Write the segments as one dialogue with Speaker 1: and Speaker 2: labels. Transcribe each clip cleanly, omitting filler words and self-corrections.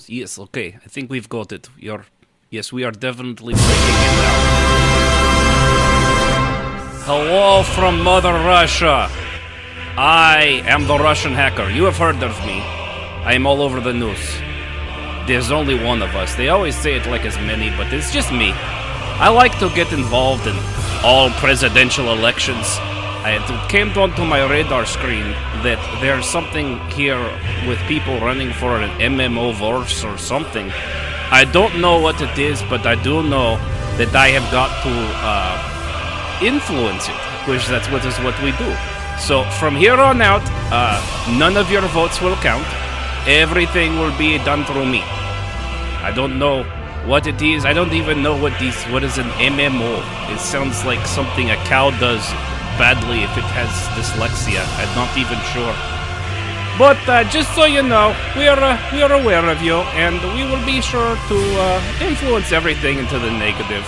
Speaker 1: Yes, okay. I think we've got it. Yes, we are definitely breaking it now. Hello from Mother Russia. I am the Russian hacker. You have heard of me. I am all over the news. There's only one of us. They always say it like as many, but it's just me. I like to get involved in all presidential elections. It came onto my radar screen that there's something here with people running for an MMO verse or something. I don't know what it is, but I do know that I have got to influence it, which that's what we do. So from here on out, none of your votes will count. Everything will be done through me. I don't know what it is. I don't even know what is an MMO. It sounds like something a cow does badly if it has dyslexia. I'm not even sure. But just so you know, we are aware of you, and we will be sure to influence everything into the negative.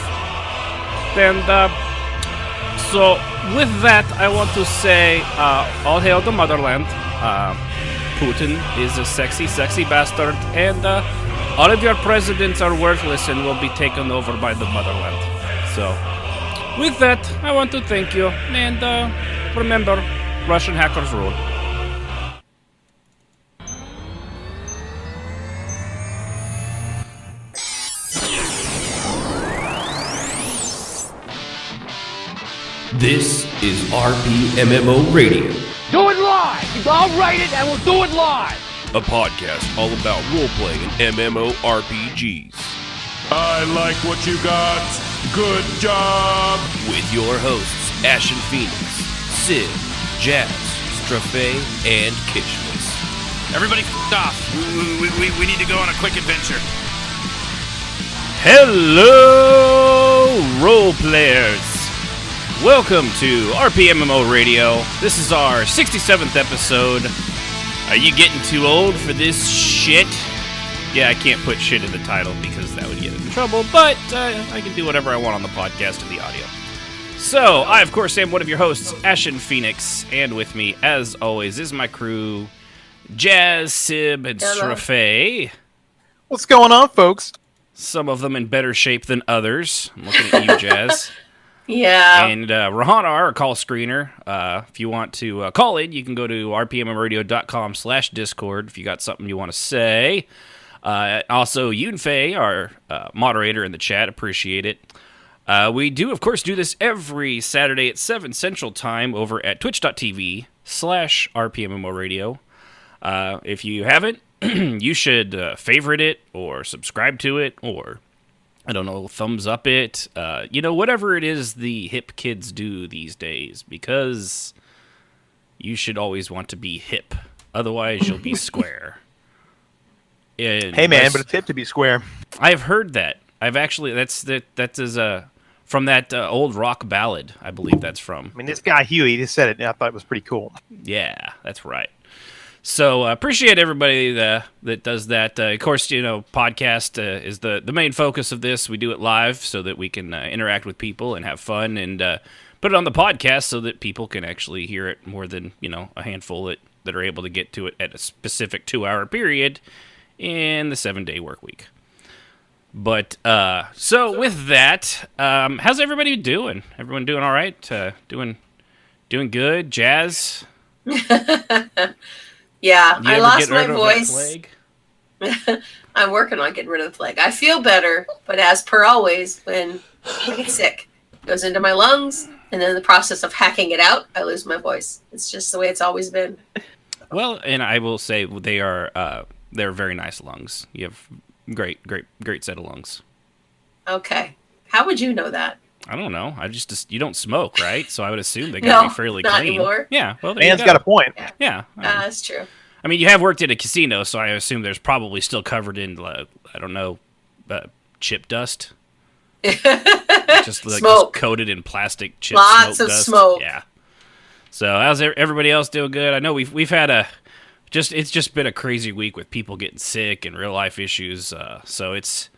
Speaker 1: And so with that, I want to say, all hail the motherland. Putin is a sexy, sexy bastard, and all of your presidents are worthless and will be taken over by the motherland. So with that, I want to thank you, and remember, Russian hackers rule.
Speaker 2: This is RPMMORadio.
Speaker 3: Do it live! I'll write it and we'll do it live!
Speaker 2: A podcast all about roleplay and MMORPGs.
Speaker 4: I like what you got. Good job.
Speaker 2: With your hosts, Ashen Phoenix, Sid, Jazz, Sibh'Bae, and Kishmas.
Speaker 5: Everybody off. We need to go on a quick adventure.
Speaker 1: Hello, role players. Welcome to RPMMORadio. This is our 67th episode. Are you getting too old for this shit? Yeah, I can't put shit in the title because that would get in trouble, but I can do whatever I want on the podcast and the audio. So, I, of course, am one of your hosts, Ashen Phoenix, and with me, as always, is my crew, Jazz, Sib, and Sibh'Bae.
Speaker 6: What's going on, folks?
Speaker 1: Some of them in better shape than others. I'm looking at you, Jazz.
Speaker 7: Yeah.
Speaker 1: And Rahana, our call screener. If you want to call in, you can go to rpmradio.com/discord if you got something you want to say. Also, Yunfei, our moderator in the chat, appreciate it. We do, of course, do this every Saturday at 7 Central Time over at twitch.tv/rpmmoradio. If you haven't, you should favorite it or subscribe to it or, I don't know, thumbs up it. Whatever it is the hip kids do these days, because you should always want to be hip. Otherwise, you'll be square. And
Speaker 6: hey, man, but it's hip to be square.
Speaker 1: I've heard that. I've actually, that is from that old rock ballad, I believe that's from.
Speaker 6: I mean, this guy, Huey, just said it, and I thought it was pretty cool.
Speaker 1: Yeah, that's right. So appreciate everybody that does that. Of course, podcast is the main focus of this. We do it live so that we can interact with people and have fun, and put it on the podcast so that people can actually hear it more than a handful that are able to get to it at a specific 2-hour period in the 7-day work week. But so with that, how's everybody doing? Everyone doing all right? Doing good? Jazz?
Speaker 7: Yeah, I lost my voice. I'm working on getting rid of the plague. I feel better, but as per always, when I get sick, it goes into my lungs, and then in the process of hacking it out, I lose my voice. It's just the way it's always been.
Speaker 1: Well, and I will say they're very nice lungs. You have great set of lungs.
Speaker 7: Okay. How would you know that?
Speaker 1: I don't know. You don't smoke, right? So I would assume they gotta be fairly
Speaker 7: not
Speaker 1: clean.
Speaker 7: Anymore.
Speaker 1: Yeah. Well,
Speaker 6: Man's got a point.
Speaker 1: Yeah.
Speaker 7: That's true.
Speaker 1: I mean, you have worked at a casino, so I assume there's probably still covered in, chip dust. just coated in plastic chip
Speaker 7: Lots
Speaker 1: smoke
Speaker 7: of
Speaker 1: dust.
Speaker 7: smoke.
Speaker 1: Yeah. So how's everybody else doing good? I know we've had it's just been a crazy week with people getting sick and real life issues. So it's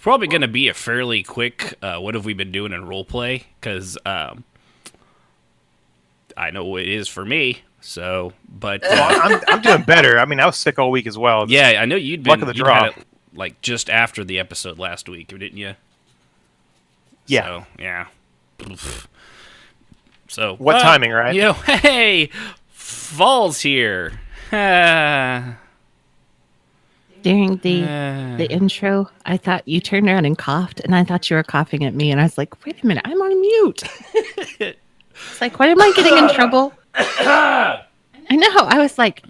Speaker 1: probably going to be a fairly quick what have we been doing in roleplay, because I know it is for me. So, but
Speaker 6: Well, I'm doing better. I mean, I was sick all week as well.
Speaker 1: yeah, I know you'd
Speaker 6: Luck of the draw.
Speaker 1: had it like just after the episode last week, didn't you?
Speaker 6: Yeah.
Speaker 1: So, yeah. So
Speaker 6: What timing, right?
Speaker 1: You know, hey, fall's here.
Speaker 8: During the intro, I thought you turned around and coughed, and I thought you were coughing at me, and I was like, wait a minute, I'm on mute. It's like, why am I getting in trouble? I know. I was like,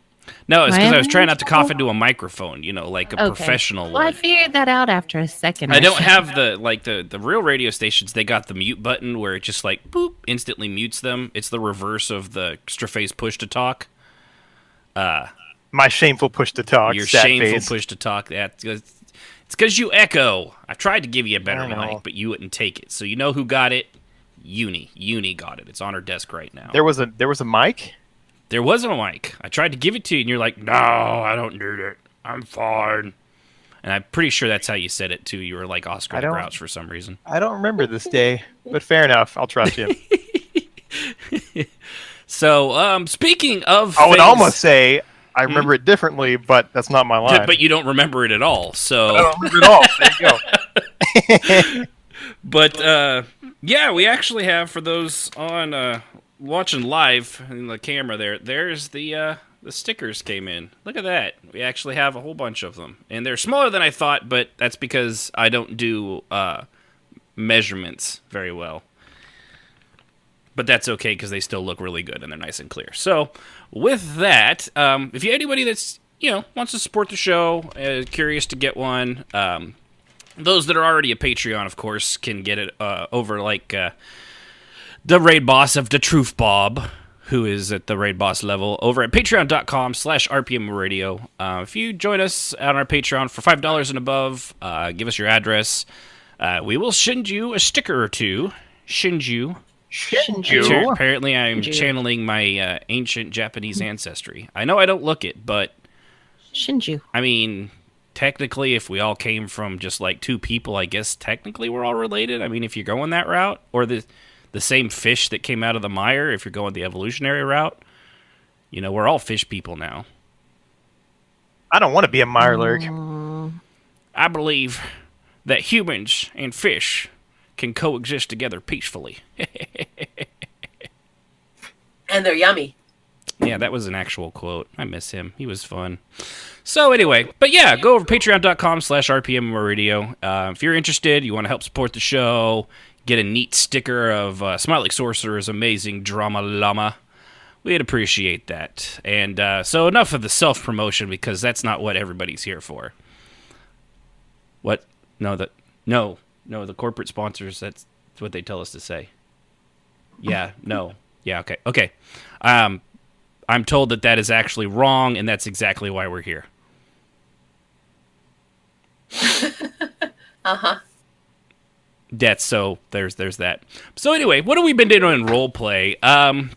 Speaker 1: no, it's because I was trying not to cough
Speaker 8: trouble?
Speaker 1: into a microphone, like a professional
Speaker 8: Well, I
Speaker 1: would.
Speaker 8: figured that out after a second.
Speaker 1: I don't have the real radio stations. They got the mute button where it just like boop instantly mutes them. It's the reverse of the Strafe's push to talk.
Speaker 6: My shameful push to talk.
Speaker 1: Your
Speaker 6: sad
Speaker 1: shameful
Speaker 6: face.
Speaker 1: push to talk. It's because you echo. I tried to give you a better
Speaker 6: I know.
Speaker 1: mic, but you wouldn't take it. So you know who got it? Uni got it. It's on her desk right now.
Speaker 6: There was a mic.
Speaker 1: There wasn't a mic. I tried to give it to you, and you're like, "No, I don't need it. I'm fine." And I'm pretty sure that's how you said it too. You were like Oscar
Speaker 6: I
Speaker 1: the
Speaker 6: don't-
Speaker 1: Grouch for some reason.
Speaker 6: I don't remember this day, but fair enough. I'll trust you.
Speaker 1: So, speaking of,
Speaker 6: I would
Speaker 1: things-
Speaker 6: almost say I remember it differently, but that's not my line.
Speaker 1: but you don't remember it at all. So,
Speaker 6: I don't remember it all. There you go.
Speaker 1: but yeah, we actually have, for those on watching live in the camera there's the stickers came in. Look at that. We actually have a whole bunch of them, and they're smaller than I thought, but that's because I don't do measurements very well. But that's okay because they still look really good and they're nice and clear. So, with that, if you anybody that's wants to support the show, curious to get one, those that are already a Patreon, of course, can get it over like the raid boss of the Truth Bob, who is at the raid boss level, over at patreon.com/RPMMORadio. If you join us on our Patreon for $5 and above, give us your address. We will send you a sticker or two. Shinju. Apparently, I'm channeling my ancient Japanese ancestry. I know I don't look it, but
Speaker 8: Shinju.
Speaker 1: I mean, technically, if we all came from just like two people, I guess technically we're all related. I mean, if you're going that route, or the same fish that came out of the mire, if you're going the evolutionary route, we're all fish people now.
Speaker 6: I don't want to be a Mirelurk.
Speaker 1: I believe that humans and fish can coexist together peacefully.
Speaker 7: And they're yummy.
Speaker 1: Yeah, that was an actual quote. I miss him. He was fun. So anyway, but yeah, go over to patreon.com/RPMMORadio. If you're interested, you want to help support the show, get a neat sticker of Smiley Sorcerer's amazing drama llama, we'd appreciate that. And so enough of the self-promotion, because that's not what everybody's here for. What? No, the corporate sponsors, that's what they tell us to say. Yeah, no. Yeah, okay. I'm told that is actually wrong, and that's exactly why we're here.
Speaker 7: Uh-huh.
Speaker 1: That's so, there's that. So anyway, what have we been doing in Roleplay? I'm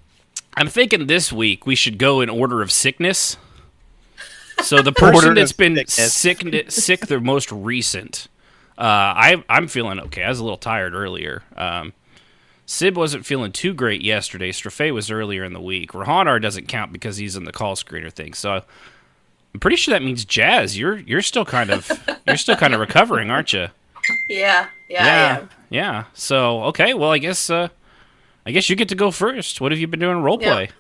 Speaker 1: thinking this week we should go in order of sickness. So the person that's been sick the most recent. I'm feeling okay. I was a little tired earlier. Sib wasn't feeling too great yesterday. Strafe was earlier in the week. Rahanar doesn't count because he's in the call screener thing. So I'm pretty sure that means Jazz. You're still kind of recovering, aren't you?
Speaker 7: Yeah, I am.
Speaker 1: Yeah. So okay. Well, I guess you get to go first. What have you been doing in Roleplay?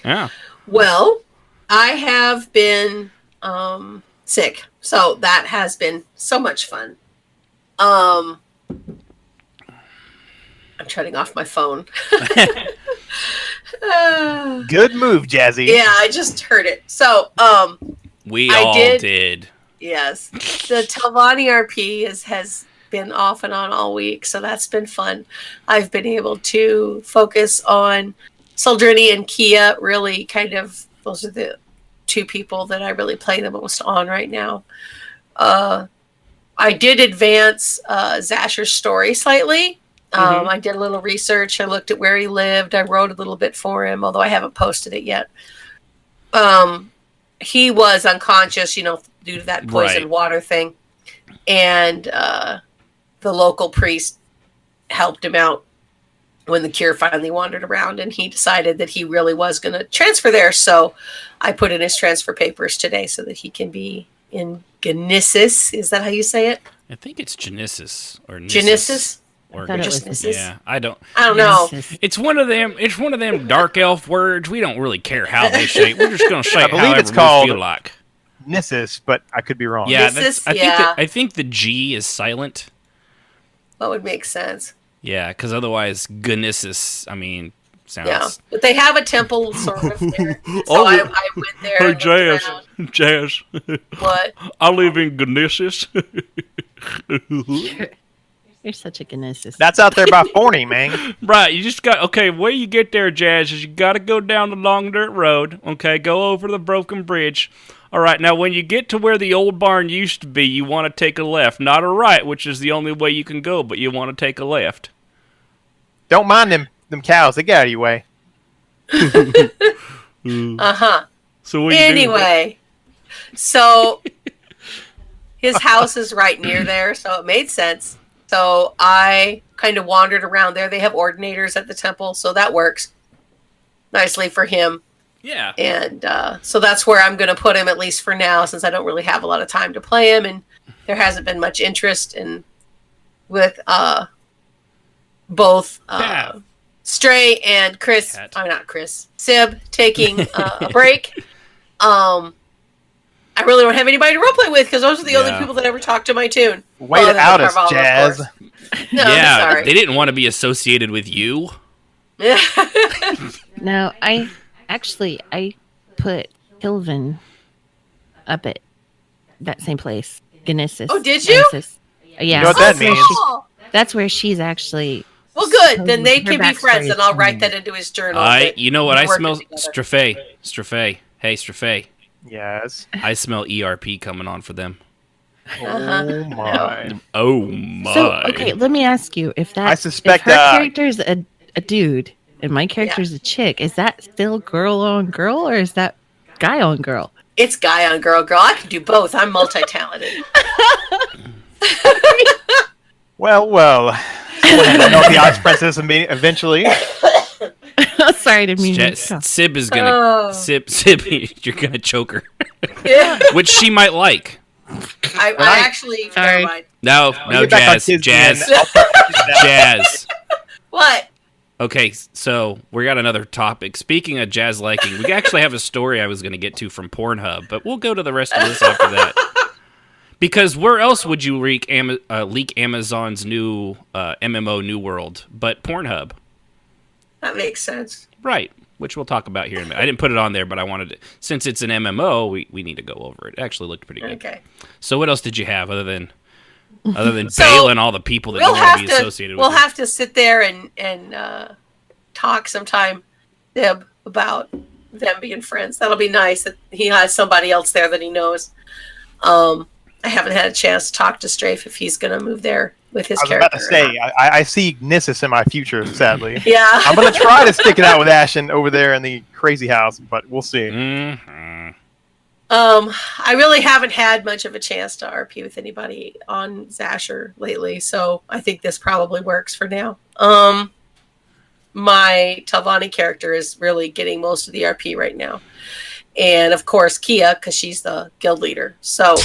Speaker 1: Yeah.
Speaker 7: Well, I have been sick, so that has been so much fun. I'm turning off my phone.
Speaker 6: Good move, Jazzy.
Speaker 7: Yeah, I just heard it. So,
Speaker 1: we all did.
Speaker 7: Yes, the Talvani RP has been off and on all week, so that's been fun. I've been able to focus on Soldrini and Kia. Really, kind of, those are the two people that I really play the most on right now. I did advance Zasher's story slightly. I did a little research. I looked at where he lived. I wrote a little bit for him, although I haven't posted it yet. He was unconscious, due to that poison water thing. And the local priest helped him out when the cure finally wandered around, and he decided that he really was going to transfer there. So I put in his transfer papers today so that he can be in Genesis. Is that how you say it?
Speaker 1: I think it's Genesis or
Speaker 7: Genesis.
Speaker 1: Or
Speaker 8: thought it
Speaker 7: just
Speaker 8: was
Speaker 7: Genesis.
Speaker 1: yeah, I don't
Speaker 7: know.
Speaker 1: It's one of them dark elf words. We don't really care how they say it. We're just going to say
Speaker 6: I
Speaker 1: it
Speaker 6: believe
Speaker 1: however
Speaker 6: it's
Speaker 1: we
Speaker 6: called
Speaker 1: feel like.
Speaker 6: Nissus, but I could be wrong.
Speaker 1: Yeah,
Speaker 7: Nissus,
Speaker 1: I think the G is silent.
Speaker 7: That would make sense.
Speaker 1: Yeah, because otherwise, Genesis, I mean, sounds...
Speaker 7: Yeah, but they have a temple sort of there. So I went there.
Speaker 1: Hey,
Speaker 7: and looked around.
Speaker 1: Jazz.
Speaker 7: What?
Speaker 1: I live in Genesis.
Speaker 8: You're such a Genesis.
Speaker 6: That's out there by Forney, man.
Speaker 1: Right, you just got... Okay, where you get there, Jazz, is you got to go down the long dirt road, okay? Go over the broken bridge. All right, now when you get to where the old barn used to be, you want to take a left. Not a right, which is the only way you can go, but you want to take a left.
Speaker 6: Don't mind them cows. They get out of your way.
Speaker 7: Uh-huh.
Speaker 1: So what do you do?
Speaker 7: Anyway, so his house is right near there, so it made sense. So I kind of wandered around there. They have ordinators at the temple, so that works nicely for him.
Speaker 1: Yeah.
Speaker 7: And so that's where I'm going to put him, at least for now, since I don't really have a lot of time to play him, and there hasn't been much interest in with both Stray and Chris. I'm not Chris. Sib taking a break. I really don't have anybody to roleplay with because those are the only people that ever talk to my tune.
Speaker 6: Way to out us, Jazz.
Speaker 7: No,
Speaker 1: yeah,
Speaker 7: I'm sorry.
Speaker 1: they didn't want to be associated with you.
Speaker 8: No, I put Kilvin up at that same place. Genesis.
Speaker 7: Oh, did you?
Speaker 8: Genesis. Yeah.
Speaker 6: You know what that means?
Speaker 8: That's where she's actually...
Speaker 7: Well, good. Then they
Speaker 8: Her
Speaker 7: can be friends,
Speaker 8: backstory
Speaker 7: and I'll
Speaker 8: is
Speaker 7: write that into his journal.
Speaker 1: You know what I
Speaker 7: Working
Speaker 1: smell?
Speaker 7: together.
Speaker 1: Strafe. Hey, Strafe.
Speaker 6: Yes.
Speaker 1: I smell ERP coming on for them.
Speaker 6: Oh my.
Speaker 1: Oh my.
Speaker 8: So, okay, let me ask you, if
Speaker 6: I suspect,
Speaker 8: if her character's a dude and my character's a chick, is that still girl on girl or is that guy on girl?
Speaker 7: It's guy on girl. I can do both. I'm multi-talented.
Speaker 6: Well. I know the Ice Princess eventually.
Speaker 8: Sorry to mean
Speaker 1: Sib is gonna Sib. You're gonna choke her,
Speaker 7: Yeah.
Speaker 1: which she might like.
Speaker 7: I actually.
Speaker 8: Sorry.
Speaker 7: Never mind.
Speaker 1: No,
Speaker 6: Get back on
Speaker 1: Jazz.
Speaker 6: Disney and
Speaker 1: Jazz.
Speaker 7: What?
Speaker 1: Okay, so we got another topic. Speaking of Jazz liking, we actually have a story I was going to get to from Pornhub, but we'll go to the rest of this after that. Because where else would you leak Amazon's new MMO New World but Pornhub?
Speaker 7: That makes sense.
Speaker 1: Right, which we'll talk about here in a minute. I didn't put it on there, but I wanted to. Since it's an MMO, we need to go over it. It actually looked pretty good.
Speaker 7: Okay.
Speaker 1: So what else did you have other than bailing all the people that don't want to be associated with
Speaker 7: We'll
Speaker 1: you?
Speaker 7: have to sit there and talk sometime, Deb, about them being friends. That'll be nice that he has somebody else there that he knows. I haven't had a chance to talk to Strafe if he's going to move there with his character.
Speaker 6: I was about to say, I see Nissus in my future, sadly.
Speaker 7: Yeah.
Speaker 6: I'm going to try to stick it out with Ashen over there in the crazy house, but we'll see.
Speaker 1: Mm-hmm.
Speaker 7: I really haven't had much of a chance to RP with anybody on Zasher lately, so I think this probably works for now. My Talvani character is really getting most of the RP right now. And of course, Kia, because she's the guild leader. So,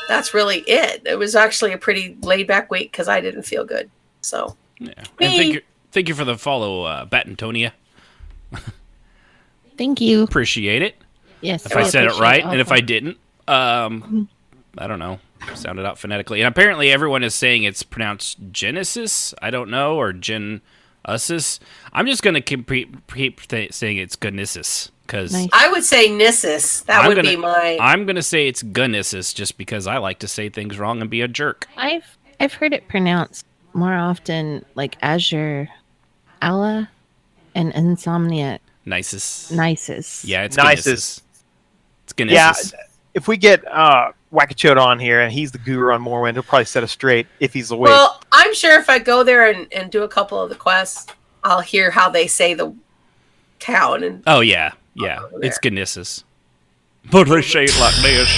Speaker 7: that's really it. It was actually a pretty laid-back week because I didn't feel good. So,
Speaker 1: Yeah. And thank you for the follow, Batantonia.
Speaker 8: Thank you.
Speaker 1: Appreciate it.
Speaker 8: Yes.
Speaker 1: If I said it right, and if I didn't, I don't know. Sounded out phonetically. And apparently everyone is saying it's pronounced Genesis, I don't know, or Gen-usis. I'm just going to keep saying it's Genesis. Because
Speaker 8: Nice.
Speaker 7: I would say Nissus. That would be my...
Speaker 1: I'm going to say it's Genesis just because I like to say things wrong and be a jerk.
Speaker 8: I've heard it pronounced more often like Azure, Allah, and Insomnia.
Speaker 1: Nisus.
Speaker 8: Nisus.
Speaker 1: Yeah, it's
Speaker 6: Nisus.
Speaker 1: Genesis. It's Genesis.
Speaker 6: Yeah, if we get Wackachode on here and he's the guru on Morrowind, he'll probably set us straight if he's awake.
Speaker 7: Well, I'm sure if I go there and do a couple of the quests, I'll hear how they say the town. And
Speaker 1: Oh, yeah. Yeah, it's Genesis. But they say it like this.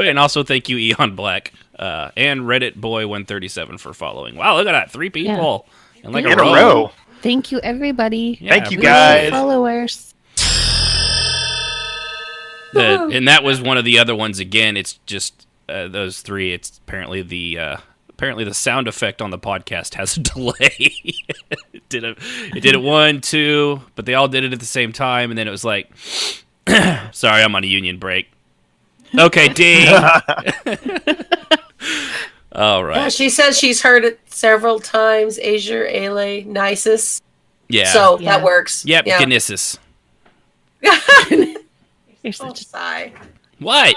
Speaker 1: And also thank you, Eon Black. And Reddit Boy 137 for following. Wow, look at that. 3 people. In like
Speaker 6: In
Speaker 1: a
Speaker 6: a
Speaker 1: row.
Speaker 6: row.
Speaker 8: Thank you, everybody.
Speaker 1: Yeah,
Speaker 6: Thank you,
Speaker 1: appreciate
Speaker 6: guys.
Speaker 1: it.
Speaker 8: Followers.
Speaker 1: And that was one of the other ones again. It's just those 3. It's apparently the sound effect on the podcast has a delay. It did it 1, 2, but they all did it at the same time, and then it was like, sorry, I'm on a union break. Okay, ding. All right.
Speaker 7: Yeah, she says she's heard it several times. Azure, Ale, Nisus.
Speaker 1: Yeah.
Speaker 7: So that works.
Speaker 1: Yep,
Speaker 7: Yeah.
Speaker 1: Genesis.
Speaker 8: You're such a...
Speaker 7: Sigh.
Speaker 1: What?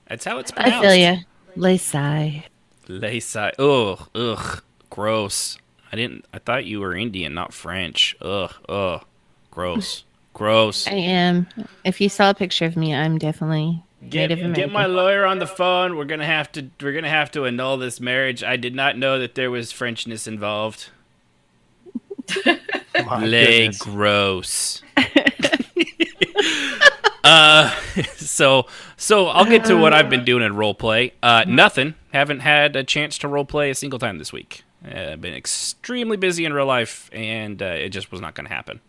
Speaker 1: That's how it's pronounced.
Speaker 8: I feel ya. Lesai.
Speaker 1: Lesai. Ugh. Gross. I thought you were Indian, not French. Ugh. Gross.
Speaker 8: I am. If you saw a picture of me, I'm definitely Native American.
Speaker 1: Get my lawyer on the phone. We're gonna have to annul this marriage. I did not know that there was Frenchness involved. Gross. So I'll get to what I've been doing in roleplay. Nothing. Haven't had a chance to roleplay a single time this week. I've been extremely busy in real life, and it just was not going to happen.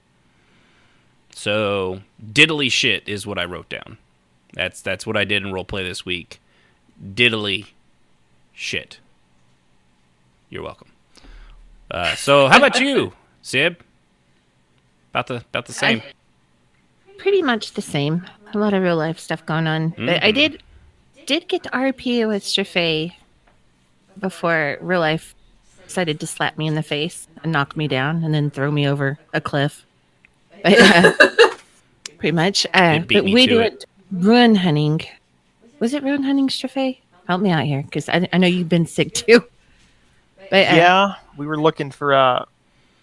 Speaker 1: So diddly shit is what I wrote down. That's what I did in roleplay this week. Diddly shit. You're welcome. So how about you, Sib? About the same.
Speaker 8: Pretty much the same. A lot of real life stuff going on. But I did get to RP with Sibh'Bae before real life decided to slap me in the face and knock me down and then throw me over a cliff. But, pretty much. But we did ruin hunting. Was it ruin hunting, Sibh'Bae? Help me out here, because I know you've been sick too. But,
Speaker 6: yeah, we were looking for a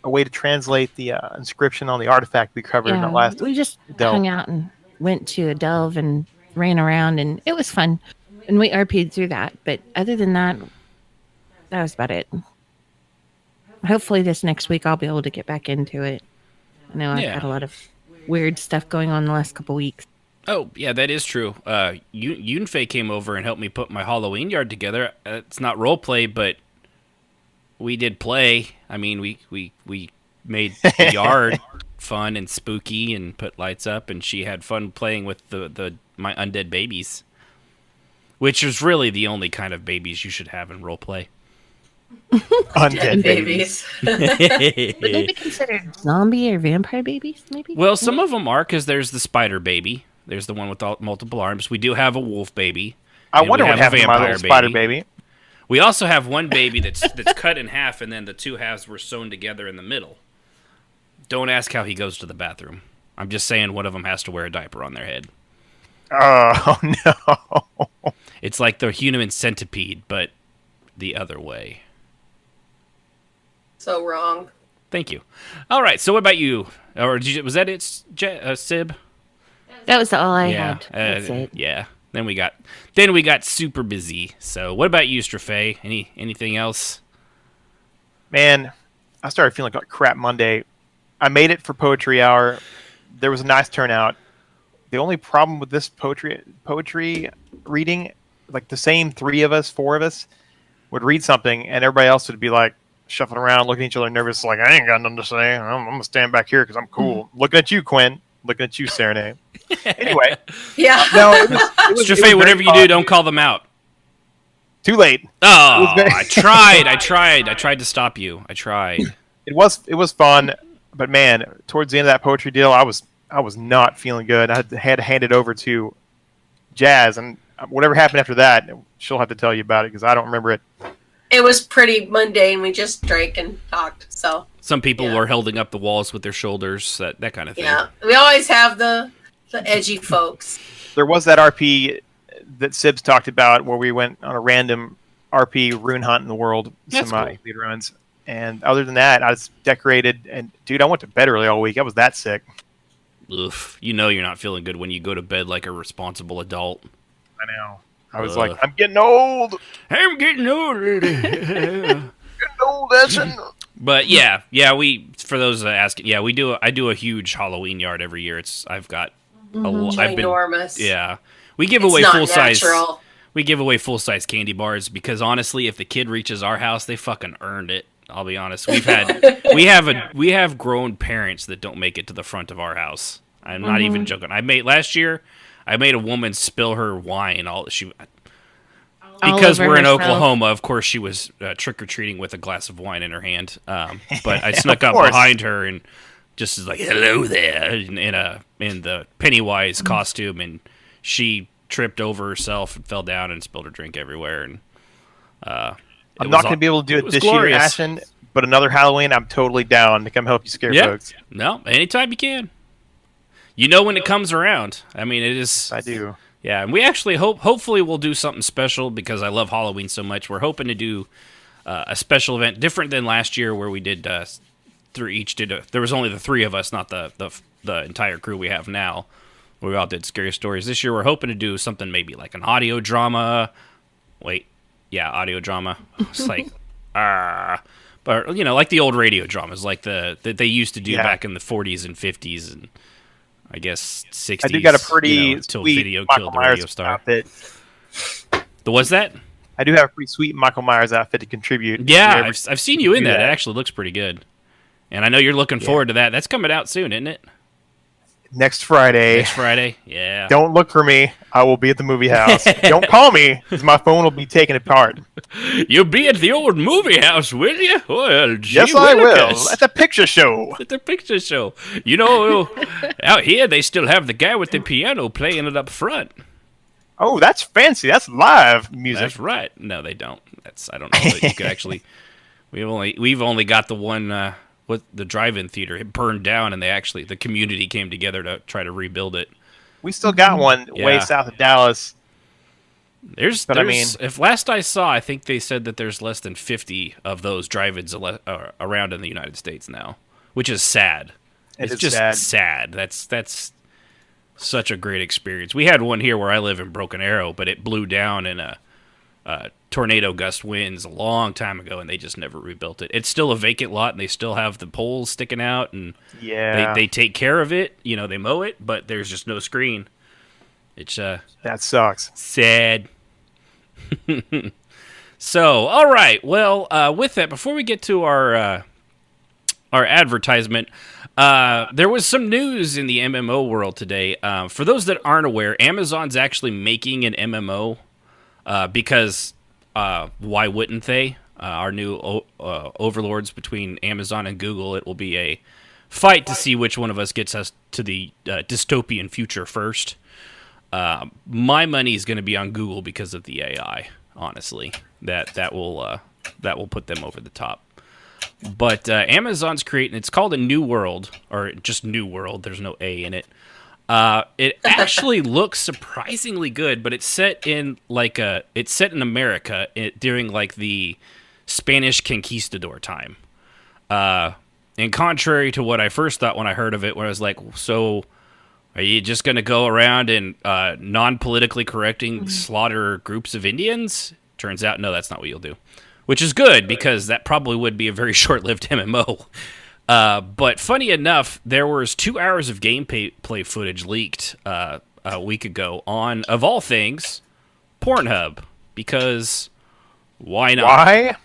Speaker 6: way to translate the inscription on the artifact we covered in the last.
Speaker 8: We just hung out and went to a delve and ran around, and it was fun. And we RP'd through that. But other than that, that was about it. Hopefully this next week I'll be able to get back into it. I know I've had a lot of weird stuff going on the last couple weeks.
Speaker 1: Oh, yeah, that is true. Yunfei came over and helped me put my Halloween yard together. It's not role play, but we did play. I mean, we made the yard fun and spooky and put lights up, and she had fun playing with my undead babies, which is really the only kind of babies you should have in role play.
Speaker 6: Undead babies.
Speaker 8: Would they be considered zombie or vampire babies, maybe?
Speaker 1: Well, some of them are, because there's the spider baby. There's the one with multiple arms. We do have a wolf baby.
Speaker 6: I wonder what happened to my little spider baby.
Speaker 1: We also have one baby that's cut in half, and then the 2 halves were sewn together in the middle. Don't ask how he goes to the bathroom. I'm just saying one of them has to wear a diaper on their head.
Speaker 6: Oh, no.
Speaker 1: It's like the human centipede, but the other way.
Speaker 7: So wrong.
Speaker 1: Thank you. All right, so what about you? Or was that it, Sib?
Speaker 8: That was all I had. That's it.
Speaker 1: Yeah. Then we got super busy. So what about you, Sibh'Bae? Anything else?
Speaker 6: Man, I started feeling like crap Monday. I made it for poetry hour. There was a nice turnout. The only problem with this poetry reading, like the same 4 of us would read something, and everybody else would be like shuffling around, looking at each other nervous, like, I ain't got nothing to say. I'm gonna stand back here because I'm cool. Looking at you, Quinn. Looking at you, Serenade. Anyway.
Speaker 7: Yeah.
Speaker 6: No, it was
Speaker 1: Sibh'Bae, whatever you do, don't call them out.
Speaker 6: Too late.
Speaker 1: Oh, I tried to stop you. I tried.
Speaker 6: It was fun, but man, towards the end of that poetry deal, I was not feeling good. I had to hand it over to Jazz, and whatever happened after that, she'll have to tell you about it because I don't remember it.
Speaker 7: It was pretty mundane. We just drank and talked. So
Speaker 1: some people were holding up the walls with their shoulders, that kind of thing.
Speaker 7: Yeah, we always have the edgy folks.
Speaker 6: There was that RP that Sibs talked about where we went on a random RP rune hunt in the world.
Speaker 1: That's
Speaker 6: some
Speaker 1: cool.
Speaker 6: ruins. And other than that, I was decorated. And dude, I went to bed early all week. I was that sick.
Speaker 1: Oof. You know you're not feeling good when you go to bed like a responsible adult.
Speaker 6: I know. I was like, I'm getting old.
Speaker 1: I'm getting old.
Speaker 6: Getting old, Edson.
Speaker 1: But yeah, we, for those asking, yeah, I do a huge Halloween yard every year. I've got
Speaker 7: Ginormous.
Speaker 1: Yeah. We give away full size. we give away full-size candy bars because honestly, if the kid reaches our house, they fucking earned it. I'll be honest. We have grown parents that don't make it to the front of our house. I'm not even joking. Last year I made a woman spill her wine because we're in Oklahoma. Of course, she was trick-or-treating with a glass of wine in her hand. But I snuck up behind her and just was like, "Hello there," in the Pennywise costume, and she tripped over herself and fell down and spilled her drink everywhere. And
Speaker 6: I'm not going to be able to do it this year, Ashton, but another Halloween, I'm totally down to come help you scare folks.
Speaker 1: No, anytime you can. You know when it comes around. I mean, it is...
Speaker 6: I do.
Speaker 1: Yeah, and we actually hopefully we'll do something special because I love Halloween so much. We're hoping to do a special event different than last year where we did... there was only the three of us, not the entire crew we have now. We all did scary stories. This year we're hoping to do something maybe like an audio drama. Audio drama. It's like, but like the old radio dramas, like that they used to do back in the 40s and 50s and I guess 60s.
Speaker 6: I do got a pretty
Speaker 1: until
Speaker 6: sweet
Speaker 1: video
Speaker 6: Michael
Speaker 1: killed the
Speaker 6: Myers
Speaker 1: radio star.
Speaker 6: Outfit.
Speaker 1: What's that?
Speaker 6: I do have a pretty sweet Michael Myers outfit to contribute.
Speaker 1: Yeah, I've seen you in that. It actually looks pretty good, and I know you're looking forward to that. That's coming out soon, isn't it?
Speaker 6: Next Friday.
Speaker 1: Yeah.
Speaker 6: Don't look for me. I will be at the movie house. Don't call me, because my phone will be taken apart.
Speaker 1: You'll be at the old movie house, will you? Well,
Speaker 6: yes, I will. At the picture show.
Speaker 1: Out here they still have the guy with the piano playing it up front.
Speaker 6: Oh, that's fancy. That's live music.
Speaker 1: That's right. No, they don't. I don't know. You could actually. We've only got the one. With the drive-in theater, it burned down, and the community came together to try to rebuild it.
Speaker 6: We still got one way south of Dallas.
Speaker 1: If last I saw, I think they said that there's less than 50 of those drive-ins around in the United States now, which is sad. It's just sad. That's such a great experience. We had one here where I live in Broken Arrow, but it blew down in a tornado gust winds a long time ago, and they just never rebuilt it. It's still a vacant lot, and they still have the poles sticking out, and they take care of it. They mow it, but there's just no screen. It's
Speaker 6: that sucks.
Speaker 1: Sad. So, all right. Well, with that, before we get to our advertisement, there was some news in the MMO world today. For those that aren't aware, Amazon's actually making an MMO because. Why wouldn't they? Our new overlords between Amazon and Google. It will be a fight to see which one of us gets us to the dystopian future first. My money is going to be on Google because of the AI. Honestly, that will put them over the top. But Amazon's creating. It's called a New World, or just New World. There's no A in it. It actually looks surprisingly good, but it's set in America during like the Spanish conquistador time. And contrary to what I first thought when I heard of it, where I was like, so are you just going to go around and non-politically correcting slaughter groups of Indians? Turns out, no, that's not what you'll do. Which is good, because that probably would be a very short-lived MMO. But funny enough, there was 2 hours of gameplay footage leaked a week ago on, of all things, Pornhub. Because why not?
Speaker 6: Why?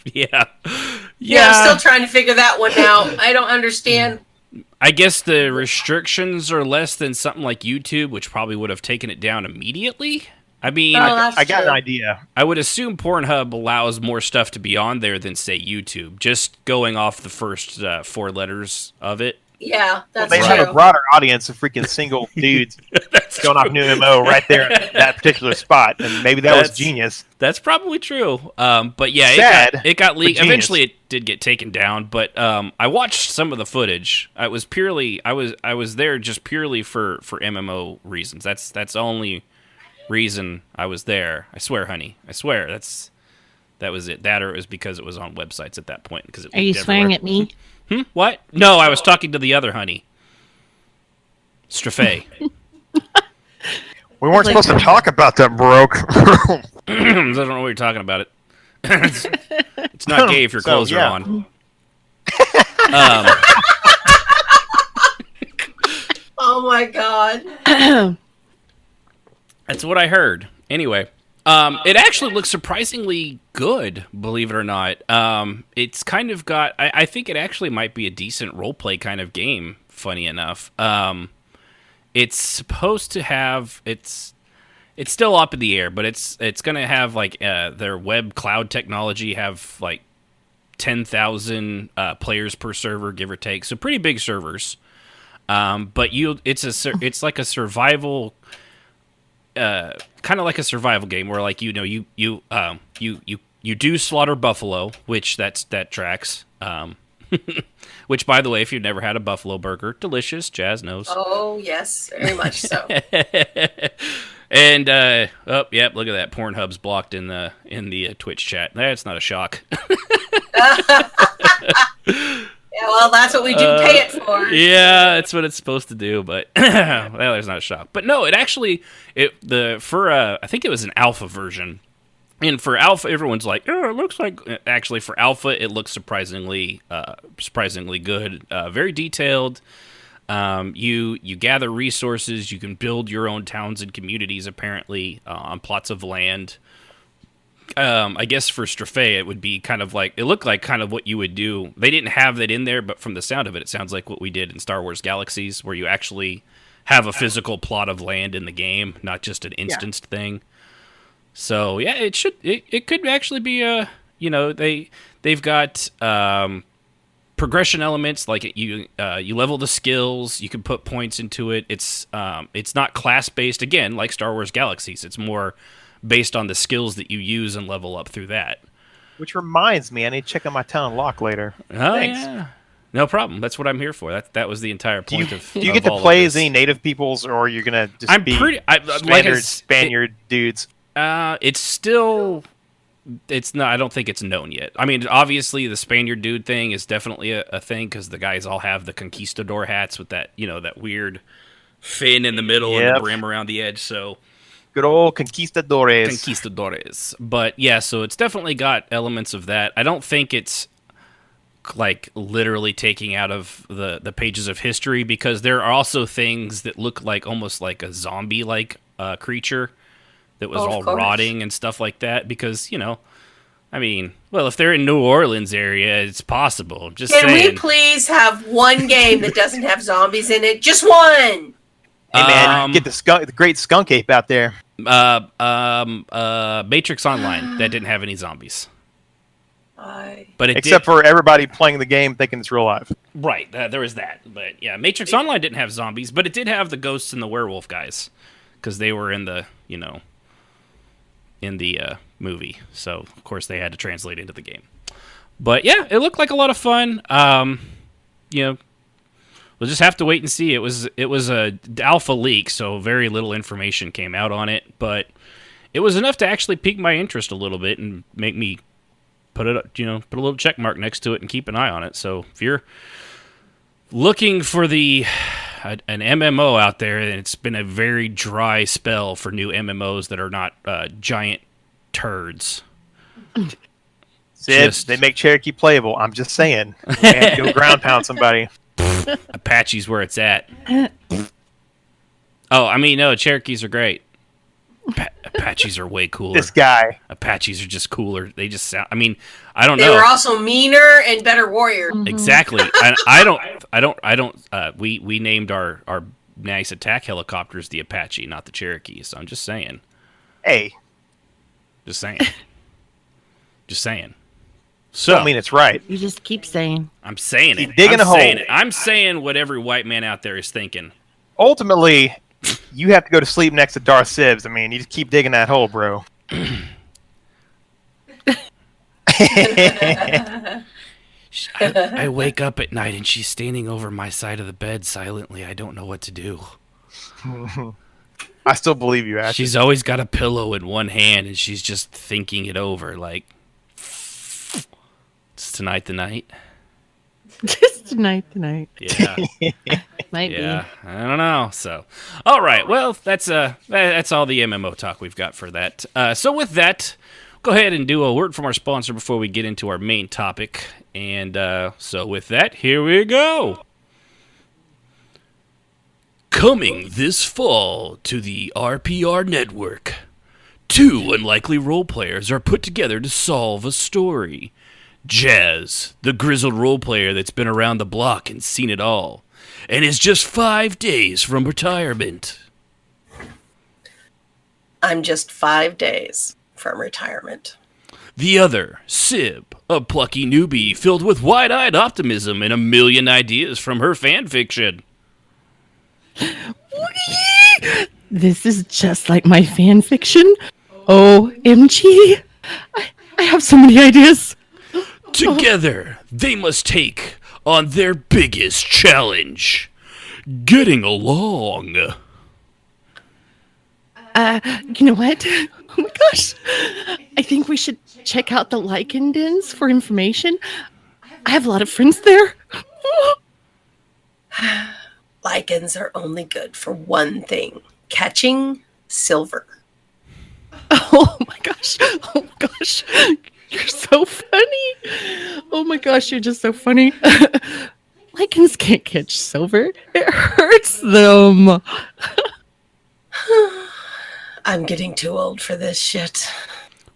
Speaker 1: Yeah.
Speaker 7: I'm still trying to figure that one out. I don't understand.
Speaker 1: I guess the restrictions are less than something like YouTube, which probably would have taken it down immediately. I mean,
Speaker 6: I got an idea.
Speaker 1: I would assume Pornhub allows more stuff to be on there than, say, YouTube. Just going off the first 4 letters of it.
Speaker 7: Yeah, that's
Speaker 6: true. They have a broader audience of freaking single dudes going off new MMO right there at that particular spot, and maybe that was genius.
Speaker 1: That's probably true. But yeah, it got leaked. Eventually, it did get taken down. But I watched some of the footage. I was there just purely for MMO reasons. That's the only reason I was there. I swear, honey. I swear. That was it. That, or it was because it was on websites at that point. Because
Speaker 8: are you swearing at me?
Speaker 1: What? No, I was talking to the other honey. Sibh'Bae.
Speaker 6: We weren't supposed to talk about that, broke.
Speaker 1: I don't know what you're talking about. It's not gay if your clothes are on.
Speaker 7: Oh my god.
Speaker 1: That's what I heard. Anyway, it actually looks surprisingly good, believe it or not. It's kind of got... I think it actually might be a decent roleplay kind of game, funny enough. It's supposed to have... It's still up in the air, but it's going to have, like, their web cloud technology have, like, 10,000 players per server, give or take. So pretty big servers. But it's like a survival... kind of like a survival game where, like, you do slaughter buffalo, which that tracks. Which, by the way, if you've never had a buffalo burger, delicious. Jazz knows.
Speaker 7: Oh yes, very much so.
Speaker 1: And yep, look at that. Pornhub's blocked in the Twitch chat. That's not a shock.
Speaker 7: Yeah, well, that's what we do pay it for.
Speaker 1: Yeah, that's what it's supposed to do, but well, there's not a shock. But no, it actually I think it was an alpha version. And for alpha, everyone's like, "Oh, it looks like." Actually, for alpha, it looks surprisingly good. Very detailed. You gather resources. You can build your own towns and communities. Apparently, on plots of land. I guess for Sibh'Bae, it would be kind of like, it looked like kind of what you would do. They didn't have that in there, but from the sound of it, it sounds like what we did in Star Wars Galaxies, where you actually have a physical plot of land in the game, not just an instanced thing. So yeah, it could actually be they've got progression elements, like you level the skills, you can put points into it. It's not class based again like Star Wars Galaxies. It's more based on the skills that you use and level up through that. Which reminds me, I need to check on my talent lock later. Oh, thanks. Yeah. No problem. That's what I'm here for. That was the entire point of
Speaker 6: Do you get to play as any native peoples, or you're going to just be Spaniard dudes?
Speaker 1: It's not. I don't think it's known yet. I mean, obviously, the Spaniard dude thing is definitely a thing, because the guys all have the conquistador hats with that, that weird fin in the middle and the brim around the edge, so...
Speaker 6: Good old conquistadores.
Speaker 1: Conquistadores. But yeah, so it's definitely got elements of that. I don't think it's like literally taking out of the pages of history, because there are also things that look like almost like a zombie-like creature that was all rotting and stuff like that. Because, I mean, well, if they're in New Orleans area, it's possible. Just
Speaker 7: Can
Speaker 1: saying.
Speaker 7: we please have one game that doesn't have zombies in it? Just one!
Speaker 6: Hey man, get the great skunk ape out there.
Speaker 1: Matrix Online, that didn't have any zombies. But
Speaker 6: except for everybody playing the game thinking it's real life.
Speaker 1: Right, there was that. But yeah, Matrix Online didn't have zombies, but it did have the ghosts and the werewolf guys, because they were in the movie. So of course they had to translate into the game. But yeah, it looked like a lot of fun. We'll just have to wait and see. It was a alpha leak, so very little information came out on it, but it was enough to actually pique my interest a little bit and make me put a little check mark next to it and keep an eye on it. So if you're looking for an MMO out there, and it's been a very dry spell for new MMOs that are not giant turds.
Speaker 6: Sid, they make Cherokee playable. I'm just saying. And go ground pound somebody.
Speaker 1: Apache's where it's at. Oh, I mean, no, Cherokees are great. Apaches are way cooler.
Speaker 6: This guy.
Speaker 1: Apaches are just cooler. They just sound... I mean, I don't
Speaker 7: know. They were also meaner and better warrior.
Speaker 1: Mm-hmm. Exactly. We named our nice attack helicopters the Apache, not the Cherokee. So I'm just saying.
Speaker 6: Hey.
Speaker 1: Just saying. Just saying. So,
Speaker 6: I mean, it's right.
Speaker 8: You just keep saying.
Speaker 1: I'm saying it.
Speaker 6: Keep digging a hole.
Speaker 1: I'm saying what every white man out there is thinking.
Speaker 6: Ultimately, you have to go to sleep next to Darth Sibs. I mean, you just keep digging that hole, bro.
Speaker 1: I wake up at night and she's standing over my side of the bed silently. I don't know what to do.
Speaker 6: I still believe you, Ash.
Speaker 1: She's always got a pillow in one hand and she's just thinking it over, like... Is tonight the night?
Speaker 8: Just tonight the night.
Speaker 1: Yeah.
Speaker 8: Might be.
Speaker 1: I don't know. So, all right. Well, that's all the MMO talk we've got for that. So with that, go ahead and do a word from our sponsor before we get into our main topic. And so with that, here we go. Coming this fall to the RPR network,
Speaker 2: Two unlikely role players are put together to solve a story. Jazz, the grizzled role player that's been around the block and seen it all, and is just 5 days from retirement.
Speaker 7: I'm just 5 days from retirement.
Speaker 2: The other, Sib, a plucky newbie filled with wide-eyed optimism and a million ideas from her fan fiction.
Speaker 8: This is just like my fan fiction. OMG. I have so many ideas.
Speaker 2: Together, they must take on their biggest challenge, getting along.
Speaker 8: You know what? Oh my gosh. I think we should check out the lichen dens for information. I have a lot of friends there.
Speaker 7: Lichens are only good for one thing: catching silver.
Speaker 8: Oh my gosh. Oh my gosh. You're so funny. Oh my gosh, you're just so funny. Lichens can't catch silver. It hurts them.
Speaker 7: I'm getting too old for this shit.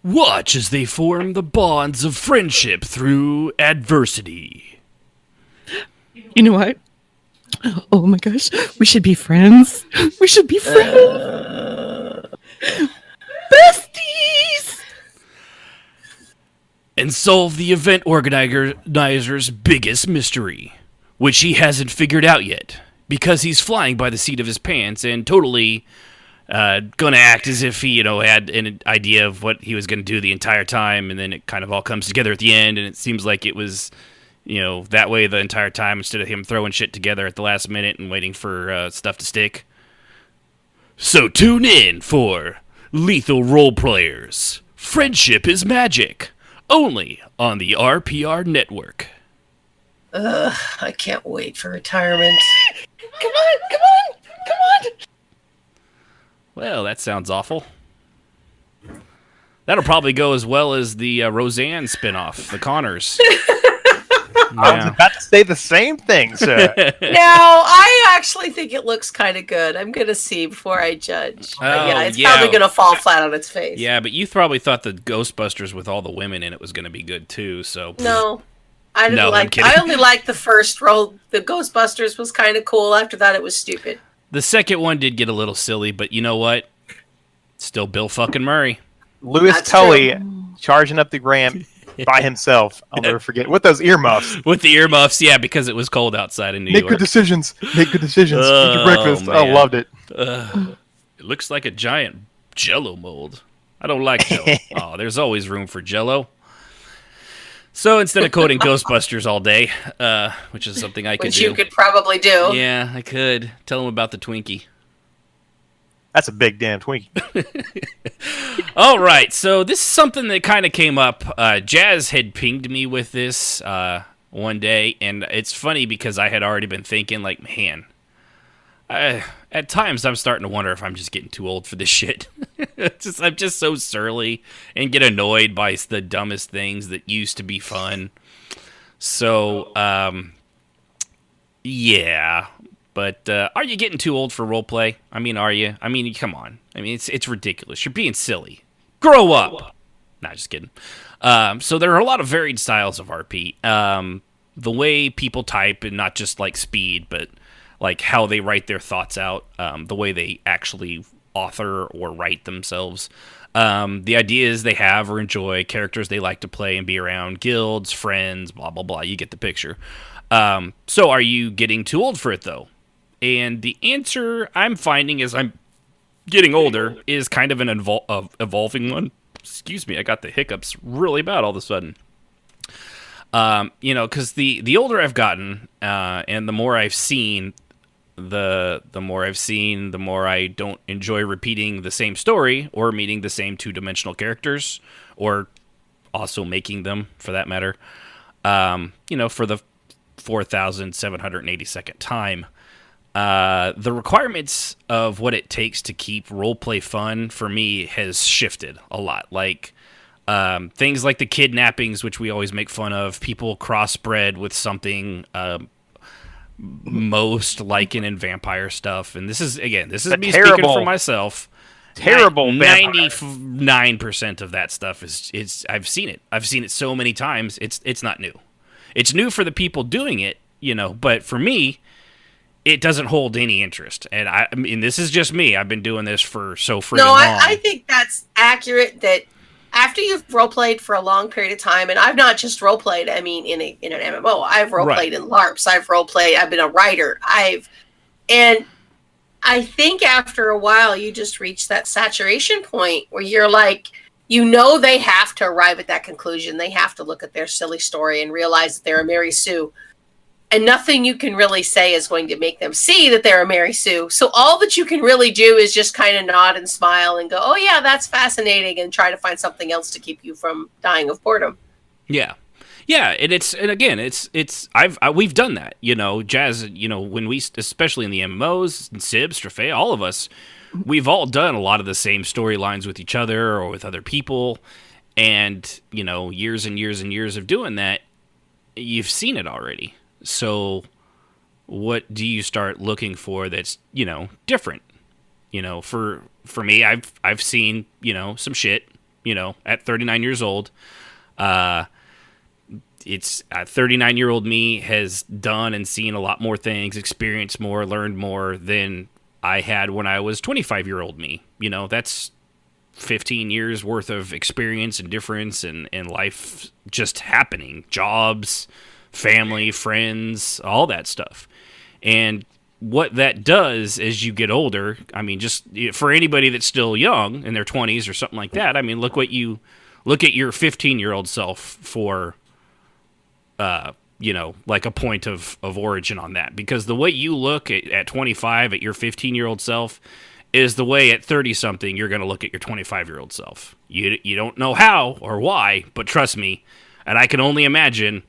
Speaker 2: Watch as they form the bonds of friendship through adversity.
Speaker 8: You know what? Oh my gosh, we should be friends. We should be friends. Besties!
Speaker 2: And solve the event organizer's biggest mystery, which he hasn't figured out yet, because he's flying by the seat of his pants and totally gonna act as if he, had an idea of what he was gonna do the entire time, and then it kind of all comes together at the end, and it seems like it was, that way the entire time instead of him throwing shit together at the last minute and waiting for stuff to stick. So tune in for Lethal Role Players. Friendship is Magic. Only on the RPR network.
Speaker 7: I can't wait for retirement.
Speaker 8: Come on!
Speaker 2: Well, that sounds awful. That'll probably go as well as the Roseanne spinoff, The Connors.
Speaker 6: I was about to say the same thing, sir.
Speaker 7: No, I actually think it looks kind of good. I'm going to see before I judge. But it's probably going to fall flat on its face.
Speaker 2: Yeah, but you probably thought the Ghostbusters with all the women in it was going to be good, too, so...
Speaker 7: No. I didn't
Speaker 2: I'm kidding.
Speaker 7: I only liked the first role. The Ghostbusters was kind of cool. After that, it was stupid.
Speaker 2: The second one did get a little silly, but you know what? Still Bill fucking Murray.
Speaker 6: Lewis Tully charging up the ramp by himself. I'll never forget. With those earmuffs.
Speaker 2: With the earmuffs, yeah, because it was cold outside in New York.
Speaker 6: Make good decisions. Eat your breakfast.
Speaker 2: Man.
Speaker 6: I loved it.
Speaker 2: It looks like a giant Jell-O mold. I don't like Jell-O. Oh, there's always room for Jell-O. So instead of quoting Ghostbusters all day, which is something I could do.
Speaker 7: Which you could probably do.
Speaker 2: Yeah, I could. Tell them about the Twinkie.
Speaker 6: That's a big damn Twinkie.
Speaker 2: All right, so this is something that kind of came up. Jazz had pinged me with this one day, and it's funny because I had already been thinking, like, man, at times I'm starting to wonder if I'm just getting too old for this shit. I'm just so surly and get annoyed by the dumbest things that used to be fun. So, yeah. But are you getting too old for roleplay? I mean, are you? I mean, come on. I mean, it's ridiculous. You're being silly. Grow up. Nah, just kidding. So there are a lot of varied styles of RP. The way people type, and not just like speed, but like how they write their thoughts out, the way they actually author or write themselves, the ideas they have or enjoy, characters they like to play and be around, guilds, friends, blah, blah, blah. You get the picture. So are you getting too old for it, though? And the answer I'm finding as I'm getting older is kind of an evolving one. Excuse me, I got the hiccups really bad all of a sudden. Because the older I've gotten, and the more I've seen, the more I don't enjoy repeating the same story or meeting the same two-dimensional characters, or also making them, for that matter. For the 4,782nd time. The requirements of what it takes to keep roleplay fun for me has shifted a lot. Like things like the kidnappings, which we always make fun of, people crossbred with something most like in vampire stuff. And this is me speaking for myself.
Speaker 6: terrible vampire.
Speaker 2: 99% of that stuff is I've seen it. I've seen it so many times. It's not new. It's new for the people doing it, but for me, it doesn't hold any interest. And I mean, this is just me. I've been doing this for so freaking long.
Speaker 7: I think that's accurate, that after you've role-played for a long period of time, and I've not just role-played, I mean, in an MMO, I've role-played in LARPs, I've been a writer, and I think after a while, you just reach that saturation point where you're like, they have to arrive at that conclusion. They have to look at their silly story and realize that they're a Mary Sue. And nothing you can really say is going to make them see that they're a Mary Sue. So all that you can really do is just kind of nod and smile and go, oh yeah, that's fascinating, and try to find something else to keep you from dying of boredom.
Speaker 2: Yeah. Yeah, we've done that, Jazz, when we, especially in the MMOs, and Sibh'Bae, all of us, we've all done a lot of the same storylines with each other or with other people, and, years and years and years of doing that, you've seen it already. So what do you start looking for that's, different? For me, I've seen, some shit, at 39 years old. It's 39-year-old me has done and seen a lot more things, experienced more, learned more than I had when I was 25-year-old me. That's 15 years worth of experience and difference and life just happening, jobs, family, friends, all that stuff. And what that does as you get older, I mean, just for anybody that's still young in their 20s or something like that, I mean, look at your 15-year-old self for, like a point of origin on that. Because the way you look at 25 at your 15-year-old self is the way at 30-something you're going to look at your 25-year-old self. You don't know how or why, but trust me, and I can only imagine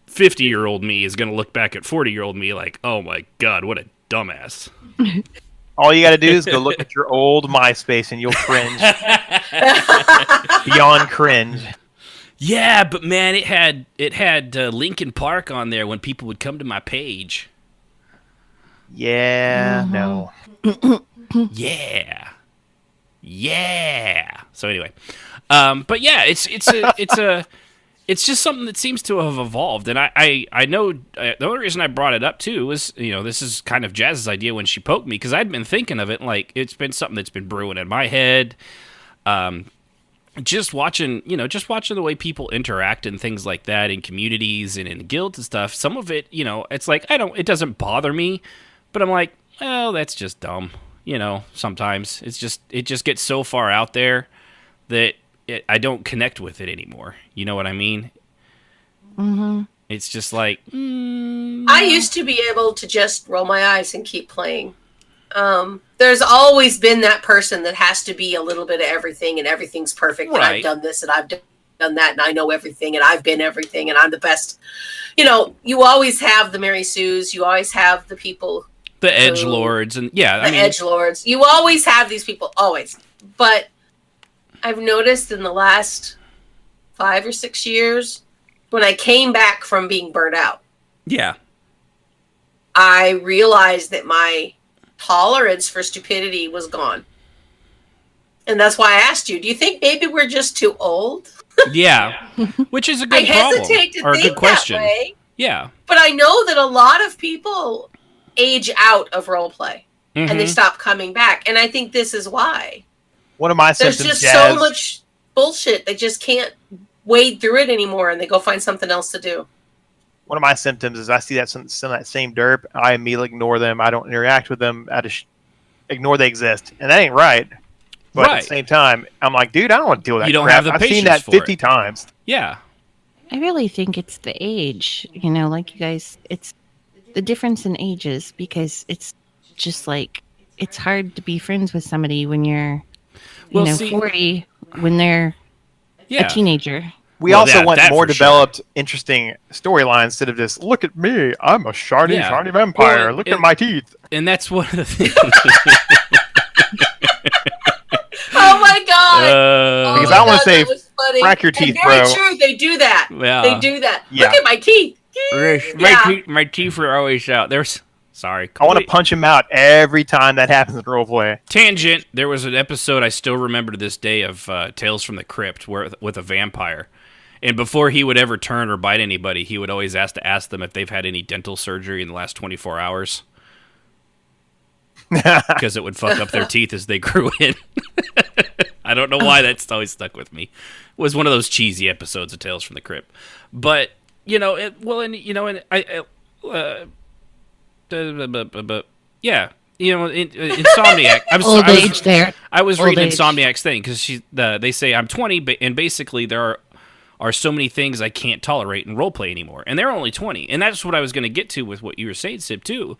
Speaker 2: 50-year-old me is going to look back at 40-year-old me like, oh my God, what a dumbass.
Speaker 6: All you got to do is go look at your old MySpace and you'll cringe. Beyond cringe.
Speaker 2: Yeah, but man, it had Linkin Park on there when people would come to my page.
Speaker 6: Yeah, no.
Speaker 2: Yeah. So anyway, but yeah, it's just something that seems to have evolved, and I know the only reason I brought it up too was this is kind of Jazz's idea when she poked me, because I'd been thinking of it, like it's been something that's been brewing in my head. Just watching the way people interact and things like that in communities and in guilds and stuff. Some of it, it's like it doesn't bother me, but I'm like, well, that's just dumb. Sometimes it just gets so far out there that I don't connect with it anymore. You know what I mean? Mm-hmm. It's just like...
Speaker 7: I used to be able to just roll my eyes and keep playing. There's always been that person that has to be a little bit of everything, and everything's perfect, right. And I've done this, and I've done that, and I know everything, and I've been everything, and I'm the best. You always have the Mary Sues. You always have the people...
Speaker 2: The edgelords, and
Speaker 7: edgelords. You always have these people, always. But... I've noticed in the last 5 or 6 years, when I came back from being burnt out, I realized that my tolerance for stupidity was gone. And that's why I asked you, do you think maybe we're just too old?
Speaker 2: Yeah, which is a good problem.
Speaker 7: I hesitate to
Speaker 2: or
Speaker 7: think
Speaker 2: a good question.
Speaker 7: That way.
Speaker 2: Yeah.
Speaker 7: But I know that a lot of people age out of roleplay, and they stop coming back. And I think this is why.
Speaker 6: One of my symptoms,
Speaker 7: there's just so much bullshit. They just can't wade through it anymore, and they go find something else to do. One
Speaker 6: of my symptoms is I see that some that same derp, I immediately ignore them. I don't interact with them. I just ignore they exist, and that ain't right. But at the same time, I'm like, dude, I don't want to deal with that.
Speaker 2: You don't
Speaker 6: crap.
Speaker 2: have the
Speaker 6: I've
Speaker 2: patience
Speaker 6: seen that
Speaker 2: for
Speaker 6: 50
Speaker 2: it.
Speaker 6: times.
Speaker 2: Yeah.
Speaker 8: I really think it's the age. Like you guys, it's the difference in ages, because it's just like it's hard to be friends with somebody when you're 40 when they're a teenager.
Speaker 6: We also want more developed, interesting storylines instead of just, look at me, I'm a shiny vampire, look at my teeth.
Speaker 2: And that's one of the things.
Speaker 7: Oh my God!
Speaker 6: Because I don't want to say, crack your teeth, bro.
Speaker 7: Very true, they do that.
Speaker 2: Yeah.
Speaker 7: They do that. Yeah. Look at my teeth.
Speaker 2: My teeth are always out. Sorry.
Speaker 6: I want to punch him out every time that happens in roleplay.
Speaker 2: Tangent. There was an episode I still remember to this day of Tales from the Crypt with a vampire. And before he would ever turn or bite anybody, he would always ask them if they've had any dental surgery in the last 24 hours. Because it would fuck up their teeth as they grew in. I don't know why that's always stuck with me. It was one of those cheesy episodes of Tales from the Crypt. But, yeah, Insomniac. I was reading Insomniac's thing because they say I'm 20, and basically there are so many things I can't tolerate in roleplay anymore, and they're only 20, and that's what I was going to get to with what you were saying, Sib, too.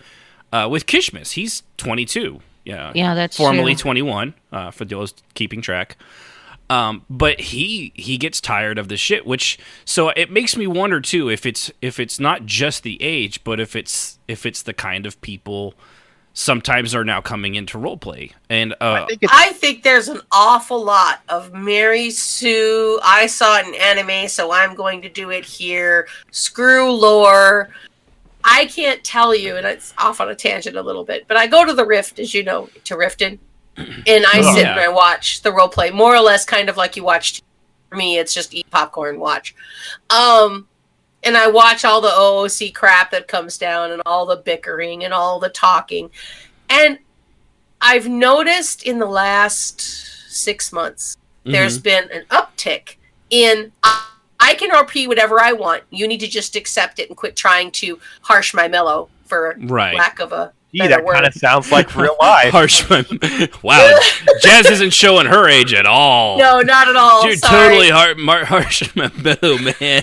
Speaker 2: With Kishmas, he's 22.
Speaker 8: Yeah, that's
Speaker 2: formerly
Speaker 8: true.
Speaker 2: 21 for those keeping track. But he gets tired of the shit, so it makes me wonder too if it's not just the age, but if it's the kind of people sometimes are now coming into roleplay. And
Speaker 7: I think there's an awful lot of Mary Sue. I saw it in anime, so I'm going to do it here. Screw lore. I can't tell you, and it's off on a tangent a little bit, but I go to the Rift, as you know, to Riften, and I sit and I watch the role play, more or less kind of like you watch. For me, it's just eat popcorn, watch. And I watch all the OOC crap that comes down and all the bickering and all the talking. And I've noticed in the last 6 months, there's been an uptick in... I can RP whatever I want. You need to just accept it and quit trying to harsh my mellow, for lack of a better word.
Speaker 6: That kind of sounds like real life.
Speaker 2: Wow, Jazz isn't showing her age at all.
Speaker 7: No, not at all.
Speaker 2: You're totally harsh my mellow, man.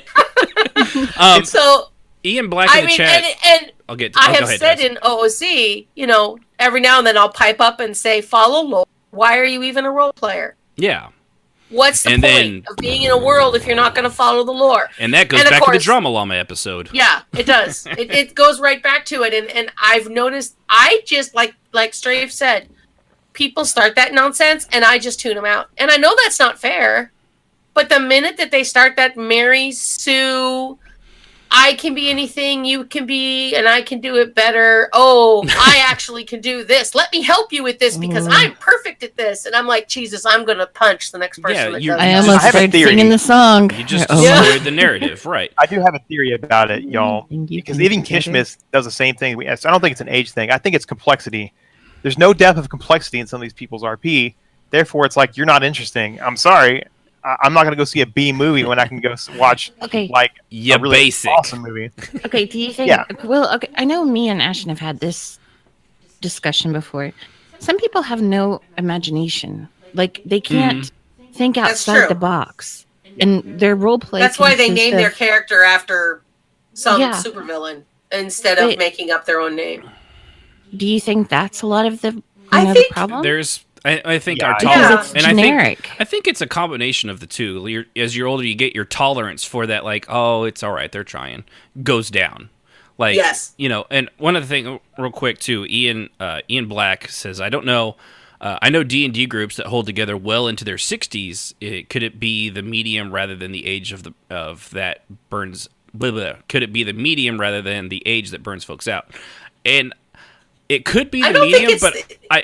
Speaker 7: So
Speaker 2: Ian Black in the chat.
Speaker 7: And I have said
Speaker 2: Jazz.
Speaker 7: in OOC, every now and then I'll pipe up and say, follow lore. Why are you even a role player?
Speaker 2: Yeah.
Speaker 7: What's the point of being in a world if you're not going to follow the lore?
Speaker 2: And that goes back to the Drama Llama episode.
Speaker 7: Yeah, it does. it goes right back to it. And I've noticed, I just, like Strafe said, people start that nonsense, and I just tune them out. And I know that's not fair, but the minute that they start that Mary Sue, I can be anything you can be, and I can do it better. Oh, I actually can do this. Let me help you with this because I'm perfect at this. And I'm like, Jesus, I'm going to punch the next person that does
Speaker 8: I almost started singing the song.
Speaker 2: You just destroyed the narrative, right?
Speaker 6: I do have a theory about it, y'all. Because even Kishmas does the same thing. I don't think it's an age thing. I think it's complexity. There's no depth of complexity in some of these people's RP. Therefore, it's like, you're not interesting. I'm sorry. I'm not going to go see a B movie when I can go watch a really awesome movie.
Speaker 8: Okay, do you think... Yeah. Well, okay, I know me and Ashton have had this discussion before. Some people have no imagination. Like, they can't think outside the box. And their role play...
Speaker 7: That's why they name their character after some supervillain instead of making up their own name.
Speaker 8: Do you think that's a lot of the problem?
Speaker 2: I think our tolerance,
Speaker 8: it's generic.
Speaker 2: I think it's a combination of the two. As you're older, you get your tolerance for that. Like, oh, it's all right, they're trying, goes down. Like, and one other thing, real quick too. Ian Black says, I don't know. I know D&D groups that hold together well into their 60s. Could it be the medium rather than the age of that burns? Blah, blah. Could it be the medium rather than the age that burns folks out? And it could be the medium, but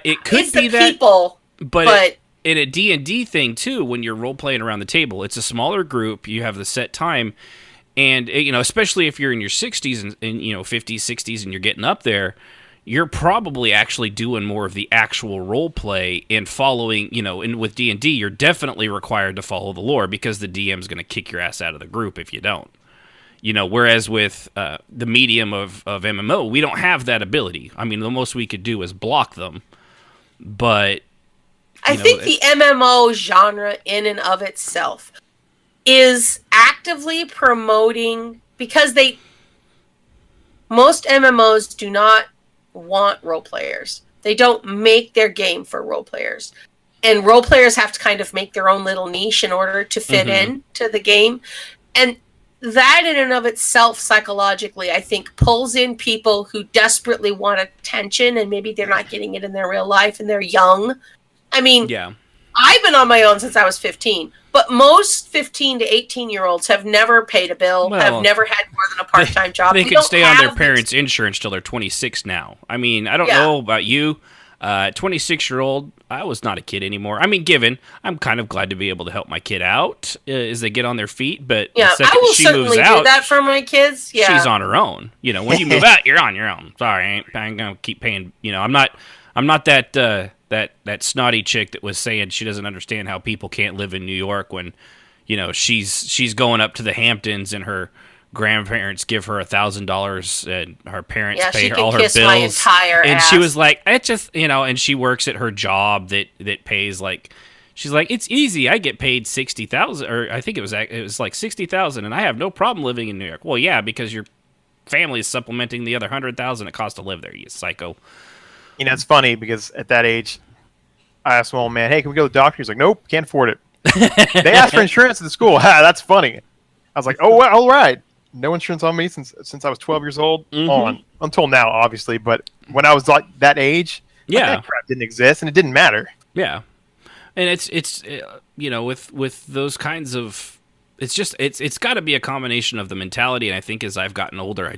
Speaker 2: it could be that. People, but in a D&D thing too, when you're role playing around the table, it's a smaller group. You have the set time, and especially if you're in your 60s and 50s, 60s, and you're getting up there, you're probably actually doing more of the actual role play and following. And with D&D, you're definitely required to follow the lore because the DM's going to kick your ass out of the group if you don't. Whereas with the medium of MMO, we don't have that ability. I mean, the most we could do is block them. But
Speaker 7: I think the MMO genre in and of itself is actively promoting, because most MMOs do not want role players. They don't make their game for role players. And role players have to kind of make their own little niche in order to fit in to the game. And that in and of itself, psychologically, I think pulls in people who desperately want attention, and maybe they're not getting it in their real life and they're young. I mean, I've been on my own since I was 15, but most 15 to 18-year-olds have never paid a bill, have never had more than a part-time job.
Speaker 2: They can stay on their parents' insurance till they're 26 now. I mean, I don't know about you. 26-year-old, I was not a kid anymore. I mean, I'm kind of glad to be able to help my kid out as they get on their feet, but the second
Speaker 7: I will
Speaker 2: she
Speaker 7: certainly
Speaker 2: moves out,
Speaker 7: do that for my kids. Yeah.
Speaker 2: She's on her own. You know, when you move out, you're on your own. Sorry, I ain't gonna keep paying. You know, I'm not that that snotty chick that was saying she doesn't understand how people can't live in New York when, you know, she's going up to the Hamptons and her grandparents give her $1,000 and her parents pay her all her bills.
Speaker 7: My entire
Speaker 2: and
Speaker 7: ass.
Speaker 2: She was like, it just, you know, and she works at her job that pays like, she's like, it's easy. I get paid $60,000, or I think it was like $60,000, and I have no problem living in New York. Well, yeah, because your family is supplementing the other $100,000 it costs to live there. You psycho.
Speaker 6: You know, it's funny because at that age, I asked my old man, "Hey, can we go to the doctor?" He's like, "Nope, can't afford it." They asked for insurance at the school. Ha, that's funny. I was like, "Oh, well, all right." No insurance on me since I was 12 years old on until now, obviously. But when I was like that age, that crap didn't exist, and it didn't matter.
Speaker 2: Yeah, and it's you know, with those kinds of, it's got to be a combination of the mentality. And I think as I've gotten older,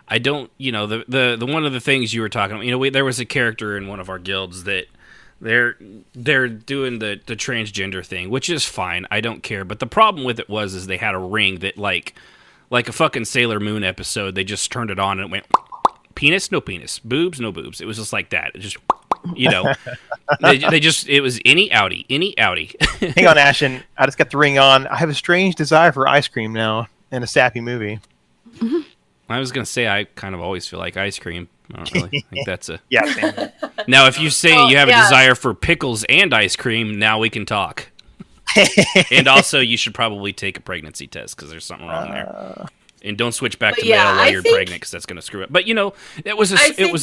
Speaker 2: I don't, you know, the one of the things you were talking about, you know, there was a character in one of our guilds that they're doing the transgender thing, which is fine. I don't care. But the problem with it is they had a ring that like a fucking Sailor Moon episode. They just turned it on and it went penis, no penis, boobs, no boobs. It was just like that. It just, you know, they just, it was any outie.
Speaker 6: Hang on, Ashton. I just got the ring on. I have a strange desire for ice cream now in a sappy movie.
Speaker 2: I was going to say I kind of always feel like ice cream. I don't really think that's a...
Speaker 6: Yeah.
Speaker 2: Now, if you say you have a desire for pickles and ice cream, now we can talk. And also, you should probably take a pregnancy test because there's something wrong there. And don't switch back to male while you're pregnant because that's going to screw it. But, you know, it was a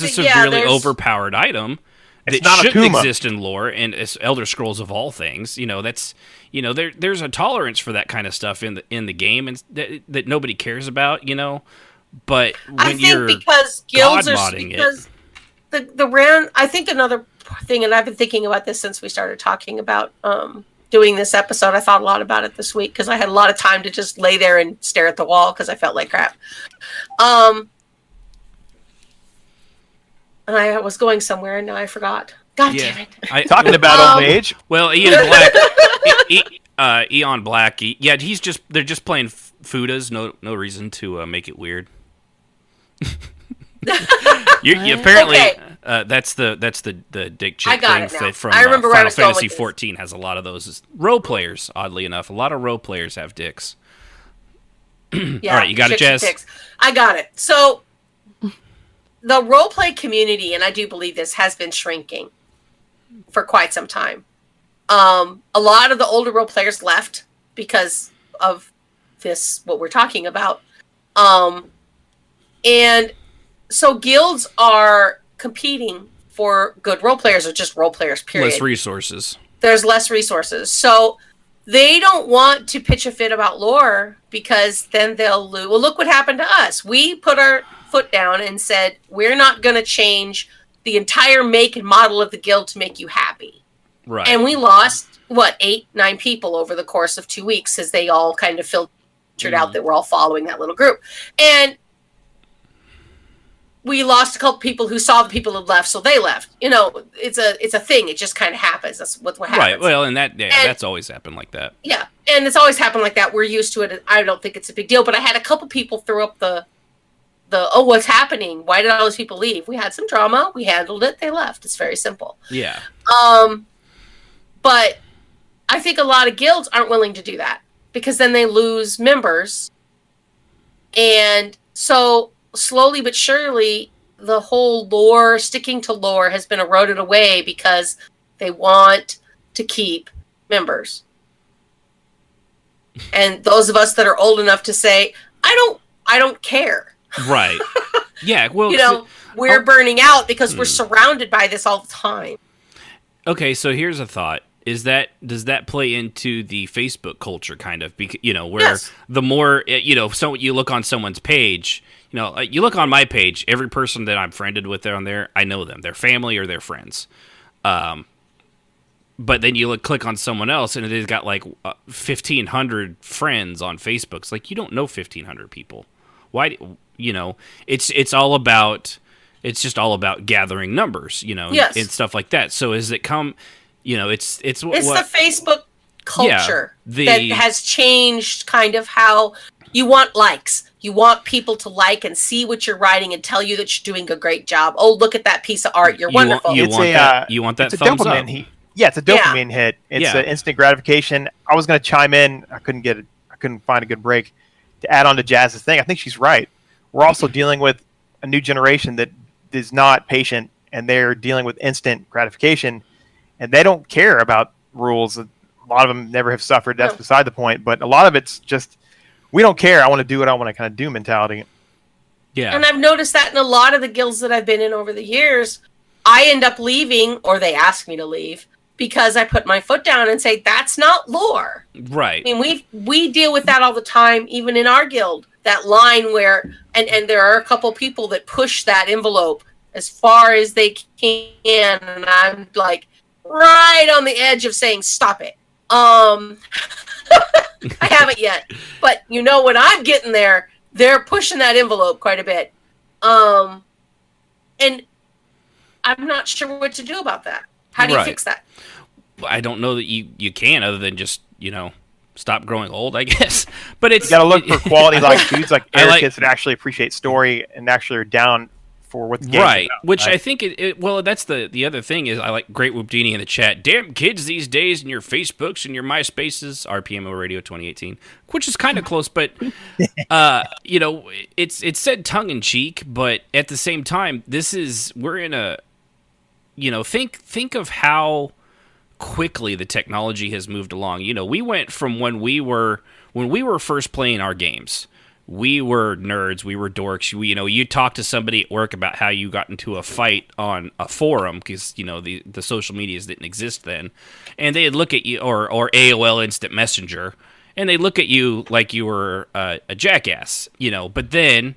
Speaker 2: severely overpowered item that shouldn't exist in lore, and it's Elder Scrolls of all things. You know, that's, you know, there's a tolerance for that kind of stuff in the game and that nobody cares about, you know. But when you're God modding it,
Speaker 7: the round. I think another thing, and I've been thinking about this since we started talking about doing this episode. I thought a lot about it this week because I had a lot of time to just lay there and stare at the wall because I felt like crap. And I was going somewhere and now I forgot. God damn it!
Speaker 6: Talking about old age.
Speaker 2: Well, Ian Black, Eon Black. They're just playing Fudas. No reason to make it weird. You apparently that's the dick chick thing from Final Fantasy 14 has a lot of those role players. Oddly enough, a lot of role players have dicks. All right, you got it, Jess.
Speaker 7: I got it. So the roleplay community, and I do believe this, has been shrinking for quite some time. A lot of the older role players left because of this, what we're talking about. And so guilds are competing for good role players, or just role players, period.
Speaker 2: Less resources.
Speaker 7: There's less resources. So they don't want to pitch a fit about lore because then they'll lose. Well, look what happened to us. We put our foot down and said, we're not going to change the entire make and model of the guild to make you happy.
Speaker 2: Right.
Speaker 7: And we lost, 8-9 people over the course of 2 weeks as they all kind of filtered out that we're all following that little group. And we lost a couple people who saw the people who left, so they left. You know, it's a thing. It just kind of happens. That's what happens.
Speaker 2: Right. Well, and that's always happened like that.
Speaker 7: Yeah, and it's always happened like that. We're used to it. I don't think it's a big deal. But I had a couple people throw up the what's happening? Why did all those people leave? We had some drama. We handled it. They left. It's very simple.
Speaker 2: Yeah.
Speaker 7: But I think a lot of guilds aren't willing to do that because then they lose members, and so slowly but surely, the whole sticking to lore has been eroded away because they want to keep members. And those of us that are old enough to say, I don't care.
Speaker 2: Right. Yeah. Well,
Speaker 7: we're burning out because we're surrounded by this all the time.
Speaker 2: Okay. So here's a thought. Does that play into the Facebook culture kind of, where the more, so you look on someone's page, you look on my page, every person that I'm friended with on there, I know them, their family or their friends. but then you click on someone else and they've got like 1,500 friends on Facebook. It's like, you don't know 1,500 people. Why? It's just all about gathering numbers,
Speaker 7: Yes.
Speaker 2: and stuff like that. So as it come, it's
Speaker 7: the Facebook culture that has changed kind of how you want likes. You want people to like and see what you're writing and tell you that you're doing a great job. Oh, look at that piece of art. You're wonderful.
Speaker 2: You want that
Speaker 6: it's
Speaker 2: thumbs
Speaker 6: a dopamine
Speaker 2: up.
Speaker 6: Yeah, it's a dopamine hit. It's an instant gratification. I was going to chime in. I couldn't find a good break to add on to Jazz's thing. I think she's right. We're also dealing with a new generation that is not patient, and they're dealing with instant gratification, and they don't care about rules. A lot of them never have suffered. That's beside the point. But a lot of it's just, we don't care. I want to do what I want to kind of do mentality.
Speaker 2: Yeah.
Speaker 7: And I've noticed that in a lot of the guilds that I've been in over the years, I end up leaving, or they ask me to leave, because I put my foot down and say, that's not lore.
Speaker 2: Right.
Speaker 7: I mean, we deal with that all the time, even in our guild. That line where, and there are a couple people that push that envelope as far as they can, and I'm like right on the edge of saying, stop it. I haven't yet, but when I'm getting there, they're pushing that envelope quite a bit. And I'm not sure what to do about that. How do you fix that?
Speaker 2: I don't know that you can, other than just, stop growing old, I guess. But you
Speaker 6: got to look for quality like dudes like Eric kids that actually appreciate story and actually are down for what the game's
Speaker 2: right.
Speaker 6: about,
Speaker 2: Which I think well, that's the other thing is, I like Great Whoopdini in the chat. Damn kids these days and your Facebooks and your MySpaces, RPMMORadio 2018, which is kind of close, but it's said tongue in cheek, but at the same time, we're in a think of how quickly the technology has moved along. We went from when we were first playing our games. We were nerds. We were dorks. You talk to somebody at work about how you got into a fight on a forum because the social medias didn't exist then, and they'd look at you or AOL Instant Messenger, and they look at you like you were a jackass. But then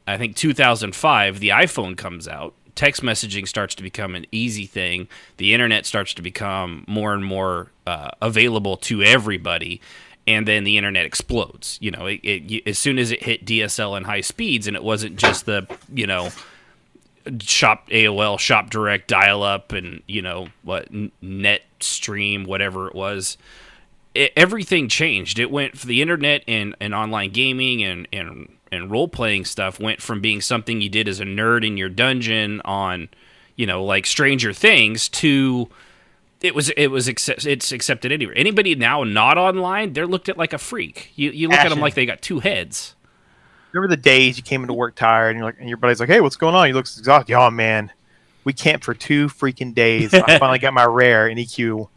Speaker 2: I think 2005, the iPhone comes out. Text messaging starts to become an easy thing. The internet starts to become more and more available to everybody. And then the internet explodes. As soon as it hit DSL and high speeds, and it wasn't just the AOL shop direct dial up and net stream, whatever it was. Everything changed. It went for the internet and online gaming and role playing stuff went from being something you did as a nerd in your dungeon on like Stranger Things to it's accepted anywhere. Anybody now not online, they're looked at like a freak. You look at them like they got two heads.
Speaker 6: Remember the days you came into work tired and your buddy's like, "Hey, what's going on?" You look exhausted. Oh man, we camped for 2 freaking days. I finally got my rare in EQ.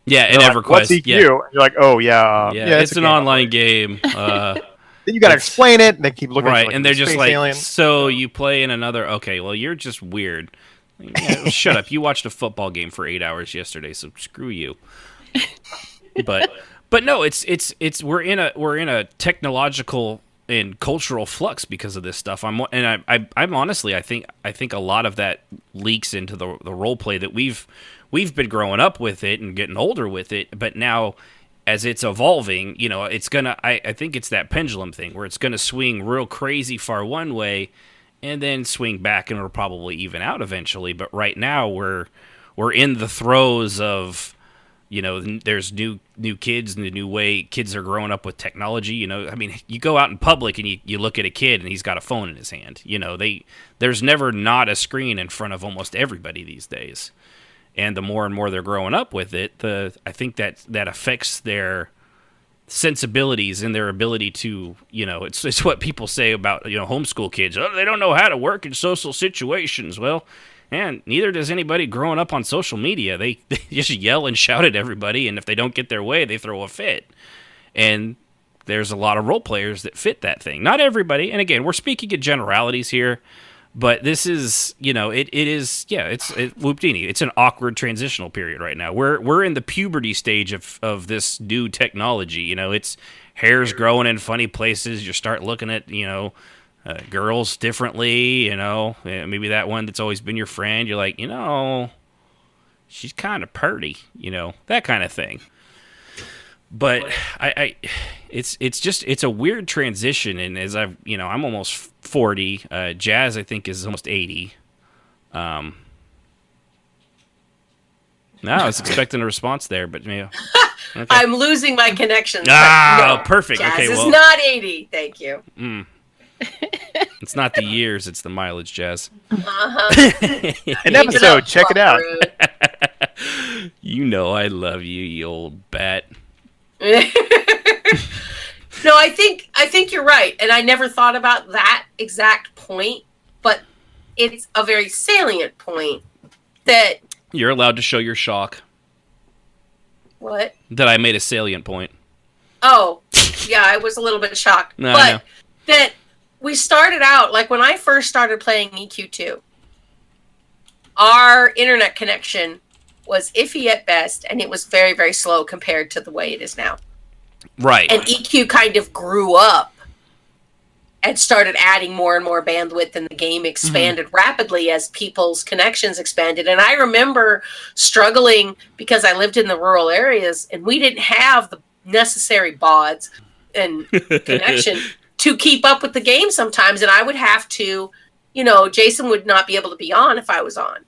Speaker 2: Yeah, in EverQuest.
Speaker 6: What's EQ?
Speaker 2: Yeah.
Speaker 6: You're like, "Oh yeah,
Speaker 2: it's an online game."
Speaker 6: Then you got to explain it, and they keep looking
Speaker 2: right,
Speaker 6: at you like
Speaker 2: and they're just like,
Speaker 6: alien.
Speaker 2: "So you play in another? Okay, well you're just weird." Yeah, shut up! You watched a football game for 8 hours yesterday, so screw you. But no, it's we're in a technological and cultural flux because of this stuff. I'm honestly, I think a lot of that leaks into the role play that we've been growing up with it and getting older with it, but now as it's evolving, it's gonna. I think it's that pendulum thing where it's gonna swing real crazy far one way. And then swing back, and it'll probably even out eventually. But right now, we're in the throes of, there's new kids and the new way kids are growing up with technology. I mean, you go out in public and you look at a kid and he's got a phone in his hand. There's never not a screen in front of almost everybody these days. And the more and more they're growing up with it, I think that affects their sensibilities and their ability to, it's what people say about, homeschool kids. Oh, they don't know how to work in social situations. Well, and neither does anybody growing up on social media. They just yell and shout at everybody, and if they don't get their way, they throw a fit. And there's a lot of role players that fit that thing. Not everybody. And again, we're speaking in generalities here. But this is, it's Whoopdini. It's an awkward transitional period right now. We're in the puberty stage of this new technology. It's hair's growing in funny places. You start looking at, girls differently. Maybe that one that's always been your friend. You're like, she's kind of purty, that kind of thing. But it's a weird transition, and as I'm almost 40. Jazz, I think, is almost 80. No, I was expecting a response there, but Okay.
Speaker 7: I'm losing my connections.
Speaker 2: No, perfect.
Speaker 7: Jazz
Speaker 2: okay,
Speaker 7: is
Speaker 2: well,
Speaker 7: not 80. Thank you.
Speaker 2: It's not the years; it's the mileage, Jazz.
Speaker 6: An episode. Check it out.
Speaker 2: I love you, you old bat.
Speaker 7: No, I think you're right, and I never thought about that exact point, but it's a very salient point that
Speaker 2: You're allowed to show your shock
Speaker 7: what?
Speaker 2: that I made a salient point.
Speaker 7: Oh, yeah, I was a little bit shocked.
Speaker 2: No,
Speaker 7: but that we started out, like when I first started playing EQ2, our internet connection was iffy at best, and it was very, very slow compared to the way it is now.
Speaker 2: Right.
Speaker 7: And EQ kind of grew up and started adding more and more bandwidth, and the game expanded rapidly as people's connections expanded. And I remember struggling because I lived in the rural areas, and we didn't have the necessary BODs and connection to keep up with the game sometimes. And I would have to, Jason would not be able to be on if I was on.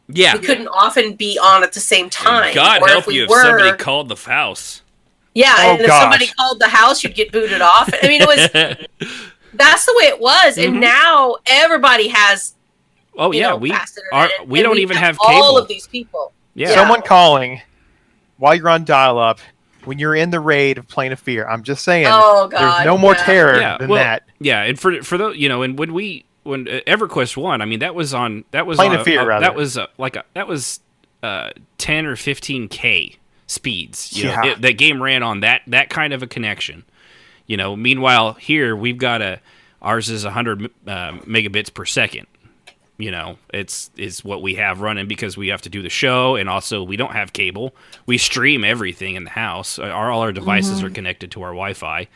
Speaker 2: Yeah.
Speaker 7: We couldn't often be on at the same time.
Speaker 2: God
Speaker 7: or
Speaker 2: help you if somebody called the house.
Speaker 7: Yeah,
Speaker 6: Oh,
Speaker 7: and if
Speaker 6: gosh.
Speaker 7: somebody called the house, you'd get booted off. I mean, that's the way it was. And now everybody has,
Speaker 2: Oh yeah,
Speaker 7: fast internet,
Speaker 2: we
Speaker 7: and
Speaker 2: don't even have
Speaker 7: all
Speaker 2: cable.
Speaker 7: of these people.
Speaker 2: Yeah.
Speaker 6: Someone calling while you're on dial-up when you're in the raid of Plane of Fear. I'm just saying.
Speaker 7: Oh, God,
Speaker 6: there's no more
Speaker 7: yeah.
Speaker 6: terror than that.
Speaker 2: Yeah, and for those, and when EverQuest 1, I mean that was
Speaker 6: Plane
Speaker 2: on
Speaker 6: of Fear, rather.
Speaker 2: that was 10 or 15K speeds. That game ran on that kind of a connection. Meanwhile here we've got ours is 100 megabits per second. It's what we have running because we have to do the show, and also we don't have cable. We stream everything in the house. All our devices are connected to our Wi-Fi.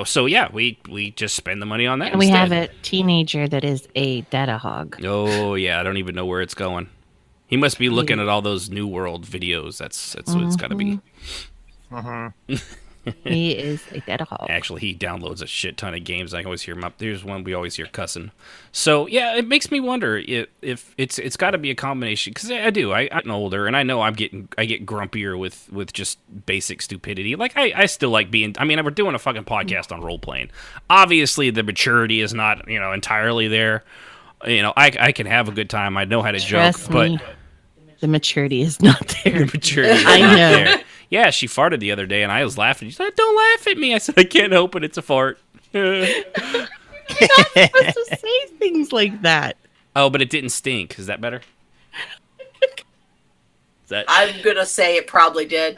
Speaker 2: So yeah, we just spend the money on that.
Speaker 8: And we
Speaker 2: instead.
Speaker 8: have a teenager that is a data hog.
Speaker 2: Oh yeah, I don't even know where it's going. He must be looking at all those New World videos. That's what it's got to be.
Speaker 8: He is a data hog.
Speaker 2: Actually, he downloads a shit ton of games. I can always hear him up. There's one we always hear cussing. So yeah, it makes me wonder if it's got to be a combination, because I do. I'm getting older, and I know I get grumpier with just basic stupidity. Like I still like being. I mean, we're doing a fucking podcast on role playing. Obviously, the maturity is not entirely there. I can have a good time. I know how to
Speaker 8: Trust
Speaker 2: joke,
Speaker 8: me, the maturity is not there.
Speaker 2: but maturity is
Speaker 8: I
Speaker 2: not
Speaker 8: know.
Speaker 2: there. Yeah, she farted the other day, and I was laughing. She said, "Don't laugh at me." I said, "I can't help it. It's a fart."
Speaker 8: You're not supposed to say things like that.
Speaker 2: Oh, but it didn't stink. Is that better?
Speaker 7: I'm going to say it probably did.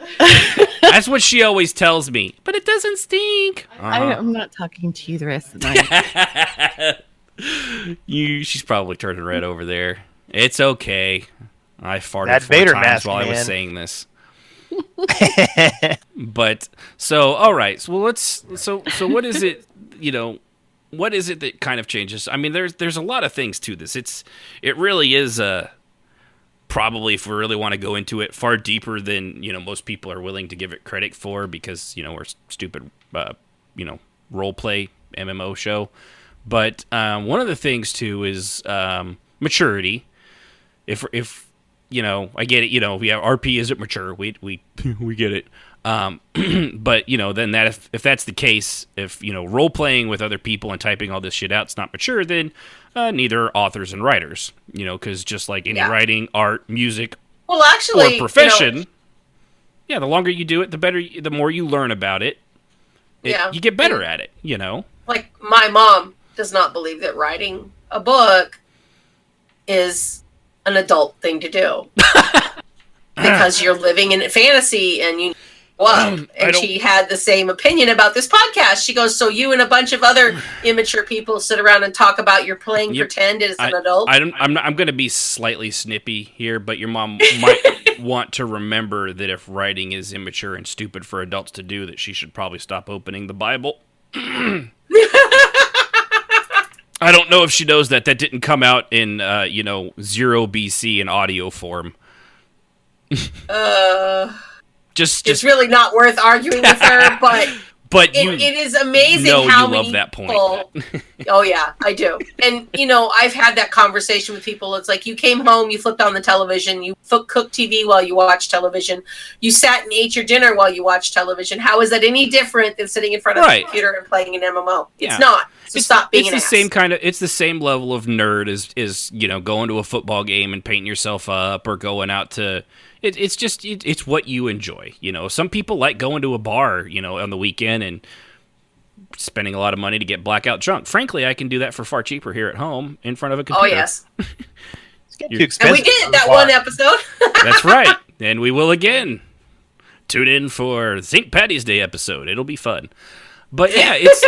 Speaker 2: That's what she always tells me. But it doesn't stink.
Speaker 8: I'm not talking to you the rest of the night.
Speaker 2: She's probably turning red over there. It's okay. I farted
Speaker 6: That
Speaker 2: 4
Speaker 6: Vader
Speaker 2: times
Speaker 6: mask,
Speaker 2: while I was
Speaker 6: man.
Speaker 2: saying this. But so all right. So let's. So what is it? What is it that kind of changes? I mean, there's a lot of things to this. It really is probably, if we really want to go into it, far deeper than most people are willing to give it credit for, because we're stupid role play MMO show. But one of the things too is maturity. If I get it. We have RP isn't mature. We get it. But then that if that's the case, if role playing with other people and typing all this shit out, it's not mature, then neither are authors and writers. Because just like any writing, art, music,
Speaker 7: Well, actually,
Speaker 2: or profession, the longer you do it, the better, the more you learn about it. You get better at it.
Speaker 7: Like my mom does not believe that writing a book is an adult thing to do because you're living in fantasy and you and she had the same opinion about this podcast. She goes, so you and a bunch of other immature people sit around and talk about your playing pretend as an adult?
Speaker 2: I'm going to be slightly snippy here, but your mom might want to remember that if writing is immature and stupid for adults to do, that she should probably stop opening the Bible. I don't know if she knows that didn't come out in 0 BC in audio form.
Speaker 7: It's really not worth arguing with her, but it is amazing how many
Speaker 2: love that point.
Speaker 7: Oh yeah, I do. And I've had that conversation with people. It's like you came home, you flipped on the television, you cooked TV while you watched television, you sat and ate your dinner while you watched television. How is that any different than sitting in front of a computer and playing an MMO? It's not. So stop being an ass.
Speaker 2: It's the same level of nerd as going to a football game and painting yourself up, or going out to. It's what you enjoy. Some people like going to a bar, on the weekend and spending a lot of money to get blackout drunk. Frankly, I can do that for far cheaper here at home in front of a computer.
Speaker 7: Oh, yes.
Speaker 6: It's getting too expensive.
Speaker 7: And we did that one episode.
Speaker 2: That's right. And we will again. Tune in for St. Patty's Day episode. It'll be fun. But yeah, it's,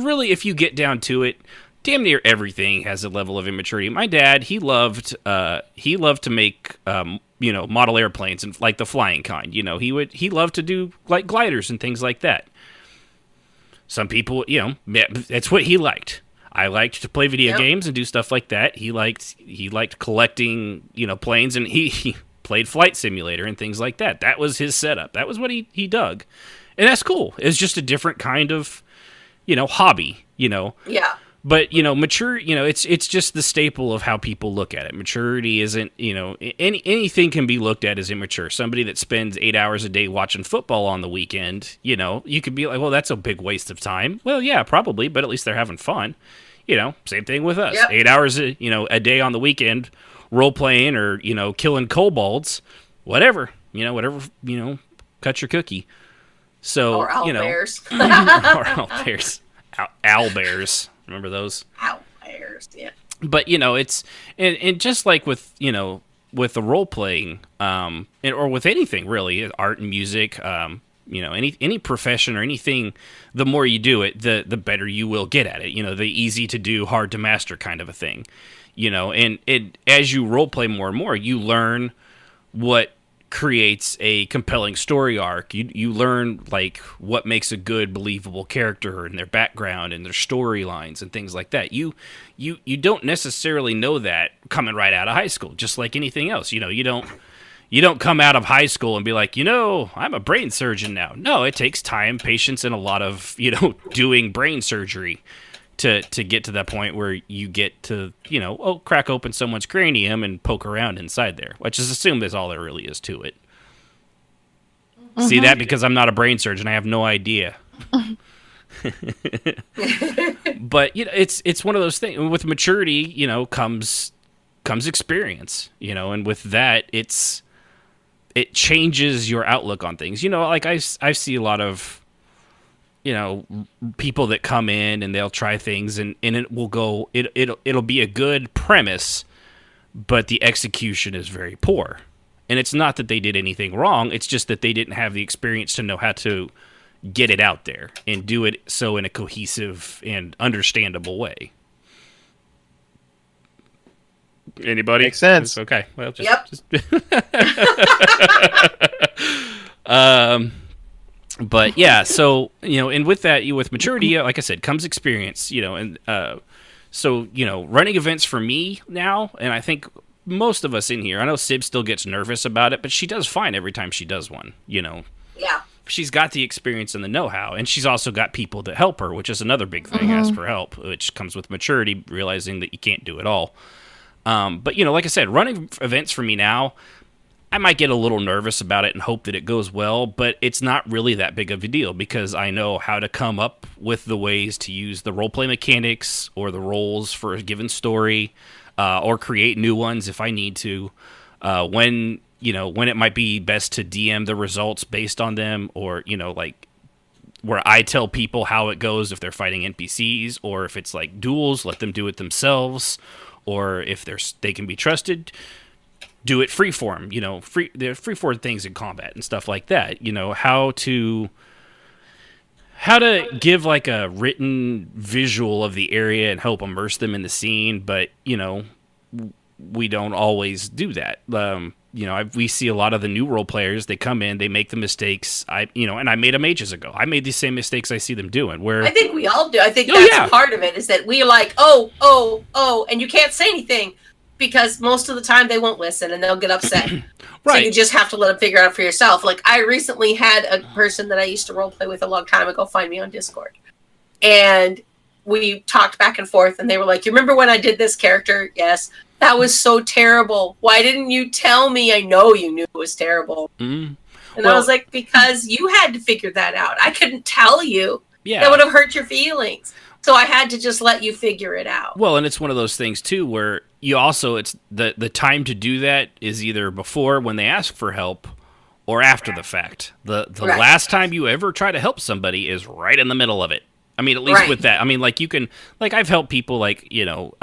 Speaker 2: really, if you get down to it, damn near everything has a level of immaturity. My dad, he loved to make model airplanes, and like the flying kind. He loved to do like gliders and things like that. Some people, that's what he liked. I liked to play video games and do stuff like that. He liked collecting, planes, and he played Flight Simulator and things like that. That was his setup. That was what he dug. And that's cool. It's just a different kind of, hobby, Yeah. But, mature, it's just the staple of how people look at it. Maturity isn't, anything can be looked at as immature. Somebody that spends 8 hours a day watching football on the weekend, you could be like, well, that's a big waste of time. Well, yeah, probably, but at least they're having fun. Same thing with us. Yep. 8 hours, a day on the weekend, role-playing or, killing kobolds, whatever, cut your cookie. So,
Speaker 7: or owlbears.
Speaker 2: Or owlbears. Owlbears. Remember those?
Speaker 7: Owlbears, yeah.
Speaker 2: But, it's, and just like with, with the role-playing, or with anything, really, art and music, any profession or anything, the more you do it, the better you will get at it. The easy to do, hard to master kind of a thing. And as you role play more and more, you learn what creates a compelling story arc. You learn like what makes a good, believable character and their background and their storylines and things like that. You don't necessarily know that coming right out of high school, just like anything else. You don't come out of high school and be like, I'm a brain surgeon now. No, it takes time, patience, and a lot of, doing brain surgery to get to that point where you get to, crack open someone's cranium and poke around inside there, which is assumed is all there really is to it. Mm-hmm. See that? Because I'm not a brain surgeon, I have no idea. But, it's one of those things. With maturity, comes experience, and with that, it changes your outlook on things. Like I see a lot of, people that come in and they'll try things and it will go, it'll be a good premise, but the execution is very poor. And it's not that they did anything wrong. It's just that they didn't have the experience to know how to get it out there and do it so in a cohesive and understandable way. Anybody?
Speaker 6: Makes sense.
Speaker 2: Okay. Well, just but yeah, so, and with that, with maturity, like I said, comes experience, and so, running events for me now, and I think most of us in here, I know Sib still gets nervous about it, but she does fine every time she does one, Yeah. She's got the experience and the know-how, and she's also got people that help her, which is another big thing, ask for help, which comes with maturity, realizing that you can't do it all. But, like I said, running events for me now, I might get a little nervous about it and hope that it goes well, but it's not really that big of a deal because I know how to come up with the ways to use the roleplay mechanics or the roles for a given story, or create new ones if I need to, when it might be best to DM the results based on them, or, like where I tell people how it goes if they're fighting NPCs, or if it's like duels, let them do it themselves, or if they can be trusted, do it freeform, there are freeform things in combat and stuff like that. How to give like a written visual of the area and help immerse them in the scene, but we don't always do that. We see a lot of the new role players. They come in, they make the mistakes. And I made them ages ago. I made the same mistakes I see them doing. Where
Speaker 7: I think we all do. I think that's part of it. Is that we like, oh, and you can't say anything. because most of the time they won't listen and they'll get upset.
Speaker 2: Right.
Speaker 7: So you just have to let them figure it out for yourself. Like, I recently had a person that I used to role play with a long time ago find me on Discord. And we talked back and forth, and they were like, you remember when I did this character? Yes. That was so terrible. Why didn't you tell me? I know you knew it was terrible.
Speaker 2: Mm.
Speaker 7: And I was like, because you had to figure that out. I couldn't tell you.
Speaker 2: Yeah.
Speaker 7: That would have hurt your feelings. So I had to just let you figure it out.
Speaker 2: Well, and it's one of those things too where you also, it's the time to do that is either before when they ask for help or after the fact. The
Speaker 7: Right.
Speaker 2: last time you ever try to help somebody is right in the middle of it. I mean, at least
Speaker 7: Right.
Speaker 2: with that. I mean, like you can, like I've helped people like, you know,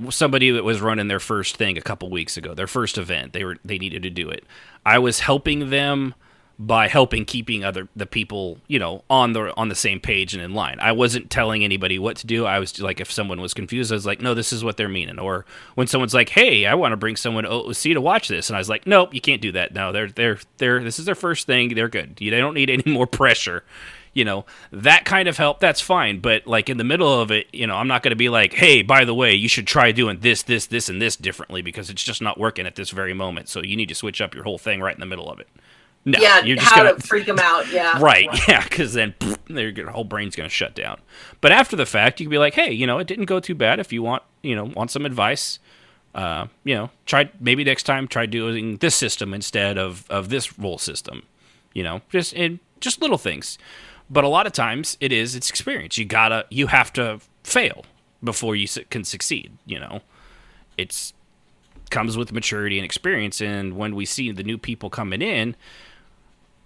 Speaker 2: somebody that was running their first thing a couple weeks ago, their first event, they needed to do it. I was helping them by helping keeping the people, you know, on the same page and in line. I wasn't telling anybody what to do. I was like, if someone was confused, I was like, no, this is what they're meaning. Or when someone's like, hey, I want to bring someone to OOC to watch this, and I was like, nope, you can't do that. No, they're this is their first thing. They're good. They don't need any more pressure. You know, that kind of help, that's fine. But like in the middle of it, you know, I'm not going to be like, hey, by the way, you should try doing this, and this differently because it's just not working at this very moment. So you need to switch up your whole thing right in the middle of it. No,
Speaker 7: Yeah,
Speaker 2: you're just
Speaker 7: how
Speaker 2: gonna
Speaker 7: to freak them out, yeah.
Speaker 2: Right, yeah, because then your whole brain's going to shut down. But after the fact, you can be like, hey, you know, it didn't go too bad. If you want some advice, you know, try maybe next time try doing this system instead of this roll system. You know, just little things. But a lot of times it's experience. You have to fail before you can succeed. You know, it's comes with maturity and experience. And when we see the new people coming in,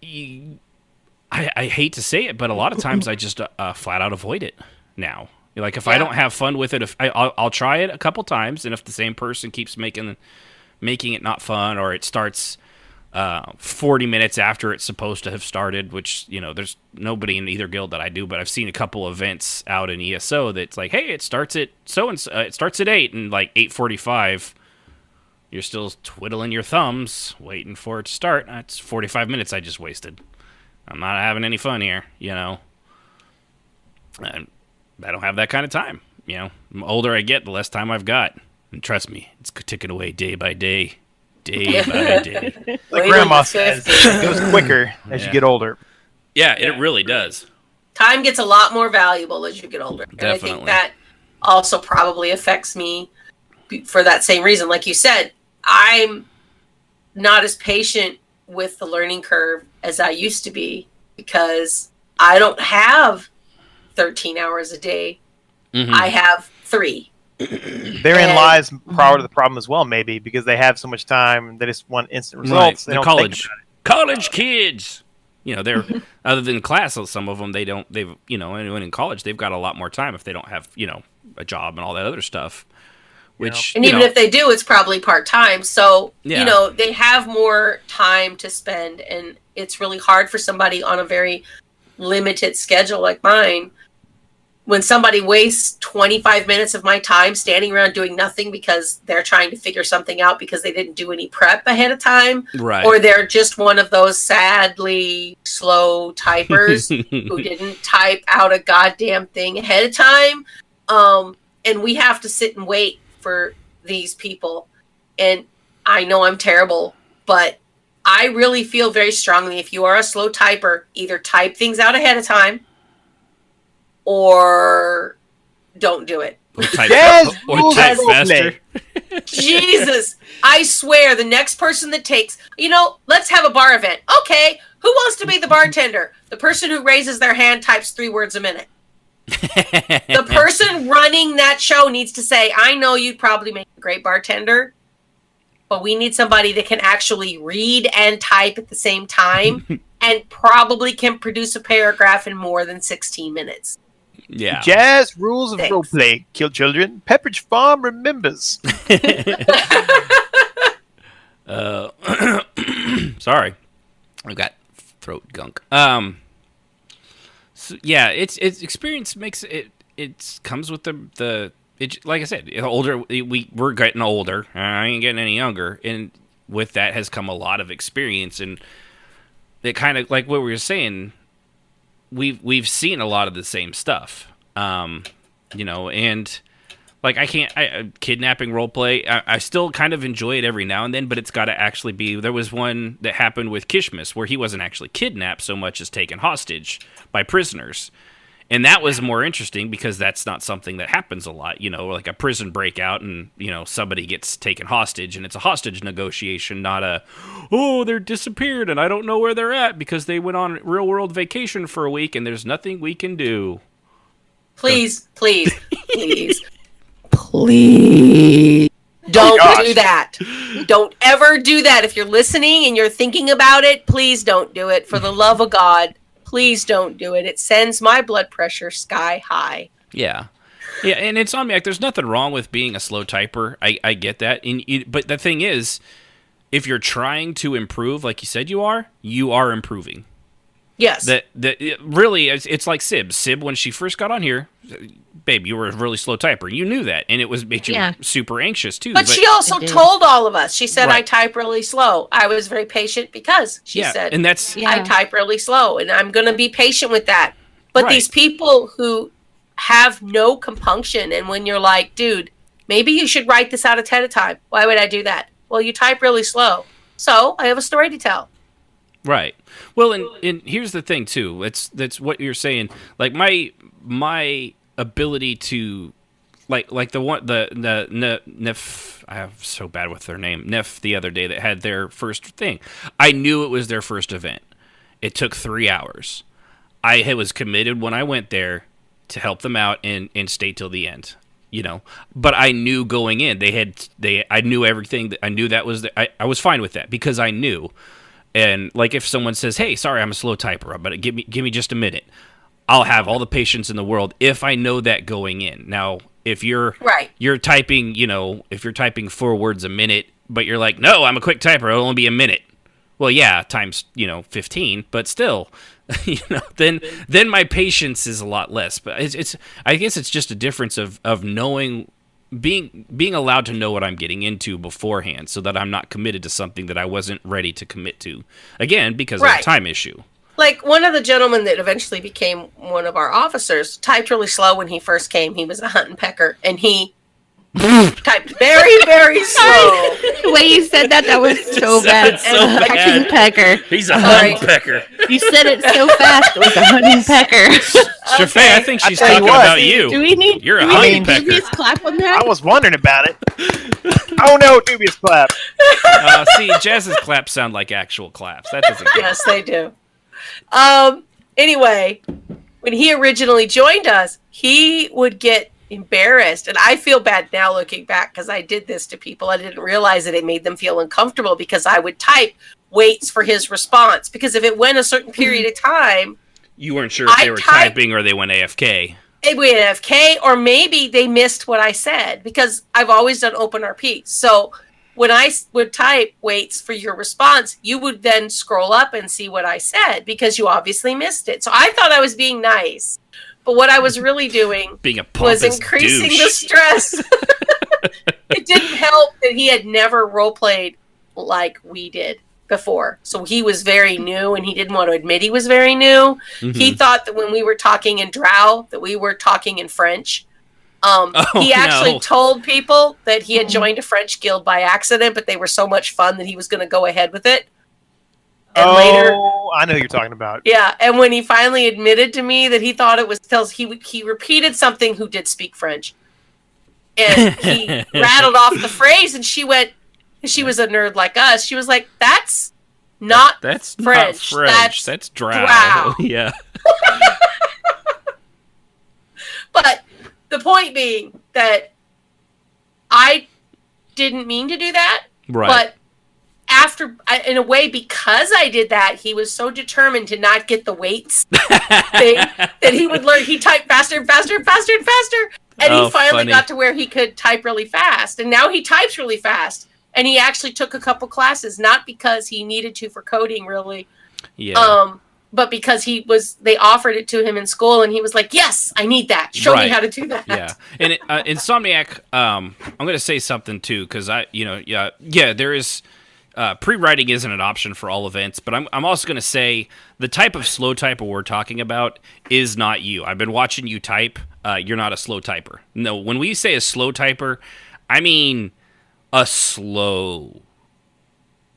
Speaker 2: I hate to say it, but a lot of times I just flat out avoid it now. Like if I don't have fun with it, I'll try it a couple times, and if the same person keeps making it not fun, or it starts 40 minutes after it's supposed to have started, which, you know, there's nobody in either guild that I do, but I've seen a couple events out in ESO that's like, hey, it starts at it starts at 8, and like 8:45 you're still twiddling your thumbs waiting for it to start. That's 45 minutes I just wasted. I'm not having any fun here, you know. And I don't have that kind of time, you know. The older I get, the less time I've got, and trust me, it's ticking away day by day. Day by day.
Speaker 6: Like Grandma says, it goes quicker as you get older.
Speaker 2: Yeah, it really does.
Speaker 7: Time gets a lot more valuable as you get older. And I think that also probably affects me for that same reason. Like you said, I'm not as patient with the learning curve as I used to be because I don't have 13 hours a day. Mm-hmm. I have 3.
Speaker 6: Therein lies part of the problem as well, maybe, because they have so much time, they just want instant results.
Speaker 2: Right.
Speaker 6: They don't
Speaker 2: college
Speaker 6: think about it.
Speaker 2: College kids, you know, they're other than class. Some of them they've you know, anyone in college, they've got a lot more time if they don't have, you know, a job and all that other stuff. Which
Speaker 7: and even if they do, it's probably part time. So
Speaker 2: yeah.
Speaker 7: You know, they have more time to spend, and it's really hard for somebody on a very limited schedule like mine. When somebody wastes 25 minutes of my time standing around doing nothing because they're trying to figure something out because they didn't do any prep ahead of time,
Speaker 2: right?
Speaker 7: Or they're just one of those sadly slow typers who didn't type out a goddamn thing ahead of time, and we have to sit and wait for these people. And I know I'm terrible, but I really feel very strongly if you are a slow typer, either type things out ahead of time or don't do it.
Speaker 2: Or type faster.
Speaker 7: Jesus, I swear the next person that takes, you know, let's have a bar event. Okay, who wants to be the bartender? The person who raises their hand types 3 words a minute. The person running that show needs to say, I know you'd probably make a great bartender, but we need somebody that can actually read and type at the same time and probably can produce a paragraph in more than 16 minutes.
Speaker 2: Yeah.
Speaker 6: Jazz rules of roleplay. Kill children. Pepperidge Farm remembers.
Speaker 2: Sorry. I've got throat gunk. So yeah, it's experience makes it. It comes with the like I said, older. We're getting older. I ain't getting any younger, and with that has come a lot of experience, and it kind of like what we were saying. We've seen a lot of the same stuff, you know, and Like, I can't, kidnapping roleplay, I still kind of enjoy it every now and then, but it's got to actually be, there was one that happened with Kishmas where he wasn't actually kidnapped so much as taken hostage by prisoners. And that was more interesting because that's not something that happens a lot, like a prison breakout and, somebody gets taken hostage and it's a hostage negotiation, not they're disappeared and I don't know where they're at because they went on real world vacation for a week and there's nothing we can do.
Speaker 7: Please. Please.
Speaker 8: Don't
Speaker 7: do that. Don't ever do that. If you're listening and you're thinking about it, please don't do it. For the love of God, please don't do it. It sends my blood pressure sky high.
Speaker 2: Yeah. Yeah, and Insomniac, there's nothing wrong with being a slow typer. I get that. But the thing is, if you're trying to improve, like you said you are improving.
Speaker 7: Yes.
Speaker 2: Really, it's like Sib. Sib, when she first got on here, babe, you were a really slow typer. You knew that, and it made you super anxious, too.
Speaker 7: But she also told all of us. She said,
Speaker 2: Right.
Speaker 7: I type really slow. I was very patient because she said,
Speaker 2: and that's
Speaker 7: I type really slow, and I'm going to be patient with that. But
Speaker 2: Right.
Speaker 7: these people who have no compunction, and when you're like, dude, maybe you should write this out ahead of time. Why would I do that? Well, you type really slow. So I have a story to tell.
Speaker 2: Right. Well, and here's the thing too. That's what you're saying. Like my ability to like the Nef. I'm so bad with their name. Nef the other day that had their first thing. I knew it was their first event. It took 3 hours. I was committed when I went there to help them out and stay till the end. But I knew going in I knew everything. I knew that was I was fine with that because I knew. And like if someone says, "Hey, sorry, I'm a slow typer, but give me just a minute," I'll have all the patience in the world if I know that going in. Now, if you're typing, if you're typing 4 words a minute, but you're like, "No, I'm a quick typer. It'll only be a minute." Well, yeah, times 15, but still, then my patience is a lot less. But it's I guess it's just a difference of knowing. Being allowed to know what I'm getting into beforehand so that I'm not committed to something that I wasn't ready to commit to. Again, because of a time issue.
Speaker 7: Like one of the gentlemen that eventually became one of our officers typed really slow when he first came. He was a hunt and pecker, and he typed very, very slow.
Speaker 8: The way you said that was so bad.
Speaker 2: So bad.
Speaker 8: Hunting pecker.
Speaker 2: He's a hunting pecker.
Speaker 8: You said it so fast. It was a hunting pecker.
Speaker 2: Shafay, I think she's
Speaker 6: tell you
Speaker 2: talking
Speaker 6: what.
Speaker 2: about you.
Speaker 8: Do we need?
Speaker 2: You're a
Speaker 8: do we
Speaker 2: hunting
Speaker 8: need
Speaker 2: pecker.
Speaker 8: dubious clap on that?
Speaker 6: I was wondering about it. Oh no, dubious clap.
Speaker 2: See, Jazz's claps sound like actual claps. That doesn't count.
Speaker 7: Yes, they do. Anyway, when he originally joined us, he would get embarrassed, and I feel bad now looking back because I did this to people. I didn't realize that it made them feel uncomfortable because I would type waits for his response, because if it went a certain period of time,
Speaker 2: You weren't sure if they were typing or they went AFK.
Speaker 7: It went AFK, or maybe they missed what I said, because I've always done open RP. So when I would type waits for your response, you would then scroll up and see what I said because you obviously missed it. So I thought I was being nice. But what I was really doing
Speaker 2: Being a
Speaker 7: was
Speaker 2: pompous
Speaker 7: increasing
Speaker 2: douche.
Speaker 7: the stress. It didn't help that he had never roleplayed like we did before. So he was very new, and he didn't want to admit he was very new.
Speaker 2: Mm-hmm.
Speaker 7: He thought that when we were talking in Drow, that we were talking in French. He actually told people that he had joined a French guild by accident, but they were so much fun that he was going to go ahead with it. And later,
Speaker 6: I know who you're talking about.
Speaker 7: yeah, and when he finally admitted to me that he thought it was he repeated something who did speak French, and he rattled off the phrase, and she went, she was a nerd like us, she was like, that's not
Speaker 2: That's
Speaker 7: French.
Speaker 2: not French. That's drow.
Speaker 7: Drow.
Speaker 2: Yeah.
Speaker 7: But the point being that I didn't mean to do that,
Speaker 2: Right.
Speaker 7: but in a way, because I did that, he was so determined to not get the weights thing that he would learn. He typed faster and faster and faster and faster. And he finally got to where he could type really fast. And now he types really fast. And he actually took a couple classes, not because he needed to for coding, really.
Speaker 2: Yeah.
Speaker 7: But because they offered it to him in school, and he was like, yes, I need that. Show me how to do that.
Speaker 2: Yeah. And Insomniac, I'm going to say something too, because there is, pre-writing isn't an option for all events, but I'm also going to say the type of slow typer we're talking about is not you. I've been watching you type. You're not a slow typer. No, when we say a slow typer, I mean a slow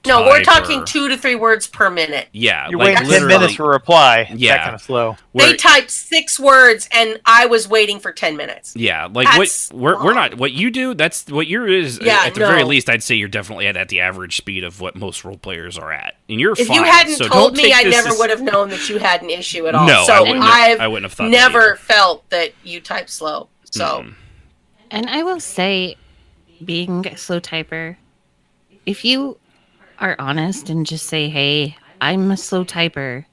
Speaker 7: No, we're
Speaker 2: typer.
Speaker 7: talking 2 to 3 words per minute.
Speaker 2: Yeah,
Speaker 6: You're
Speaker 2: like
Speaker 6: waiting 10
Speaker 2: literally-
Speaker 6: minutes for a reply.
Speaker 2: Yeah.
Speaker 6: That kind of slow.
Speaker 7: They typed 6 words, and I was waiting for 10 minutes.
Speaker 2: Yeah, like
Speaker 7: That's
Speaker 2: we're not what you do. That's what your is.
Speaker 7: Yeah,
Speaker 2: at the very
Speaker 7: no.
Speaker 2: least, I'd say you're definitely at the average speed of what most role players are at, and you're
Speaker 7: If
Speaker 2: fine.
Speaker 7: you hadn't
Speaker 2: so
Speaker 7: told
Speaker 2: don't
Speaker 7: me,
Speaker 2: take
Speaker 7: I
Speaker 2: this
Speaker 7: never
Speaker 2: as-
Speaker 7: would have known that you had an issue at all.
Speaker 2: No,
Speaker 7: so
Speaker 2: I wouldn't have thought that
Speaker 7: never
Speaker 2: either.
Speaker 7: felt that you type slow. So
Speaker 8: And I will say, being a slow typer, if you are honest and just say, hey, I'm a slow typer,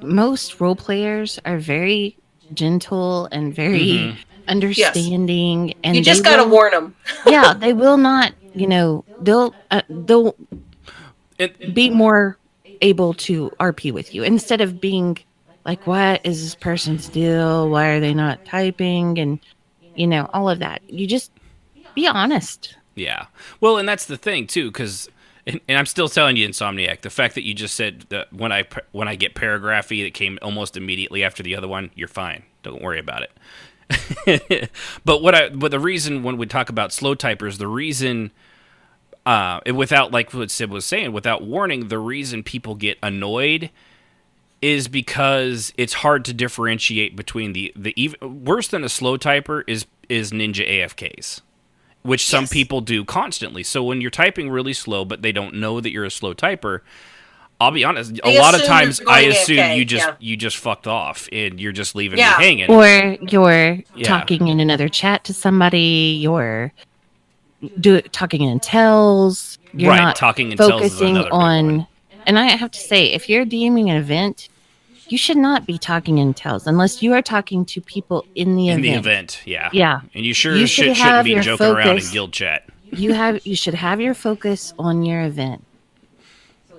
Speaker 8: most role players are very gentle and very understanding. And
Speaker 7: you just
Speaker 8: they
Speaker 7: got to
Speaker 8: will-
Speaker 7: warn them.
Speaker 8: Yeah, they will not, they'll be more able to RP with you instead of being like, what is this person's deal? Why are they not typing? And, all of that. You just be honest.
Speaker 2: Yeah. Well, and that's the thing too, because and I'm still telling you, Insomniac, the fact that you just said that when I get paragraphy that came almost immediately after the other one, you're fine. Don't worry about it. but the reason when we talk about slow typers, the reason without, like what Sib was saying, without warning, the reason people get annoyed is because it's hard to differentiate between the even worse than a slow typer is ninja AFKs, which some people do constantly. So when you're typing really slow, but they don't know that you're a slow typer, I'll be honest, a lot of times I assume
Speaker 7: AFK,
Speaker 2: you just fucked off and you're just leaving me hanging.
Speaker 8: Or you're talking in another chat to somebody, you're talking in tells, you're
Speaker 2: Right,
Speaker 8: not
Speaker 2: talking in tells is
Speaker 8: focusing
Speaker 2: another big
Speaker 8: on
Speaker 2: one.
Speaker 8: And I have to say, if you're DMing an event, you should not be talking in tells unless you are talking to people in the event.
Speaker 2: Yeah.
Speaker 8: Yeah.
Speaker 2: And you sure
Speaker 8: You should
Speaker 2: shouldn't
Speaker 8: have
Speaker 2: be
Speaker 8: your
Speaker 2: joking around in
Speaker 8: focus.
Speaker 2: guild chat.
Speaker 8: You should have your focus on your event.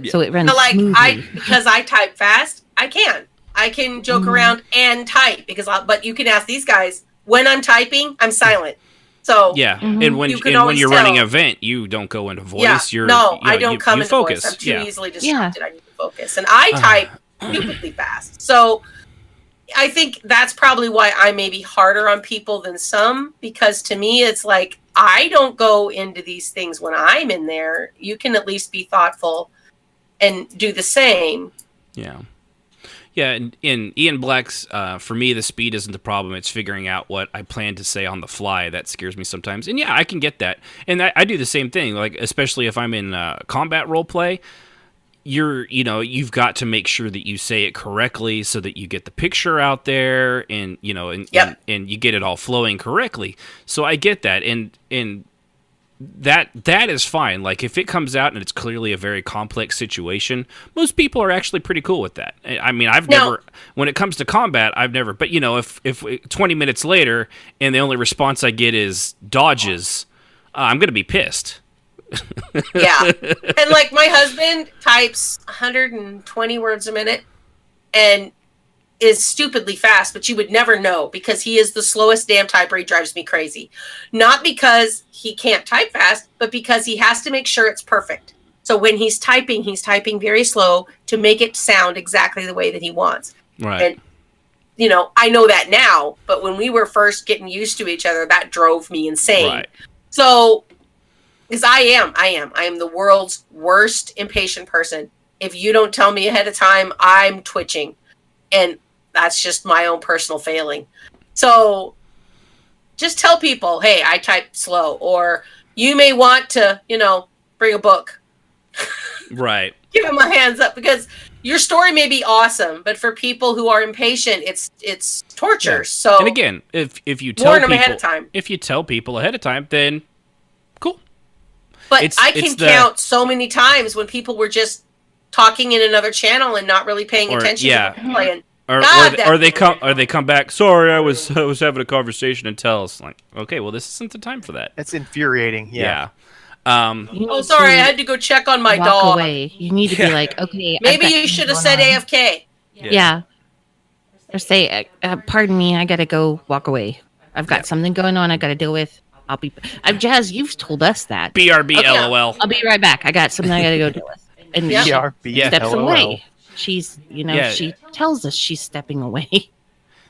Speaker 8: So it runs
Speaker 7: But like
Speaker 8: smoothly.
Speaker 7: because I type fast, I can joke around and type but you can ask these guys when I'm typing, I'm silent. So
Speaker 2: Yeah, and when
Speaker 7: You can
Speaker 2: when
Speaker 7: always
Speaker 2: you're running an
Speaker 7: tell.
Speaker 2: event, you don't go into voice.
Speaker 7: yeah,
Speaker 2: You're
Speaker 7: I don't come
Speaker 2: you
Speaker 7: into
Speaker 2: focus.
Speaker 7: voice. I'm too
Speaker 2: yeah.
Speaker 7: easily distracted. I need to focus, and I type stupidly fast. So I think that's probably why I may be harder on people than some, because to me it's like I don't go into these things when I'm in there. You can at least be thoughtful and do the same.
Speaker 2: Yeah. Yeah, and in Ian Black's, for me, the speed isn't the problem. It's figuring out what I plan to say on the fly. That scares me sometimes. And yeah, I can get that. And I do the same thing, like especially if I'm in combat role play. You've got to make sure that you say it correctly so that you get the picture out there and you get it all flowing correctly. So I get that. And that is fine. Like if it comes out and it's clearly a very complex situation, most people are actually pretty cool with that. I mean, never, when it comes to combat, I've never, but if 20 minutes later and the only response I get is dodges, I'm going to be pissed.
Speaker 7: Yeah. And like my husband types 120 words a minute and is stupidly fast, but you would never know because he is the slowest damn typer. He drives me crazy. Not because he can't type fast, but because he has to make sure it's perfect. So when he's typing very slow to make it sound exactly the way that he wants.
Speaker 2: Right.
Speaker 7: And, I know that now, but when we were first getting used to each other, that drove me insane.
Speaker 2: Right.
Speaker 7: So, because I am the world's worst impatient person. If you don't tell me ahead of time, I'm twitching. And that's just my own personal failing. So just tell people, hey, I type slow, or you may want to, bring a book.
Speaker 2: Right.
Speaker 7: Give them a hands up, because your story may be awesome, but for people who are impatient, it's torture.
Speaker 2: Yeah.
Speaker 7: So,
Speaker 2: and again, if you tell
Speaker 7: warn them
Speaker 2: people
Speaker 7: ahead of time.
Speaker 2: If you tell people ahead of time, then cool.
Speaker 7: But I can count so many times when people were just talking in another channel and not really paying attention to what they're playing.
Speaker 2: Or they come back. Sorry, I was having a conversation and tell us like, okay, well, this isn't the time for that.
Speaker 6: It's infuriating. Yeah.
Speaker 7: Sorry, I had to go check on my dog.
Speaker 8: Away. You need to be like, okay.
Speaker 7: Maybe you should have said AFK.
Speaker 8: Yeah. Or say, pardon me, I gotta go walk away. I've got something going on I gotta deal with. I'm Jazz. You've told us that.
Speaker 2: BRB,
Speaker 7: Okay.
Speaker 2: LOL.
Speaker 8: I'll be right back. I got something I got to go deal with. And
Speaker 7: Yeah.
Speaker 8: she
Speaker 6: BRB,
Speaker 8: steps
Speaker 6: LOL.
Speaker 8: away. She's,
Speaker 2: Yeah.
Speaker 8: she tells us she's stepping away.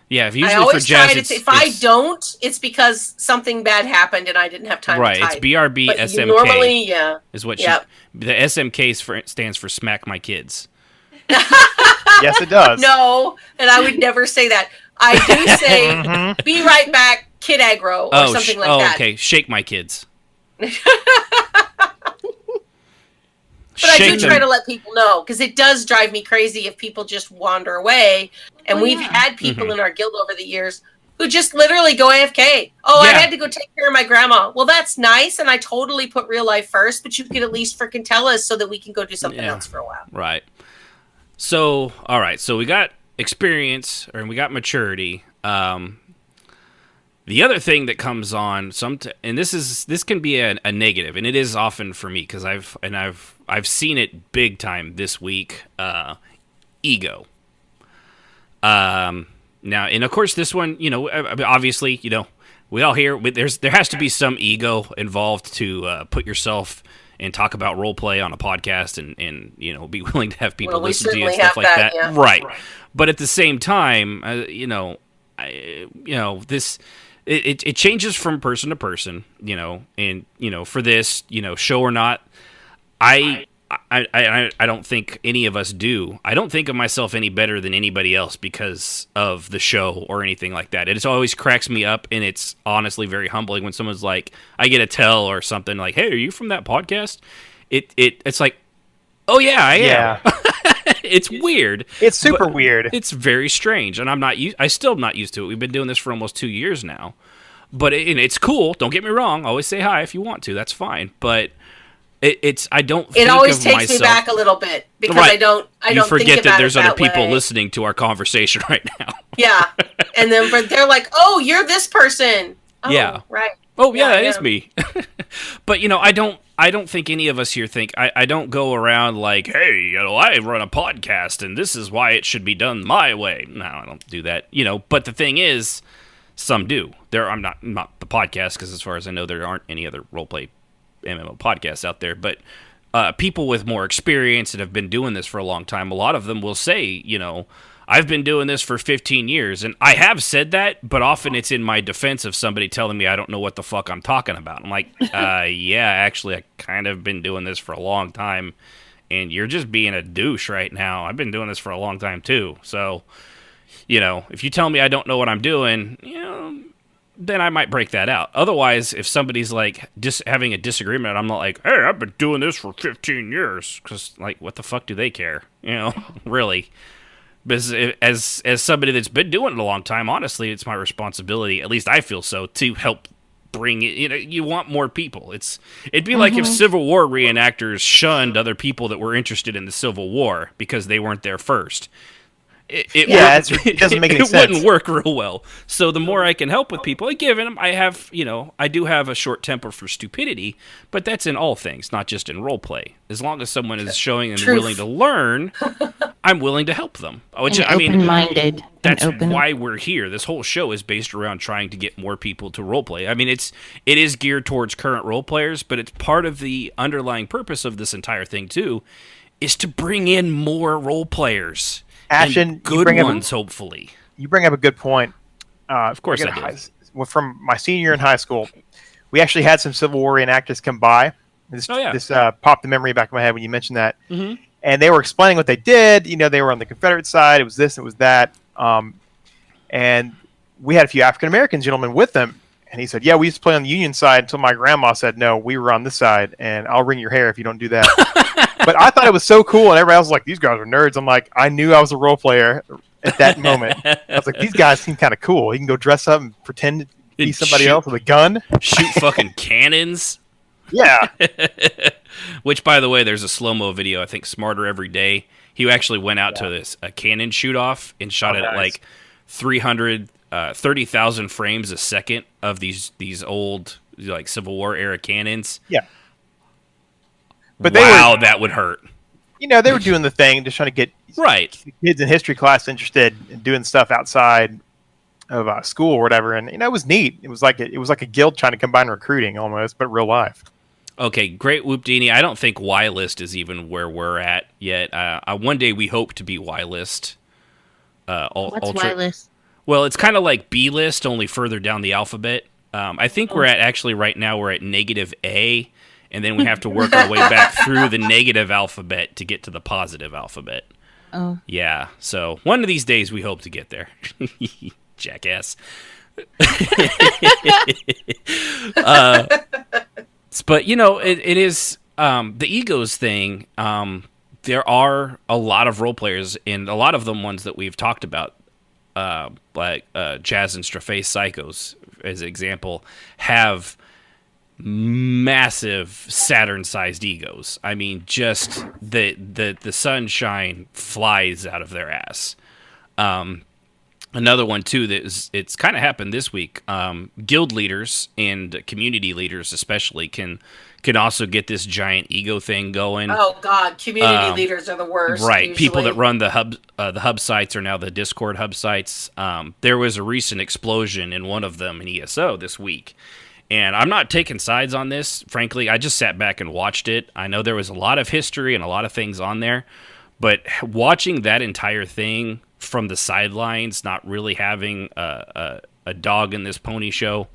Speaker 2: Yeah,
Speaker 7: I
Speaker 2: usually for
Speaker 7: always
Speaker 2: Jazz,
Speaker 7: try to. If I don't, it's because something bad happened and I didn't have time
Speaker 2: right,
Speaker 7: to type.
Speaker 2: it's BRB
Speaker 7: But
Speaker 2: SMK.
Speaker 7: you normally, yeah.
Speaker 2: Is what
Speaker 7: Yep.
Speaker 2: the SMK stands for Smack My Kids.
Speaker 6: Yes, it does.
Speaker 7: No, and I would never say that. I do say, be right back, kid aggro, or something like that.
Speaker 2: Okay, Shake My Kids.
Speaker 7: But I do try to let people know, because it does drive me crazy if people just wander away. And we've had people in our guild over the years who just literally go AFK. Oh, I had to go take care of my grandma. Well, that's nice, and I totally put real life first, but you could at least freaking tell us so that we can go do something else for a while.
Speaker 2: Right. So, all right. So we got experience, or we got maturity. The other thing that comes on and this can be a negative, and it is often for me because I've seen it big time this week. Ego. Now, and of course, this one, obviously, we all hear there has to be some ego involved to put yourself and talk about role play on a podcast, and be willing to have people listen to you and stuff like that.
Speaker 7: Yeah.
Speaker 2: Right. But at the same time, this. It changes from person to person, and for this, show or not, I don't think any of us do. I don't think of myself any better than anybody else because of the show or anything like that. It always cracks me up, and it's honestly very humbling when someone's like, I get a tell or something like, "Hey, are you from that podcast?" It's like, "Oh yeah, I am."
Speaker 6: Yeah.
Speaker 2: It's weird.
Speaker 6: It's super weird.
Speaker 2: It's very strange, and I still am not used to it. We've been doing this for almost 2 years now, but it's cool. Don't get me wrong. Always say hi if you want to. That's fine. But I don't.
Speaker 7: It always takes me back a little bit because
Speaker 2: right.
Speaker 7: I don't.
Speaker 2: You forget
Speaker 7: think about
Speaker 2: that there's
Speaker 7: it
Speaker 2: other
Speaker 7: that
Speaker 2: people
Speaker 7: way.
Speaker 2: listening to our conversation right now.
Speaker 7: Yeah, and then they're like, "Oh, you're this person." Oh,
Speaker 2: Yeah.
Speaker 7: Right.
Speaker 2: Oh yeah,
Speaker 7: I
Speaker 2: that is
Speaker 7: am.
Speaker 2: me. But I don't think any of us here think I don't go around like, hey, I run a podcast and this is why it should be done my way. No, I don't do that. But the thing is, some do. I'm not the podcast, because as far as I know, there aren't any other roleplay MMO podcasts out there. But people with more experience and have been doing this for a long time, a lot of them will say, I've been doing this for 15 years, and I have said that, but often it's in my defense of somebody telling me I don't know what the fuck I'm talking about. I'm like, yeah, actually, I kind of been doing this for a long time, and you're just being a douche right now. I've been doing this for a long time, too. So, if you tell me I don't know what I'm doing, then I might break that out. Otherwise, if somebody's like having a disagreement, I'm not like, hey, I've been doing this for 15 years, because, like, what the fuck do they care? Really. Because as somebody that's been doing it a long time, honestly, it's my responsibility, at least I feel so, to help bring it. You want more people. It'd be like if Civil War reenactors shunned other people that were interested in the Civil War because they weren't there first. It
Speaker 6: doesn't make any sense.
Speaker 2: It wouldn't work real well. So the more I can help with people, given I do have a short temper for stupidity, but that's in all things, not just in role play. As long as someone is showing and willing to learn, I'm willing to help them.
Speaker 8: Open-minded.
Speaker 2: That's why we're here. This whole show is based around trying to get more people to role play. It is geared towards current role players, but it's part of the underlying purpose of this entire thing too, is to bring in more role players.
Speaker 6: Ashton,
Speaker 2: good ones, hopefully.
Speaker 6: You bring up a good point.
Speaker 2: Of course I do.
Speaker 6: From my senior year in high school, we actually had some Civil War reenactors come by. This popped the memory back in my head when you mentioned that. Mm-hmm. And they were explaining what they did. They were on the Confederate side. It was this, it was that. And we had a few African-American gentlemen with them. And he said, yeah, we used to play on the Union side until my grandma said, no, we were on this side, and I'll wring your hair if you don't do that. But I thought it was so cool, and everybody else was like, these guys are nerds. I'm like, I knew I was a role player at that moment. I was like, these guys seem kind of cool. You can go dress up and pretend to be somebody else with a gun.
Speaker 2: Shoot fucking cannons.
Speaker 6: Yeah.
Speaker 2: Which, by the way, there's a slow-mo video, I think Smarter Every Day. He actually went out to a cannon shoot-off and shot it at like 30,000 frames a second of these old like Civil War era cannons.
Speaker 6: Yeah.
Speaker 2: But that would hurt.
Speaker 6: They were doing the thing, just trying to get
Speaker 2: right
Speaker 6: kids in history class interested in doing stuff outside. school or whatever, and it was neat. It was like a guild trying to combine recruiting almost, but real life.
Speaker 2: Okay, great, Whoopdini. I don't think Y List is even where we're at yet. One day we hope to be Y List.
Speaker 8: What's Y List?
Speaker 2: Well, it's kind of like B List, only further down the alphabet. I think we're at right now we're at -A, and then we have to work our way back through the negative alphabet to get to the positive alphabet.
Speaker 8: Oh.
Speaker 2: Yeah, so one of these days we hope to get there. Jackass. But, it is the egos thing. There are a lot of role players, and a lot of them ones that we've talked about, like Jazz and Strafface Psychos, as an example, have massive Saturn-sized egos. I mean, just the sunshine flies out of their ass. Another one too it's kind of happened this week. Guild leaders and community leaders especially can also get this giant ego thing going.
Speaker 7: Oh God, community leaders are the worst.
Speaker 2: Right,
Speaker 7: usually.
Speaker 2: people that run the hub sites are now the Discord hub sites. There was a recent explosion in one of them in ESO this week, and I'm not taking sides on this. Frankly, I just sat back and watched it. I know there was a lot of history and a lot of things on there, but watching that entire thing from the sidelines, not really having a dog in this pony show,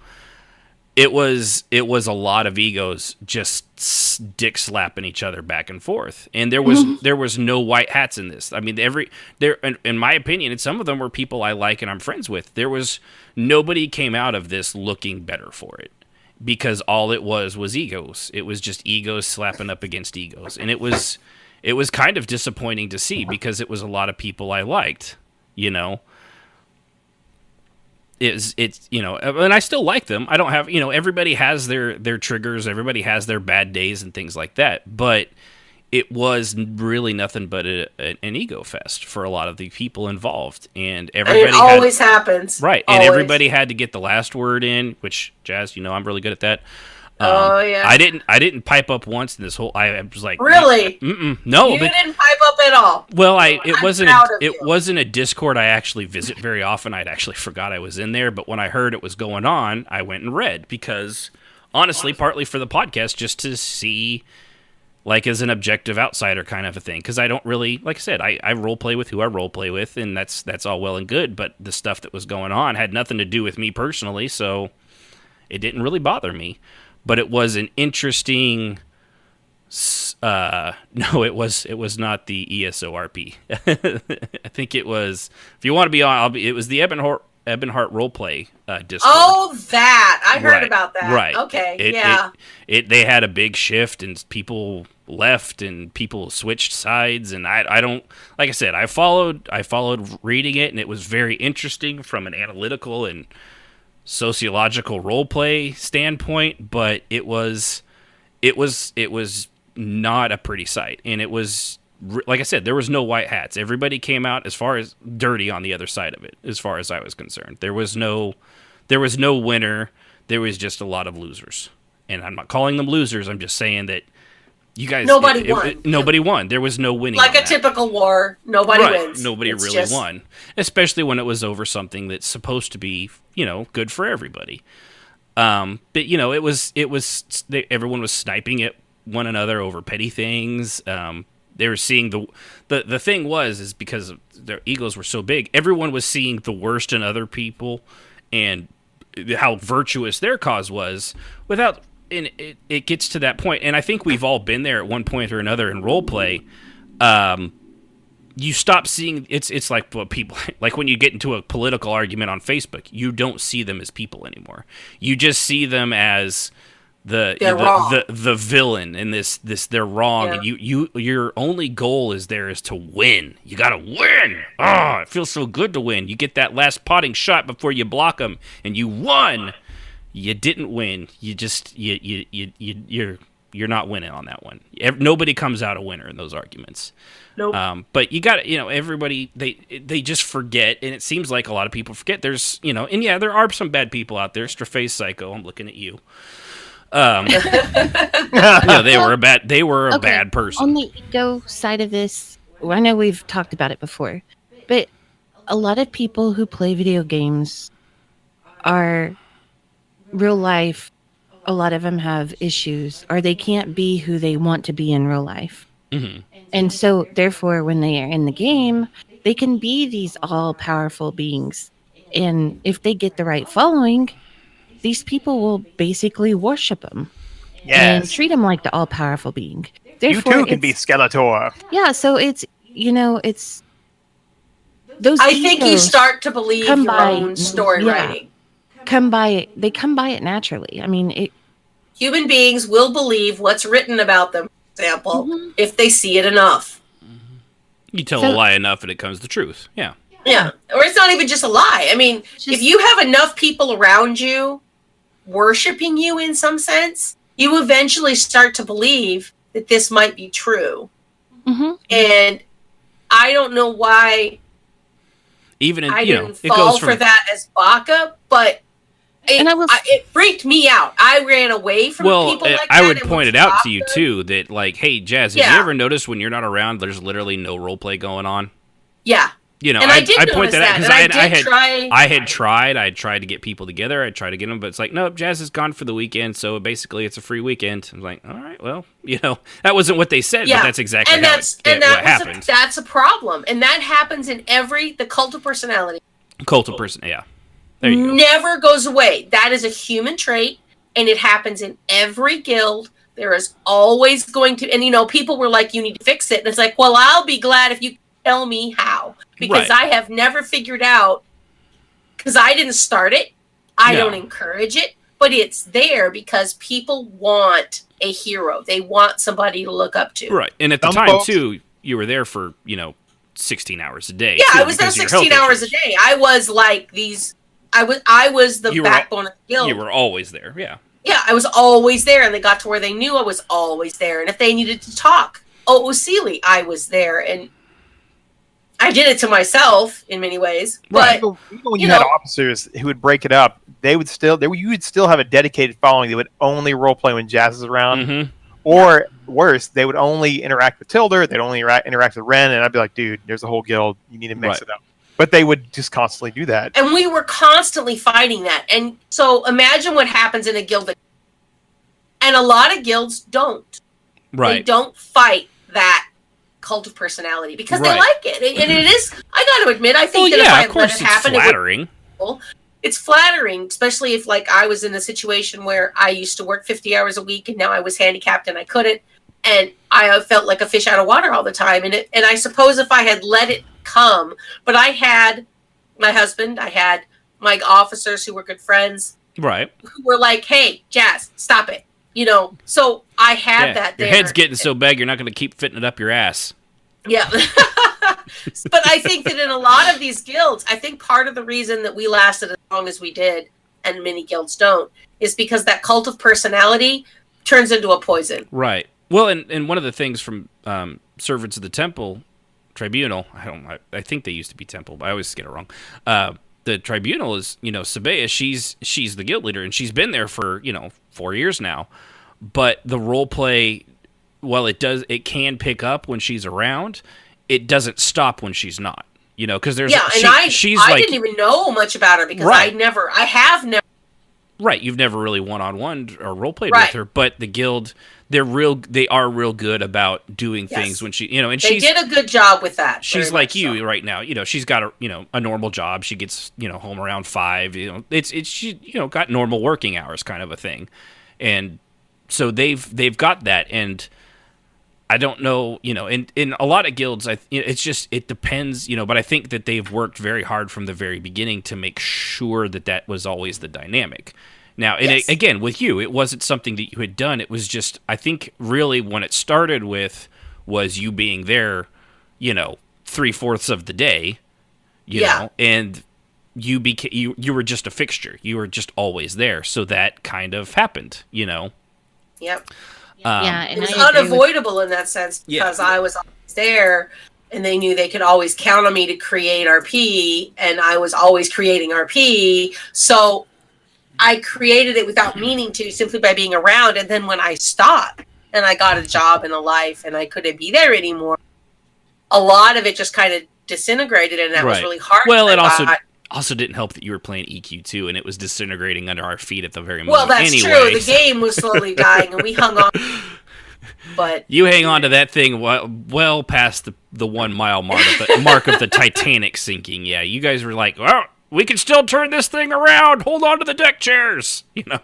Speaker 2: it was a lot of egos just dick slapping each other back and forth, and there was no white hats in this. I mean, in my opinion, and some of them were people I like and I'm friends with. Nobody came out of this looking better for it, because all it was egos. It was just egos slapping up against egos, and it was kind of disappointing to see, because it was a lot of people I liked, It's and I still like them. I don't have, everybody has their triggers, everybody has their bad days and things like that, but it was really nothing but an ego fest for a lot of the people involved, and everybody
Speaker 7: it always happens.
Speaker 2: Right,
Speaker 7: always.
Speaker 2: And everybody had to get the last word in, which, Jazz, I'm really good at that.
Speaker 7: Yeah.
Speaker 2: I didn't pipe up once in this whole. I was like,
Speaker 7: really?
Speaker 2: No,
Speaker 7: you didn't pipe up at all.
Speaker 2: Well, it wasn't a Discord I actually visit very often. I'd actually forgot I was in there, but when I heard it was going on, I went and read, because honestly, partly for the podcast, just to see, like, as an objective outsider kind of a thing, because I don't really, like I said, I role play with who I role play with, and that's all well and good, but the stuff that was going on had nothing to do with me personally, so it didn't really bother me. But it was an interesting. No, it was not the ESORP. I think it was. If you want to be on, it was the Ebonheart Roleplay Discord.
Speaker 7: Oh, that I heard about that.
Speaker 2: Right.
Speaker 7: Okay.
Speaker 2: They had a big shift, and people left, and people switched sides, and I don't, like I said, I followed reading it, and it was very interesting from an analytical and sociological roleplay standpoint, but it was not a pretty sight, and it was, like I said, there was no white hats. Everybody came out as far as dirty on the other side of it, as far as I was concerned. There was no winner. There was just a lot of losers, and I'm not calling them losers. I'm just saying that you guys, nobody won. There was no winning.
Speaker 7: Like a typical war, nobody wins.
Speaker 2: Nobody really won, especially when it was over something that's supposed to be, good for everybody. But it was everyone was sniping at one another over petty things. They were seeing the thing is because their egos were so big, everyone was seeing the worst in other people and how virtuous their cause was without. And it gets to that point, and I think we've all been there at one point or another in role play. You stop seeing it's like what people like when you get into a political argument on Facebook. You don't see them as people anymore. You just see them as the villain in this they're wrong, and your only goal is to win. You gotta win. Oh, it feels so good to win. You get that last potting shot before you block them, and you won. You didn't win. You just you're not winning on that one. Nobody comes out a winner in those arguments.
Speaker 7: Nope.
Speaker 2: But you got everybody they just forget, and it seems like a lot of people forget. There's and yeah, there are some bad people out there. Strafface Psycho, I'm looking at you. They were a bad person.
Speaker 8: On the ego side of this, I know we've talked about it before, but a lot of people who play video games are real life. A lot of them have issues, or they can't be who they want to be in real life.
Speaker 2: Mm-hmm.
Speaker 8: And so, therefore, when they are in the game, they can be these all-powerful beings. And if they get the right following, these people will basically worship them and
Speaker 6: Yes.
Speaker 8: treat them like the all-powerful being.
Speaker 6: You
Speaker 8: Therefore,
Speaker 6: too can be Skeletor.
Speaker 8: yeah. So it's it's those.
Speaker 7: I think you
Speaker 8: egos
Speaker 7: start to believe
Speaker 8: come
Speaker 7: your
Speaker 8: by-
Speaker 7: own story
Speaker 8: yeah.
Speaker 7: writing.
Speaker 8: They come by it naturally. I mean,
Speaker 7: Human beings will believe what's written about them, for example,
Speaker 8: Mhm.
Speaker 7: if they see it enough.
Speaker 2: You tell
Speaker 8: So-
Speaker 2: a lie enough and it comes the truth. Yeah.
Speaker 7: Yeah. Or it's not even just a lie. I mean, if you have enough people around you worshiping you in some sense, you eventually start to believe that this might be true.
Speaker 8: Mhm.
Speaker 7: And I don't know why
Speaker 2: Even in,
Speaker 7: I
Speaker 2: you know,
Speaker 7: didn't
Speaker 2: it
Speaker 7: fall
Speaker 2: goes
Speaker 7: for
Speaker 2: from
Speaker 7: that as Baka, but it freaked me out. I ran away from people like that.
Speaker 2: I would
Speaker 7: and
Speaker 2: point it
Speaker 7: stop
Speaker 2: out to you
Speaker 7: them.
Speaker 2: too that like, hey, Jazz, have
Speaker 7: Yeah.
Speaker 2: you ever noticed when you're not around, there's literally no role play going on?
Speaker 7: Yeah.
Speaker 2: You know,
Speaker 7: And I did
Speaker 2: point
Speaker 7: notice
Speaker 2: that out
Speaker 7: that,
Speaker 2: because
Speaker 7: and I
Speaker 2: I
Speaker 7: did
Speaker 2: had
Speaker 7: try-
Speaker 2: I had tried. I tried to get people together. I tried to get them, but it's like, nope, Jazz is gone for the weekend, so basically it's a free weekend. I'm like, all right, well, you know, that wasn't what they said, but that's exactly
Speaker 7: and
Speaker 2: how
Speaker 7: that's
Speaker 2: it,
Speaker 7: and
Speaker 2: what
Speaker 7: that was
Speaker 2: happened.
Speaker 7: that's a problem, and that happens in the cult of personality.
Speaker 2: Cult of person, yeah. There you go.
Speaker 7: Never goes away. That is a human trait, and it happens in every guild. There is always going to, and people were like, "You need to fix it," and it's like, well, I'll be glad if you tell me how, because
Speaker 2: Right.
Speaker 7: I have never figured out. Because I didn't start it, I
Speaker 2: No.
Speaker 7: don't encourage it, but it's there because people want a hero. They want somebody to look up to.
Speaker 2: Right, and at the
Speaker 6: Some
Speaker 2: time
Speaker 6: folks-
Speaker 2: too, you were there for 16 hours a day.
Speaker 7: Yeah,
Speaker 2: too,
Speaker 7: I was there
Speaker 2: because of your health
Speaker 7: 16 hours a
Speaker 2: issues.
Speaker 7: day. I was like these. I was the
Speaker 2: You were-
Speaker 7: backbone of the guild.
Speaker 2: You were always there, yeah.
Speaker 7: Yeah, I was always there, and they got to where they knew I was always there. And if they needed to talk, it was Sealy, I was there, and I did it to myself in many ways. But
Speaker 6: Even when you had
Speaker 7: know-
Speaker 6: officers who would break it up, you would still have a dedicated following that would only roleplay when Jazz is around.
Speaker 2: Mm-hmm.
Speaker 6: Or worse, they would only interact with Tilda, they'd only interact with Ren, and I'd be like, dude, there's a whole guild, you need to mix
Speaker 2: Right.
Speaker 6: it up. But they would just constantly do that.
Speaker 7: and we were constantly fighting that. And so imagine what happens in a guild. And a lot of guilds don't. They
Speaker 2: Right.
Speaker 7: don't fight that cult of personality because they
Speaker 2: Right.
Speaker 7: like it. And it is, I got to admit, I think
Speaker 2: Well,
Speaker 7: that
Speaker 2: yeah,
Speaker 7: if I
Speaker 2: of
Speaker 7: had
Speaker 2: course
Speaker 7: let
Speaker 2: it's
Speaker 7: it happen, it would
Speaker 2: flattering.
Speaker 7: it's flattering, especially if like I was in a situation where I used to work 50 hours a week and now I was handicapped and I couldn't, and I felt like a fish out of water all the time. And I suppose if I had let it come, but I had my husband, I had my officers who were good friends
Speaker 2: Right.
Speaker 7: who were like, "Hey, Jazz, stop it." So I had
Speaker 2: Yeah.
Speaker 7: that
Speaker 2: Your
Speaker 7: there.
Speaker 2: head's getting so big, you're not going to keep fitting it up your ass.
Speaker 7: Yeah. But I think that in a lot of these guilds, I think part of the reason that we lasted as long as we did, and many guilds don't, is because that cult of personality turns into a poison.
Speaker 2: Right. Well, and one of the things from Servants of the Temple Tribunal, I think they used to be Temple, but I always get it wrong. The Tribunal is, Sibh'Bae, she's the guild leader, and she's been there for, 4 years now. But the role play, while it can pick up when she's around, it doesn't stop when she's not. Because there's she's
Speaker 7: I
Speaker 2: like,
Speaker 7: didn't even know much about her because
Speaker 2: Right.
Speaker 7: I have never.
Speaker 2: right, you've never really one-on-one or role played
Speaker 7: Right.
Speaker 2: with her, but the guild, they are real good about doing things when she, and
Speaker 7: They did a good job with that.
Speaker 2: she's
Speaker 7: very
Speaker 2: like
Speaker 7: much
Speaker 2: you
Speaker 7: so.
Speaker 2: right now. She's got a normal job. She gets home around 5. She got normal working hours kind of a thing, and so they've got that. And I don't know, in a lot of guilds, it depends, but I think that they've worked very hard from the very beginning to make sure that was always the dynamic. Now, and again, with you, it wasn't something that you had done. It was just, I think, really when it started with was you being there, 3/4 of the day, you know, and you were just a fixture. You were just always there. So that kind of happened,
Speaker 7: Yep.
Speaker 8: Yeah,
Speaker 7: It
Speaker 8: and
Speaker 7: was
Speaker 8: I agree with-
Speaker 7: unavoidable in that sense because I was always there and they knew they could always count on me to create RP, and I was always creating RP. So I created it without meaning to, simply by being around. And then when I stopped and I got a job and a life and I couldn't be there anymore, a lot of it just kind of disintegrated, and that was
Speaker 2: Right.
Speaker 7: really hard.
Speaker 2: Well,
Speaker 7: And
Speaker 2: it
Speaker 7: I
Speaker 2: also,
Speaker 7: thought,
Speaker 2: Also, didn't help that you were playing EQ2, and it was disintegrating under our feet at the very moment.
Speaker 7: Well, that's
Speaker 2: anyway,
Speaker 7: true. The game was slowly dying, and we hung on. But
Speaker 2: you hang on to that thing well past the 1 mile mark of the Titanic sinking. Yeah, you guys were like, well, we can still turn this thing around. Hold on to the deck chairs, you know.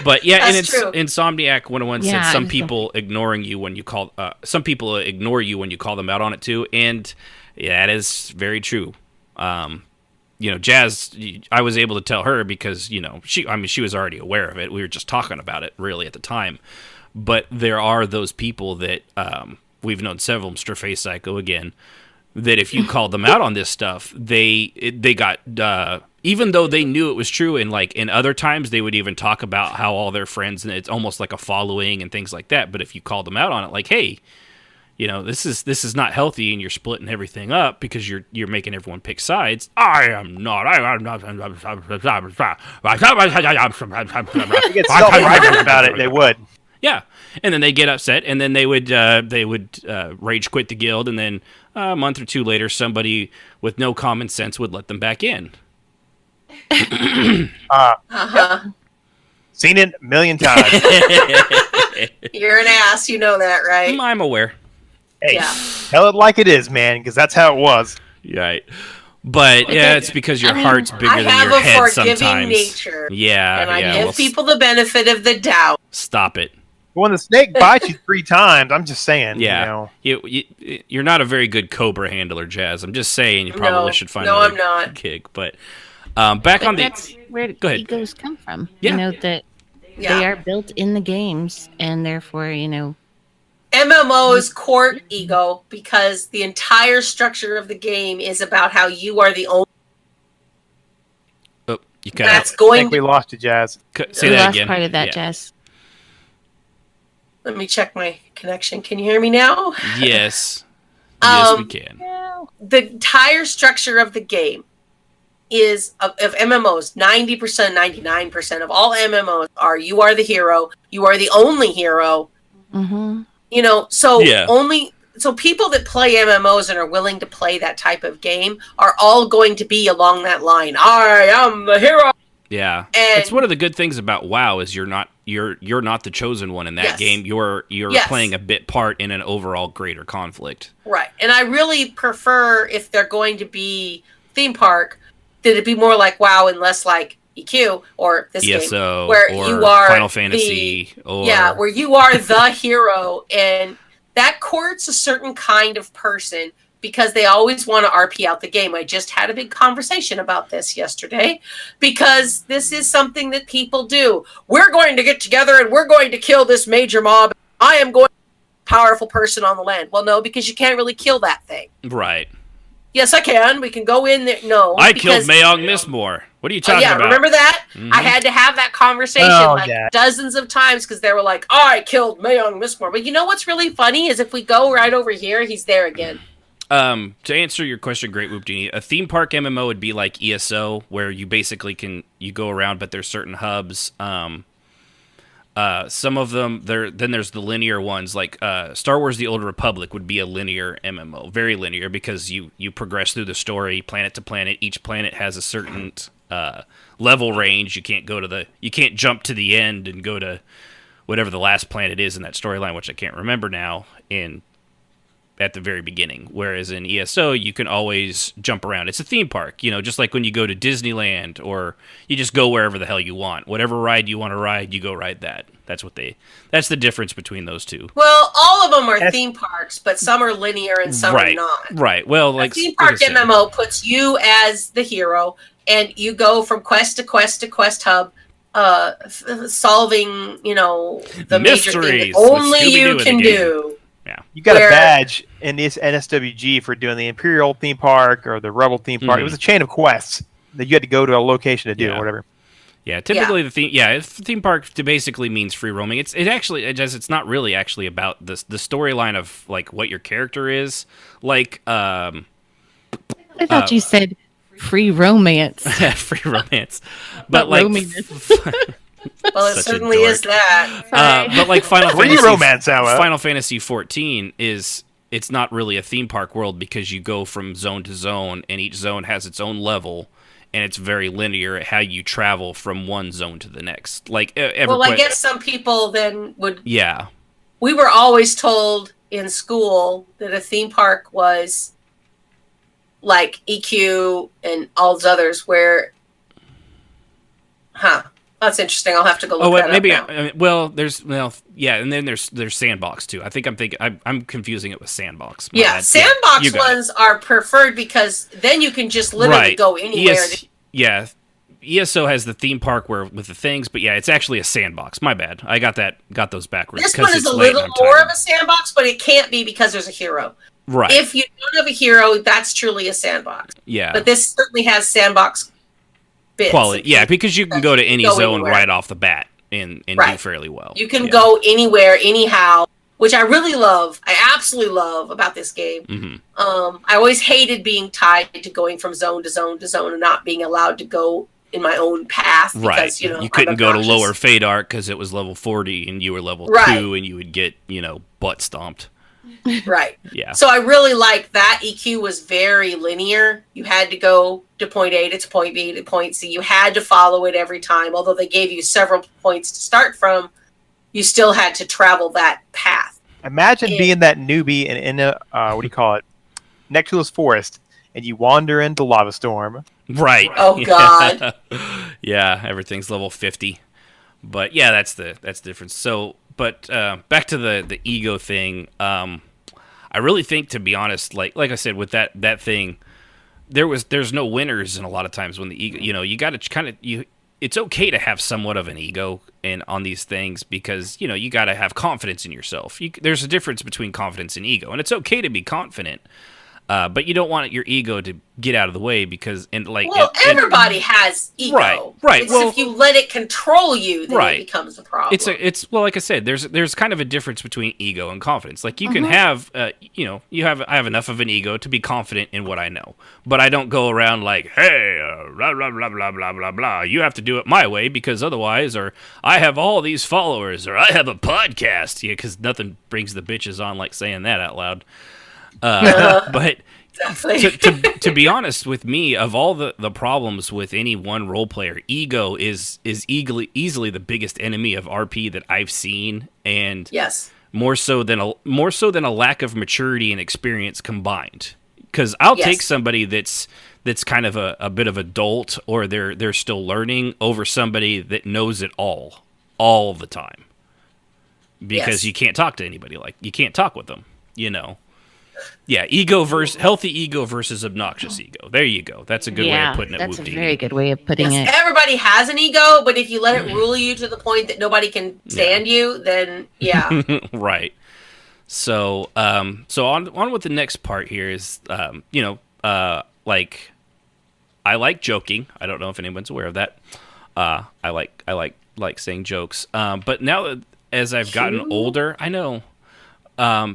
Speaker 2: But yeah, and
Speaker 7: true.
Speaker 2: Insomniac 101
Speaker 8: Yeah,
Speaker 2: said some people ignore you when you call them out on it too, and yeah, that is very true. Jazz, I was able to tell her because she was already aware of it. We were just talking about it really at the time. But there are those people that we've known several, Mr. Face Psycho again, that if you called them out on this stuff, they got even though they knew it was true, and like in other times they would even talk about how all their friends, and it's almost like a following and things like that. But if you called them out on it, like, hey, this is not healthy, and you're splitting everything up because you're making everyone pick sides. I'm not. I'm not.
Speaker 6: If you get self-righteous about it, they would.
Speaker 2: Yeah, and then they get upset, and then they would rage quit the guild, and then a month or two later, somebody with no common sense would let them back in.
Speaker 6: Seen it a million times.
Speaker 7: You're an ass, you know that, right?
Speaker 2: I'm aware.
Speaker 6: Hey,
Speaker 7: Yeah.
Speaker 6: tell it like it is, man, because that's how it was.
Speaker 2: Right. But yeah, it's because your heart's bigger
Speaker 7: I
Speaker 2: than
Speaker 7: have
Speaker 2: your
Speaker 7: a
Speaker 2: head
Speaker 7: forgiving
Speaker 2: sometimes.
Speaker 7: nature.
Speaker 2: Yeah,
Speaker 7: And I
Speaker 2: yeah.
Speaker 7: give people the benefit of the doubt.
Speaker 2: Stop it.
Speaker 6: When the snake bites you 3 times, I'm just saying.
Speaker 2: Yeah, you're not a very good Cobra handler, Jazz. I'm just saying you probably should find
Speaker 7: I'm
Speaker 2: another
Speaker 7: not.
Speaker 2: gig. But back on
Speaker 8: That's where
Speaker 2: Go ahead.
Speaker 8: egos come from.
Speaker 2: Yeah.
Speaker 8: You know, that they are built in the games, and therefore,
Speaker 7: MMOs court ego because the entire structure of the game is about how you are the only.
Speaker 2: Oh, you cut
Speaker 7: That's
Speaker 2: out.
Speaker 6: I
Speaker 7: going
Speaker 6: think we
Speaker 7: to.
Speaker 6: lost you, Jazz.
Speaker 2: Say
Speaker 8: the
Speaker 2: that
Speaker 8: last
Speaker 2: again.
Speaker 8: part of that,
Speaker 2: Yeah.
Speaker 8: Jess.
Speaker 7: Let me check my connection. Can you hear me now?
Speaker 2: Yes. Yes, we can.
Speaker 7: The entire structure of the game is of MMOs. 90%, 99% of all MMOs are you are the hero. You are the only hero.
Speaker 8: Mm-hmm.
Speaker 7: So people that play MMOs and are willing to play that type of game are all going to be along that line. I am the hero.
Speaker 2: Yeah,
Speaker 7: And-
Speaker 2: it's one of the good things about WoW is you're not the chosen one in that
Speaker 7: Yes.
Speaker 2: game. You're
Speaker 7: Yes.
Speaker 2: playing a bit part in an overall greater conflict.
Speaker 7: Right. And I really prefer if they're going to be theme park, that it be more like WoW and less like EQ or this
Speaker 2: ESO
Speaker 7: game where
Speaker 2: or
Speaker 7: you are
Speaker 2: Final Fantasy or
Speaker 7: where you are the hero, and that courts a certain kind of person because they always want to RP out the game. I just had a big conversation about this yesterday because this is something that people do. We're going to get together and we're going to kill this major mob. I am going to be a powerful person on the land. Well, no, because you can't really kill that thing.
Speaker 2: right.
Speaker 7: Yes, I can. We can go in there. No.
Speaker 2: I killed
Speaker 7: because-
Speaker 2: Mayong Mistmore. What are you talking about?
Speaker 7: remember that?
Speaker 2: Mhm.
Speaker 7: I had to have that conversation dozens of times because they were like, I killed Mayong Mistmore. But you know what's really funny is if we go right over here, he's there again.
Speaker 2: To answer your question, Great Whoopdini, a theme park MMO would be like ESO, where you basically you go around, but there's certain hubs. Some of them then there's the linear ones, like Star Wars: The Old Republic would be a linear MMO, very linear because you progress through the story, planet to planet. Each planet has a certain level range. You can't jump to the end and go to whatever the last planet is in that storyline, which I can't remember now. At the very beginning, whereas in ESO you can always jump around. It's a theme park, just like when you go to Disneyland, or you just go wherever the hell you want. Whatever ride you want to ride, you go ride that. That's the difference between those two.
Speaker 7: Well, all of them are theme parks, but some are linear and some are not.
Speaker 2: Right. Well, like
Speaker 7: a theme park
Speaker 2: like I said,
Speaker 7: MMO puts you as the hero, and you go from quest to quest to quest hub, solving the major thing that
Speaker 2: Mysteries with
Speaker 7: only you
Speaker 2: Scooby-Doo in
Speaker 7: can
Speaker 2: the game.
Speaker 7: do.
Speaker 6: You got a badge in this NSWG for doing the Imperial theme park or the Rebel theme park. It was a chain of quests that you had to go to a location to do or whatever.
Speaker 2: Yeah, typically the theme park basically means free roaming. It's not really actually about the storyline of like what your character is. Like
Speaker 8: I thought you said free romance.
Speaker 2: free romance, but like
Speaker 7: Well, it certainly is that.
Speaker 2: but like Final
Speaker 6: Free
Speaker 2: Fantasy,
Speaker 6: romance hour.
Speaker 2: Final Fantasy 14 is it's not really a theme park world because you go from zone to zone, and each zone has its own level, and it's very linear at how you travel from one zone to the next. Like
Speaker 7: I guess some people then would.
Speaker 2: Yeah.
Speaker 7: We were always told in school that a theme park was like EQ and all those others where, that's interesting. I'll have to go look that up now.
Speaker 2: And then there's Sandbox too. I'm confusing it with Sandbox.
Speaker 7: Sandbox ones are preferred because then you can just literally go anywhere.
Speaker 2: ESO has the theme park with the things, but it's actually a sandbox. My bad. I got those backwards.
Speaker 7: This one is a little more of a sandbox, but it can't be because there's a hero.
Speaker 2: Right.
Speaker 7: If you don't have a hero, that's truly a sandbox.
Speaker 2: Yeah.
Speaker 7: But this certainly has sandbox bits.
Speaker 2: Quality. Yeah, because you can go to any zone anywhere. Right off the bat and do fairly well.
Speaker 7: You can go anywhere, anyhow, which I really love. I absolutely love about this game.
Speaker 2: Mm-hmm.
Speaker 7: I always hated being tied to going from zone to zone to zone and not being allowed to go in my own path. Because,
Speaker 2: you couldn't go to lower Fade Arc because it was level 40 and you were level 2 and you would get, butt stomped.
Speaker 7: Right.
Speaker 2: Yeah.
Speaker 7: So I really liked that. EQ was very linear. You had to go to point A to point B to point C. You had to follow it every time. Although they gave you several points to start from, you still had to travel that path.
Speaker 6: Imagine being that newbie in a Nectarless Forest, and you wander into Lava Storm.
Speaker 2: Right.
Speaker 7: Oh God.
Speaker 2: Yeah, everything's level 50. But yeah, that's the difference. So, but back to the ego thing. I really think, to be honest, like I said, with that thing, there's no winners, and a lot of times when the ego, you got to it's okay to have somewhat of an ego on these things because you got to have confidence in yourself. There's a difference between confidence and ego, and it's okay to be confident. But you don't want your ego to get out of the way because,
Speaker 7: everybody has ego.
Speaker 2: Right.
Speaker 7: It's if you let it control you, then it becomes a problem.
Speaker 2: It's like I said, there's kind of a difference between ego and confidence. Like you can have, I have enough of an ego to be confident in what I know, but I don't go around like, hey, blah blah blah blah blah blah blah. You have to do it my way because otherwise, or I have all these followers, or I have a podcast. Because nothing brings the bitches on like saying that out loud. But to be honest with me, of all the problems with any one role player, ego is easily the biggest enemy of RP that I've seen, and more so than a lack of maturity and experience combined. Because I'll take somebody that's kind of a bit of a dolt, or they're still learning, over somebody that knows it all the time. Because you can't talk to anybody, like you can't talk with them, Yeah, healthy ego versus obnoxious ego. There you go. That's a good way of putting it.
Speaker 8: That's a very good way of putting it.
Speaker 7: Everybody has an ego, but if you let it rule you to the point that nobody can stand you, then
Speaker 2: right. So, on with the next part here is, I like joking. I don't know if anyone's aware of that. I like saying jokes. But now as I've gotten older, I know.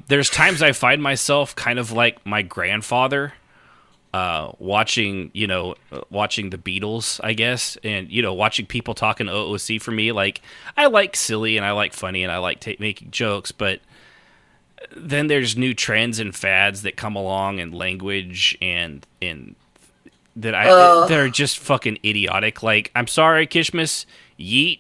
Speaker 2: There's times I find myself kind of like my grandfather, watching the Beatles, I guess, and, watching people talking OOC for me. Like, I like silly and I like funny and I like making jokes, but then there's new trends and fads that come along, and language and that are just fucking idiotic. Like, I'm sorry, Kishmas, yeet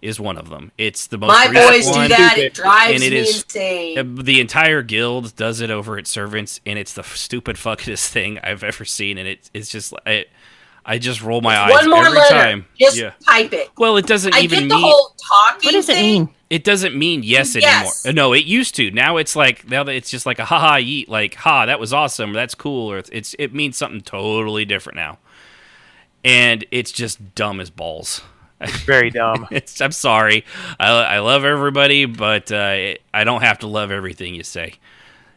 Speaker 2: is one of them. It's the most
Speaker 7: my boys
Speaker 2: one,
Speaker 7: do that. It drives me insane.
Speaker 2: The entire guild does it over its servants, and it's the stupid fuckest thing I've ever seen. And it's just I just roll my eyes
Speaker 7: one more
Speaker 2: every
Speaker 7: letter.
Speaker 2: time.
Speaker 7: Just type it.
Speaker 2: Well, it doesn't even mean.
Speaker 7: I get the whole talking.
Speaker 8: What does it mean?
Speaker 2: It doesn't mean yes anymore. No, it used to. Now it's like it's just like a haha yeet, like ha, that was awesome, or that's cool, or it means something totally different now, and it's just dumb as balls.
Speaker 6: Very dumb.
Speaker 2: I'm sorry. I love everybody, but I don't have to love everything you say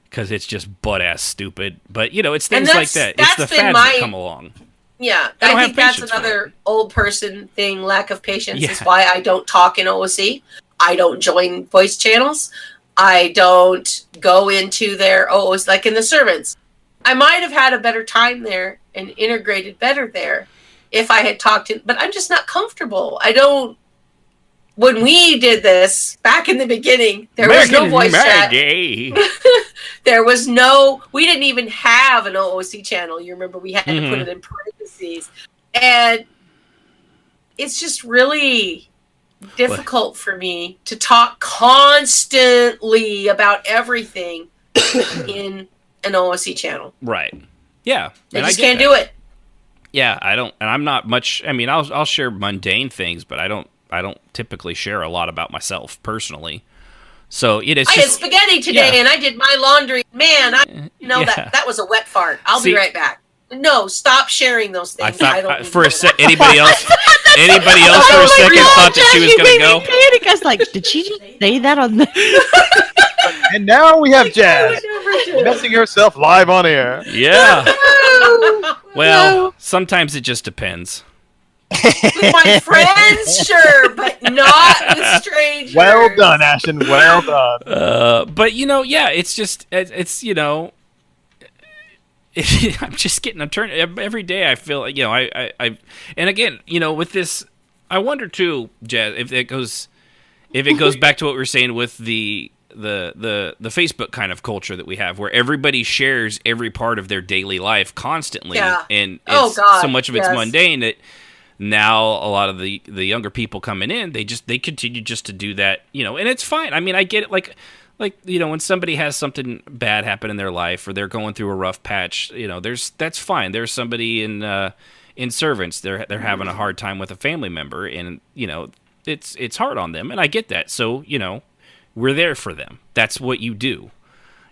Speaker 2: because it's just butt-ass stupid. But, it's things like that. It's the fads that come along.
Speaker 7: Yeah, I think that's another old person thing, lack of patience, is why I don't talk in OOC. I don't join voice channels. I don't go into their OOC, like in the servants. I might have had a better time there and integrated better there if I had talked to, but I'm just not comfortable. I don't when we did this back in the beginning, there was no voice chat. There was no. We didn't even have an OOC channel. You remember we had to put it in parentheses, and it's just really difficult for me to talk constantly about everything in an OOC channel.
Speaker 2: Right. Yeah.
Speaker 7: I just can't do it.
Speaker 2: Yeah, I don't, and I'm not much. I mean, I'll share mundane things, but I don't typically share a lot about myself personally. So it is.
Speaker 7: I had spaghetti today, and I did my laundry. Man, that was a wet fart. I'll be right back. No, stop sharing those things.
Speaker 2: Anybody else for a second thought that she was going to go?
Speaker 8: Panic. I was like, did she just say that on the?
Speaker 6: And now we have Jazz messing herself live on air.
Speaker 2: Yeah. Well, sometimes it just depends.
Speaker 7: With my friends, sure, but not with strangers.
Speaker 6: Well done, Ashton. Well done.
Speaker 2: But it's just I'm just getting a turn every day. I feel like I and again with this, I wonder too, Jazz, if it goes back to what we were saying with the Facebook kind of culture that we have, where everybody shares every part of their daily life constantly, and it's so much of it's mundane that now a lot of the younger people coming in, they continue just to do that, and it's fine. I mean, I get it, like when somebody has something bad happen in their life or they're going through a rough patch, that's fine. There's somebody in Servants, they're having a hard time with a family member, and it's hard on them, and I get that. So we're there for them. That's what you do,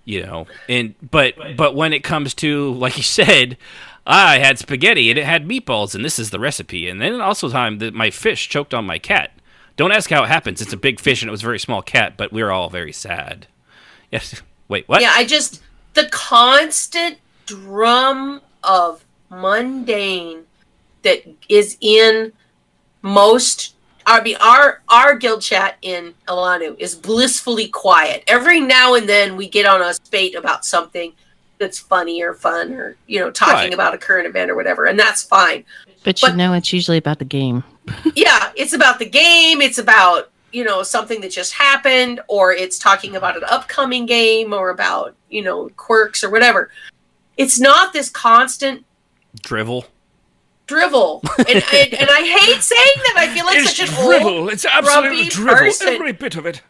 Speaker 2: And but when it comes to, like you said, I had spaghetti and it had meatballs, and this is the recipe. And then also that my fish choked on my cat. Don't ask how it happens. It's a big fish and it was a very small cat, but we were all very sad. Yes. Wait, what?
Speaker 7: Yeah, the constant drum of mundane that is in most. Our guild chat in Alanu is blissfully quiet. Every now and then we get on a spate about something that's funny or fun, or talking about a current event or whatever, and that's fine.
Speaker 8: But it's usually about the game.
Speaker 7: Yeah, it's about the game. It's about something that just happened, or it's talking about an upcoming game, or about quirks or whatever. It's not this constant
Speaker 2: drivel.
Speaker 7: And I hate saying that. I feel like
Speaker 5: it's
Speaker 7: such an
Speaker 5: drivel.
Speaker 7: old,
Speaker 5: it's absolute drivel.
Speaker 7: Person.
Speaker 5: Every bit of it.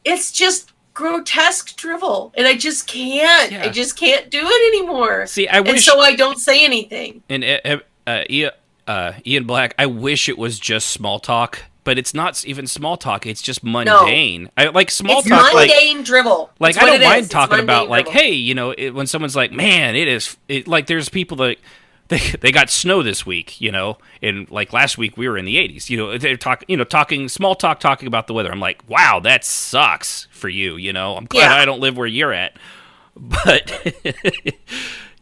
Speaker 7: It's just grotesque drivel, and I just can't.
Speaker 2: Yeah.
Speaker 7: I just can't do it anymore.
Speaker 2: See, I wish,
Speaker 7: and so I don't say anything.
Speaker 2: And Ian Black, I wish it was just small talk, but it's not even small talk. It's just mundane.
Speaker 7: No.
Speaker 2: I like small
Speaker 7: it's
Speaker 2: talk.
Speaker 7: Mundane drivel.
Speaker 2: Like I don't mind talking about like, hey, when someone's like, man, like there's people that. They got snow this week, and like last week we were in the 80s. They're talking small talk, talking about the weather. I'm like, wow, that sucks for you. I'm glad I don't live where you're at, but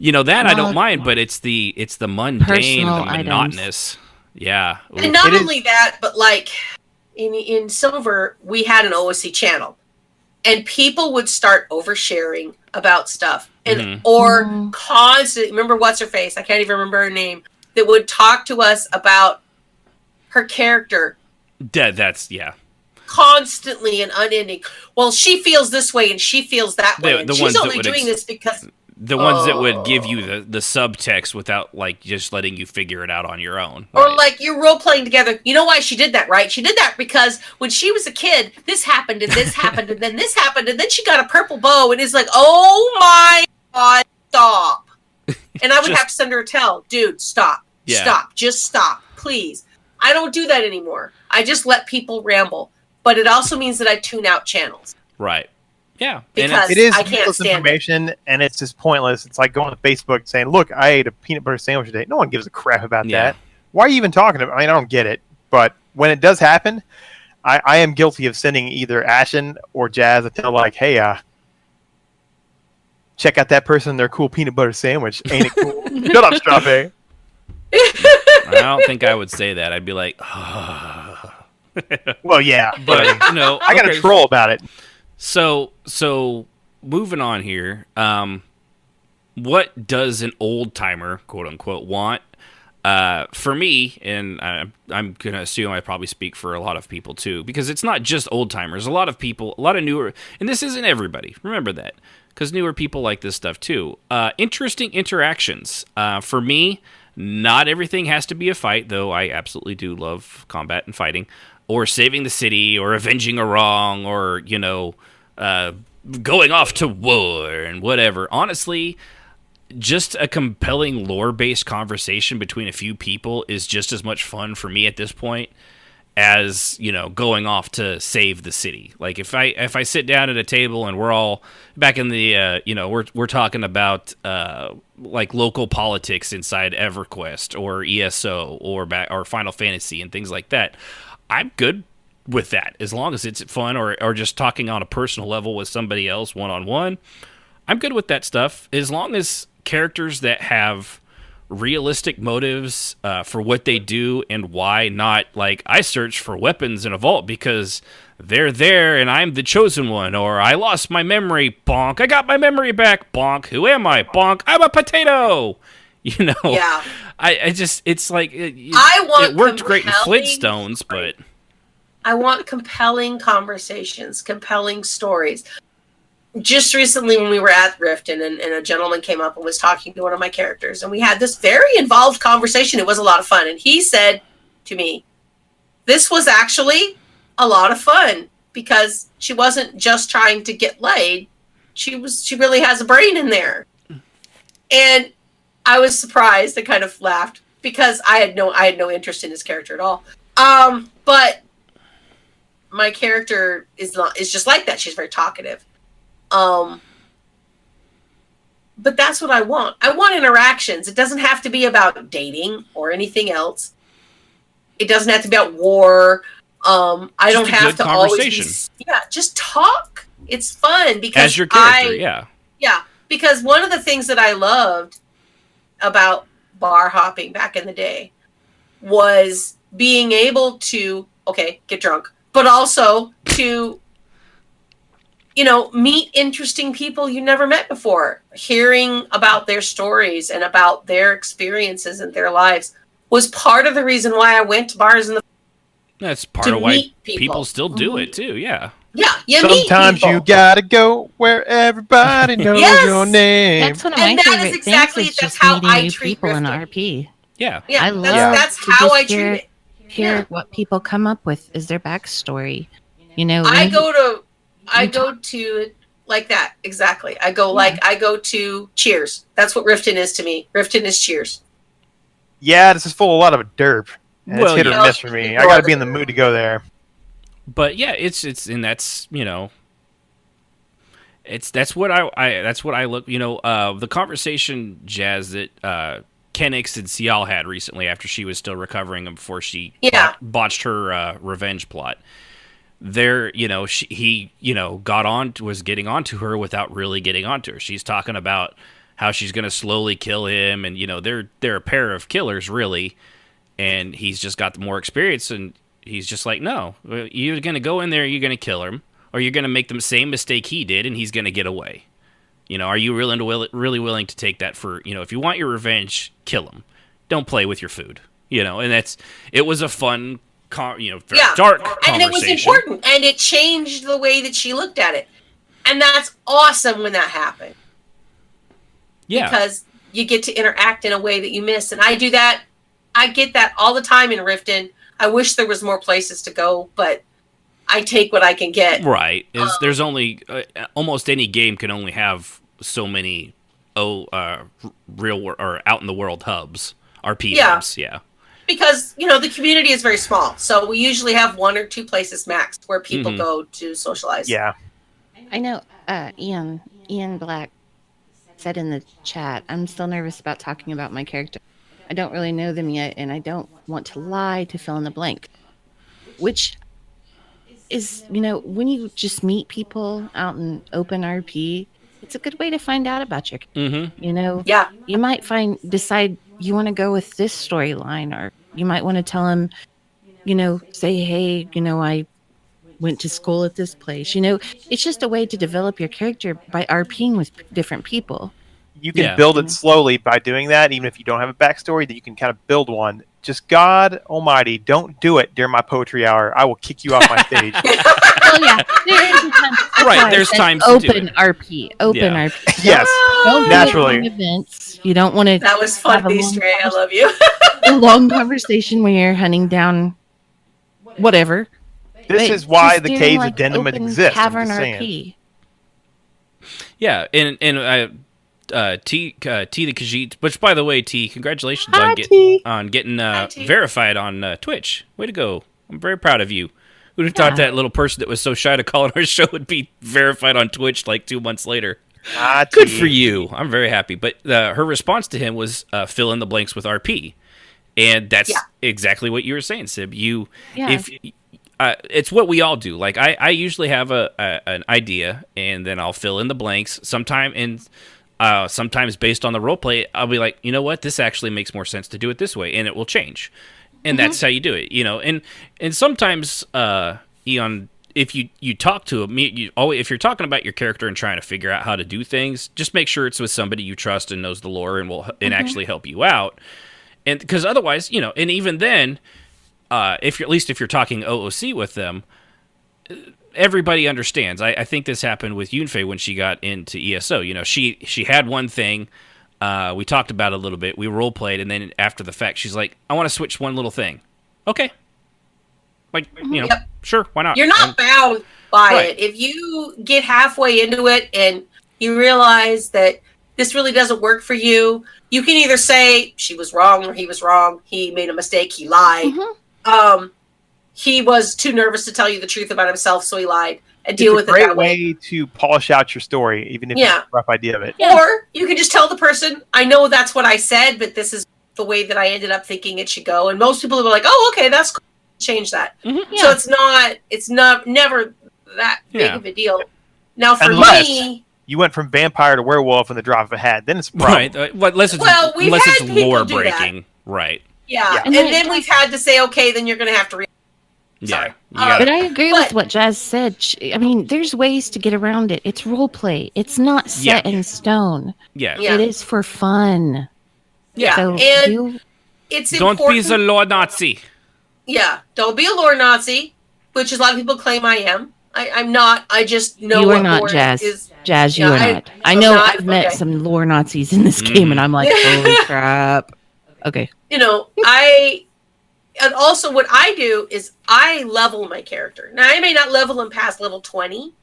Speaker 2: that I don't mind. But it's the mundane, the monotonous. Items. Yeah,
Speaker 7: and not only that, but like in Silver, we had an OOC channel, and people would start oversharing about stuff. And or constantly, remember what's her face? I can't even remember her name. That would talk to us about her character.
Speaker 2: That's
Speaker 7: constantly and unending. Well, she feels this way and she feels that way. And she's only doing this because
Speaker 2: the ones that would give you the subtext without like just letting you figure it out on your own.
Speaker 7: Or like you're role playing together. You know why she did that, right? She did that because when she was a kid, this happened and this happened and then this happened and then she got a purple bow and it's like, oh my God, stop. And I would have to send her a tell, dude, stop. Yeah. Stop. Just stop. Please. I don't do that anymore. I just let people ramble. But it also means that I tune out channels.
Speaker 2: Right. Yeah.
Speaker 7: Because
Speaker 6: it is
Speaker 7: I can't
Speaker 6: useless
Speaker 7: stand
Speaker 6: information, and it's just pointless. It's like going to Facebook saying, look, I ate a peanut butter sandwich today. No one gives a crap about that. Why are you even talking about it? I mean, I don't get it. But when it does happen, I am guilty of sending either Ashen or Jazz a tell like, hey, check out that person and their cool peanut butter sandwich. Ain't it cool? Shut up, Strawberry.
Speaker 2: I don't think I would say that. I'd be like, oh.
Speaker 6: Well, yeah.
Speaker 2: But,
Speaker 6: I got a troll about it.
Speaker 2: So moving on here, what does an old timer, quote unquote, want For me, and I'm going to assume I probably speak for a lot of people too, because it's not just old timers. A lot of people, a lot of newer, and this isn't everybody. Remember that, because newer people like this stuff too. Interesting interactions. For me, not everything has to be a fight, though I absolutely do love combat and fighting, or saving the city, or avenging a wrong, or, going off to war and whatever. Honestly, just a compelling lore-based conversation between a few people is just as much fun for me at this point as, going off to save the city. Like if I sit down at a table and we're all back in the we're talking about like local politics inside EverQuest or ESO or Final Fantasy and things like that, I'm good with that as long as it's fun, or just talking on a personal level with somebody else one-on-one. I'm good with that stuff as long as characters that have realistic motives for what they do and why. Not like, I search for weapons in a vault because they're there and I'm the chosen one, or I lost my memory, bonk, I got my memory back, bonk, who am I, bonk, I'm a potato.
Speaker 7: Yeah.
Speaker 2: I just, it's like
Speaker 7: it
Speaker 2: worked great in Flintstones, but
Speaker 7: I want compelling conversations, compelling stories. Just recently when we were at Riften, and a gentleman came up and was talking to one of my characters, and we had this very involved conversation. It was a lot of fun. And he said to me, this was actually a lot of fun because she wasn't just trying to get laid. She really has a brain in there. And I was surprised and kind of laughed because I had no interest in his character at all. But my character is just like that. She's very talkative. But that's what I want. I want interactions. It doesn't have to be about dating or anything else. It doesn't have to be about war. I don't have to always just talk. It's fun because
Speaker 2: as your character,
Speaker 7: yeah. Because one of the things that I loved about bar hopping back in the day was being able to get drunk, but also to meet interesting people you never met before. Hearing about their stories and about their experiences and their lives was part of the reason why I went to bars in the.
Speaker 2: That's part of why people still do it too. Yeah.
Speaker 7: Yeah.
Speaker 6: Sometimes you gotta go where everybody knows your name.
Speaker 8: That's one of my favorite things. Is just meeting new people in RP.
Speaker 2: Yeah.
Speaker 8: I love.
Speaker 7: That's how I treat it.
Speaker 8: Hear what people come up with is their backstory.
Speaker 7: I go to like that. Exactly. I go to Cheers. That's what Riften is to me. Riften is Cheers.
Speaker 6: Yeah, this is full of a lot of derp. And it's hit or miss for me. I gotta be in the mood to go there.
Speaker 2: But yeah, it's and that's that's what I look. The conversation, Jazz, that Kenix and Cial had recently after she was still recovering and before she botched her revenge plot. There, he was getting onto her without really getting onto her. She's talking about how she's going to slowly kill him, and they're a pair of killers really, and he's just got more experience, and he's just like, no, you're going to go in there, you're going to kill him, or you're going to make the same mistake he did, and he's going to get away. Are you really willing to take that for, if you want your revenge, kill him. Don't play with your food, and it was a fun dark conversation.
Speaker 7: And it was important, and it changed the way that she looked at it. And that's awesome when that happened. Yeah. Because you get to interact in a way that you miss. And I do that. I get that all the time in Riften. I wish there was more places to go, but I take what I can get.
Speaker 2: Right. There's only almost any game can only have so many real or out in the world hubs, RP hubs. Yeah.
Speaker 7: Because, the community is very small. So we usually have 1 or 2 places max where people go to socialize.
Speaker 6: Yeah.
Speaker 8: I know Ian Black said in the chat, I'm still nervous about talking about my character. I don't really know them yet, and I don't want to lie to fill in the blank. Which is, when you just meet people out in open RP, it's a good way to find out about your character. You might decide you want to go with this storyline, or you might want to tell them, say, hey, I went to school at this place. It's just a way to develop your character by RPing with different people.
Speaker 6: You can build it slowly by doing that, even if you don't have a backstory, that you can kind of build one. Just God Almighty, don't do it during my poetry hour. I will kick you off my stage.
Speaker 8: Well, yeah, there is a time.
Speaker 2: Right, there's times to do
Speaker 8: open
Speaker 2: it.
Speaker 8: RP. Open RP.
Speaker 6: Yes,
Speaker 8: Don't
Speaker 6: naturally.
Speaker 8: do it during events. You don't want to.
Speaker 7: That was fun, Stray. I love you.
Speaker 8: A long conversation when you're hunting down whatever.
Speaker 6: This is why the cave's addendum exists.
Speaker 8: Cavern RP.
Speaker 2: Yeah, and T the Khajiit, which by the way, T, congratulations on getting verified on Twitch. Way to go! I'm very proud of you. Who'd have thought that little person that was so shy to call on our show would be verified on Twitch like 2 months later? Good for you. I'm very happy. But her response to him was fill in the blanks with RP, and that's exactly what you were saying, Sib. It's what we all do. Like I usually have an idea, and then I'll fill in the blanks. Sometimes based on the role play, I'll be like, you know what, this actually makes more sense to do it this way, and it will change. And that's how you do it, you know. And sometimes, Eon, if you talk to him, if you're talking about your character and trying to figure out how to do things, just make sure it's with somebody you trust and knows the lore and will actually help you out. And because otherwise, you know, and even then, if you're talking OOC with them, everybody understands. I think this happened with Yunfei when she got into ESO. You know, she had one thing. We talked about it a little bit. We role played, and then after the fact, she's like, "I want to switch one little thing." Okay, like you know, sure, why not?
Speaker 7: You're not bound by it. If you get halfway into it and you realize that this really doesn't work for you, you can either say she was wrong or he was wrong. He made a mistake. He lied. He was too nervous to tell you the truth about himself, so he lied. And deal with it that way.
Speaker 6: It's a great way to polish out your story, even if you have a rough idea of it.
Speaker 7: Or you can just tell the person, I know that's what I said, but this is the way that I ended up thinking it should go. And most people are like, oh, okay, that's cool. Change that. So it's never that big of a deal. Now, for me,
Speaker 6: you went from vampire to werewolf in the drop of a hat, then it's a problem.
Speaker 2: Right. Unless it's lore breaking. Right.
Speaker 7: Yeah. And then we've had to say, okay, then you're going to have to
Speaker 2: Yeah.
Speaker 8: But I agree with what Jazz said. I mean, there's ways to get around it. It's role play. It's not set in stone.
Speaker 2: Yeah.
Speaker 8: It is for fun.
Speaker 7: Yeah.
Speaker 8: So
Speaker 7: and it's important.
Speaker 2: Don't be the lore Nazi.
Speaker 7: Yeah. Don't be a lore Nazi, which a lot of people claim I am. I'm not. I just know
Speaker 8: you
Speaker 7: what
Speaker 8: are not,
Speaker 7: lore
Speaker 8: Jazz.
Speaker 7: is.
Speaker 8: Jazz, you are not. I know I've met some lore Nazis in this game, and I'm like, holy crap. Okay.
Speaker 7: You know, and also what I do is I level my character. Now, I may not level him past level 20,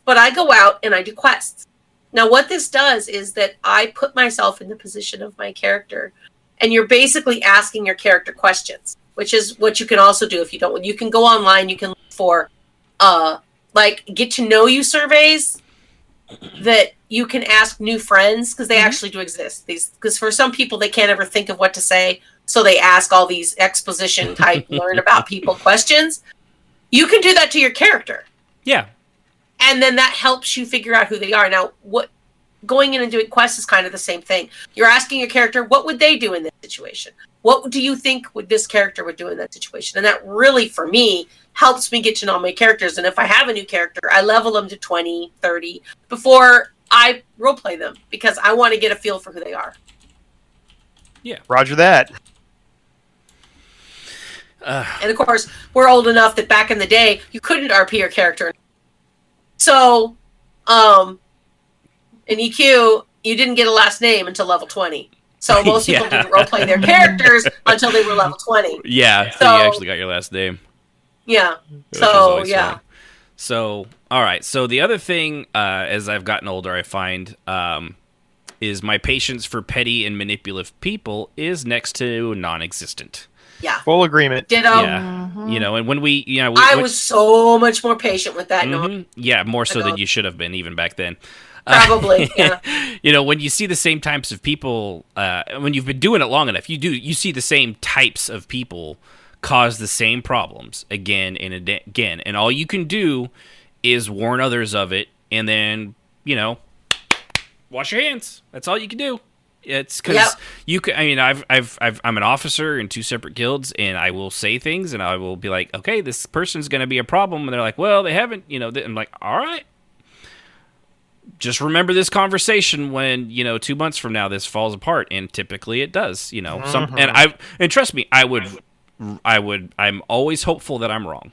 Speaker 7: but I go out and I do quests. Now, what this does is that I put myself in the position of my character, and you're basically asking your character questions, which is what you can also do if you don't. You can go online, you can look for, get to know you surveys that you can ask new friends, because they actually do exist. Because for some people, they can't ever think of what to say. So they ask all these exposition type learn about people questions. You can do that to your character.
Speaker 2: Yeah.
Speaker 7: And then that helps you figure out who they are. Now, going in and doing quests is kind of the same thing. You're asking your character, what would they do in this situation? What do you think this character would do in that situation? And that really, for me, helps me get to know my characters. And if I have a new character, I level them to 20, 30 before I roleplay them, because I want to get a feel for who they are.
Speaker 2: Yeah.
Speaker 6: Roger that.
Speaker 7: And of course, we're old enough that back in the day, you couldn't RP your character. So, in EQ, you didn't get a last name until level 20. So most people didn't roleplay their characters until they were level 20.
Speaker 2: Yeah, so you actually got your last name.
Speaker 7: Yeah. So, yeah.
Speaker 2: Funny. So, all right. So the other thing, as I've gotten older, I find is my patience for petty and manipulative people is next to non-existent.
Speaker 7: Yeah.
Speaker 6: Full agreement.
Speaker 7: Ditto.
Speaker 2: Yeah. You know, and when
Speaker 7: I was so much more patient with that.
Speaker 2: Yeah, more so than you should have been even back then.
Speaker 7: Probably, yeah.
Speaker 2: You know, when you see the same types of people, when you've been doing it long enough, you see the same types of people cause the same problems again and again. And all you can do is warn others of it, and then, wash your hands. That's all you can do. It's because you can. I mean, I'm an officer in 2 separate guilds, and I will say things, and I will be like, okay, this person's going to be a problem, and they're like, well, they haven't. I'm like, all right. just remember this conversation when 2 months from now this falls apart, and typically it does. And trust me, I'm always hopeful that I'm wrong.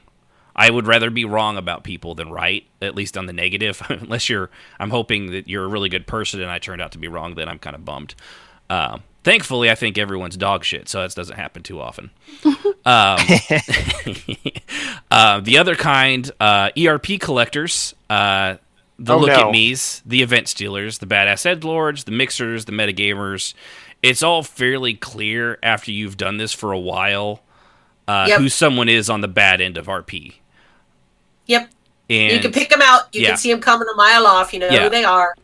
Speaker 2: I would rather be wrong about people than right, at least on the negative. Unless I'm hoping that you're a really good person and I turned out to be wrong, then I'm kind of bummed. Thankfully, I think everyone's dog shit, so that doesn't happen too often. The other kind, ERP collectors, the look-at-me's, the event stealers, the badass edgelords, the mixers, the metagamers. It's all fairly clear after you've done this for a while who someone is on the bad end of RP.
Speaker 7: Yep.
Speaker 2: And
Speaker 7: you can pick them out. You can see them coming a mile off. You know who they are.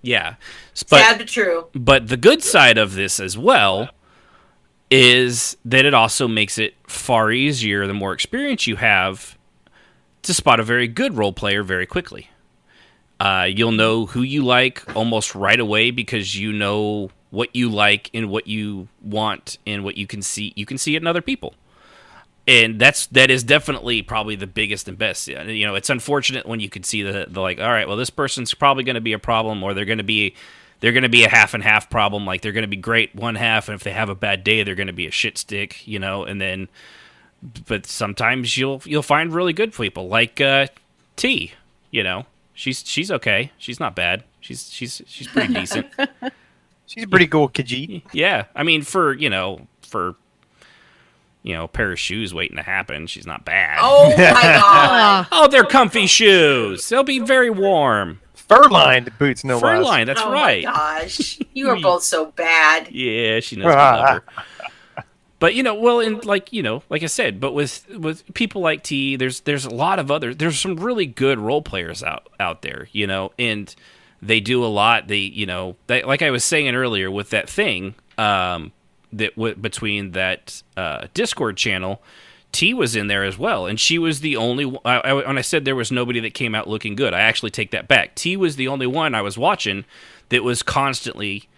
Speaker 2: Yeah.
Speaker 7: Sad but true.
Speaker 2: But the good side of this as well is that it also makes it far easier the more experience you have to spot a very good role player very quickly. You'll know who you like almost right away because you know what you like and what you want and what you can see. You can see it in other people. And that is definitely probably the biggest and best. It's unfortunate when you can see the like, all right, well, this person's probably going to be a problem, or they're going to be a half and half problem. Like they're going to be great one half, and if they have a bad day, they're going to be a shit stick. And then, but sometimes you'll find really good people like T. She's okay. She's not bad. She's pretty decent.
Speaker 6: She's pretty cool, Khajiit.
Speaker 2: Yeah, I mean for a pair of shoes waiting to happen, she's not bad.
Speaker 7: Oh my god!
Speaker 2: Oh, they're comfy shoes. They'll be very warm.
Speaker 6: Fur-lined boots, no less.
Speaker 2: Fur-lined, that's right.
Speaker 7: Oh my gosh, you are both so bad.
Speaker 2: Yeah, she knows we love her. But like I said, but with people like T, there's a lot of there's some really good role players out there, and they do a lot. They like I was saying earlier with that thing. Between that Discord channel, T was in there as well, and she was the only when I said there was nobody that came out looking good, I actually take that back. T was the only one I was watching that was constantly,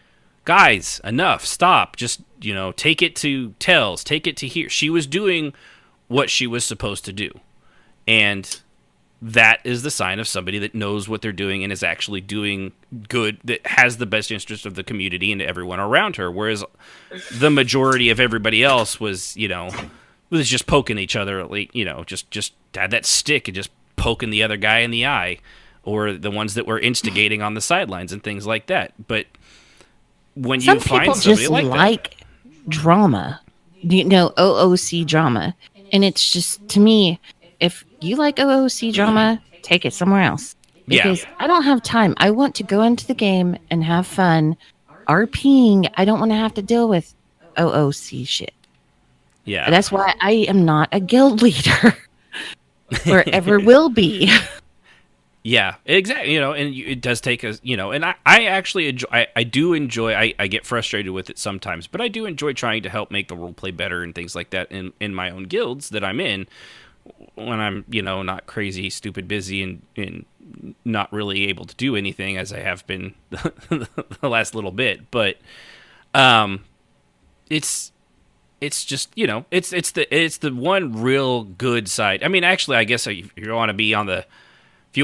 Speaker 2: guys, enough, stop, just take it to Tells, take it to here. She was doing what she was supposed to do, and that is the sign of somebody that knows what they're doing and is actually doing good, that has the best interest of the community and everyone around her. Whereas the majority of everybody else was just poking each other, just had that stick and just poking the other guy in the eye, or the ones that were instigating on the sidelines and things like that. But when you find somebody like
Speaker 8: drama, OOC drama, and it's just, to me, if you like OOC drama, take it somewhere else. Because I don't have time. I want to go into the game and have fun. RPing, I don't want to have to deal with OOC shit.
Speaker 2: Yeah.
Speaker 8: That's why I am not a guild leader. Or ever will be.
Speaker 2: Yeah, exactly. And it does take us, and I actually enjoy, I do enjoy, I get frustrated with it sometimes, but I do enjoy trying to help make the roleplay better and things like that in my own guilds that I'm in. When I'm, not crazy, stupid, busy, and not really able to do anything as I have been the last little bit. But it's just, it's the one real good side. I mean, actually, I guess if you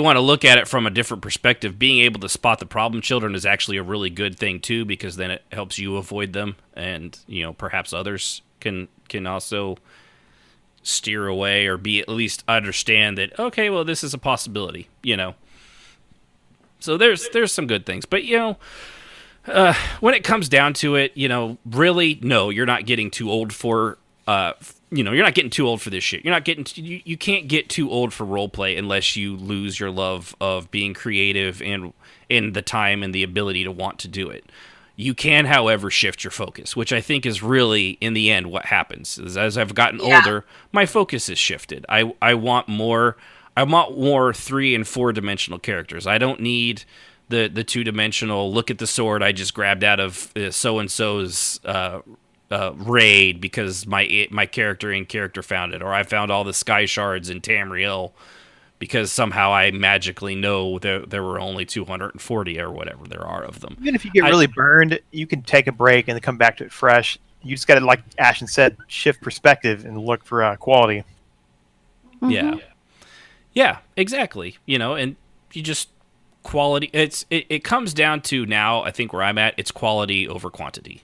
Speaker 2: want to look at it from a different perspective, being able to spot the problem children is actually a really good thing too, because then it helps you avoid them, and perhaps others can also steer away or be at least understand that, okay, well, this is a possibility, so there's some good things. But when it comes down to it, really, no, you're not getting too old for you're not getting too old for this shit. You're not getting you can't get too old for roleplay unless you lose your love of being creative and in the time and the ability to want to do it. You can, however, shift your focus, which I think is really, in the end, what happens. As I've gotten older, my focus is shifted. I want more 3- and 4-dimensional characters. I don't need the 2-dimensional, look at the sword I just grabbed out of so-and-so's raid because my character in character found it, or I found all the sky shards in Tamriel because somehow I magically know there were only 240 or whatever there are of them.
Speaker 6: Even if you get really burned, you can take a break and then come back to it fresh. You just got to, like Ashton said, shift perspective and look for quality.
Speaker 2: Mm-hmm. Yeah, exactly. And you just quality. It comes down to now. I think where I'm at, it's quality over quantity.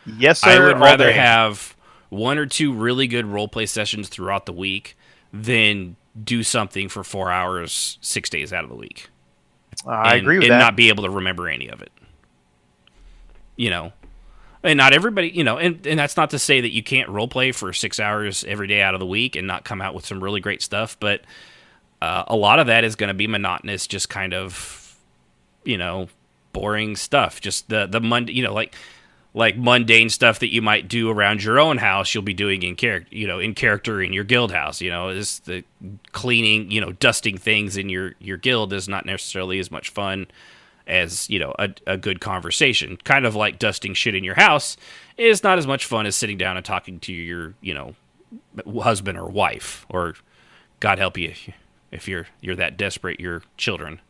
Speaker 6: Yes, sir.
Speaker 2: I would
Speaker 6: all
Speaker 2: rather
Speaker 6: day.
Speaker 2: have 1 or 2 really good roleplay sessions throughout the week than do something for 4 hours 6 days out of the week.
Speaker 6: I agree with
Speaker 2: and
Speaker 6: that.
Speaker 2: not be able to remember any of it. And not everybody, and that's not to say that you can't roleplay for 6 hours every day out of the week and not come out with some really great stuff, but a lot of that is going to be monotonous, just kind of, boring stuff. Just the Monday, like mundane stuff that you might do around your own house, you'll be doing in character in your guild house. Is the cleaning, dusting things in your guild is not necessarily as much fun as, a good conversation. Kind of like dusting shit in your house is not as much fun as sitting down and talking to your, husband or wife, or God help you if you're that desperate, your children.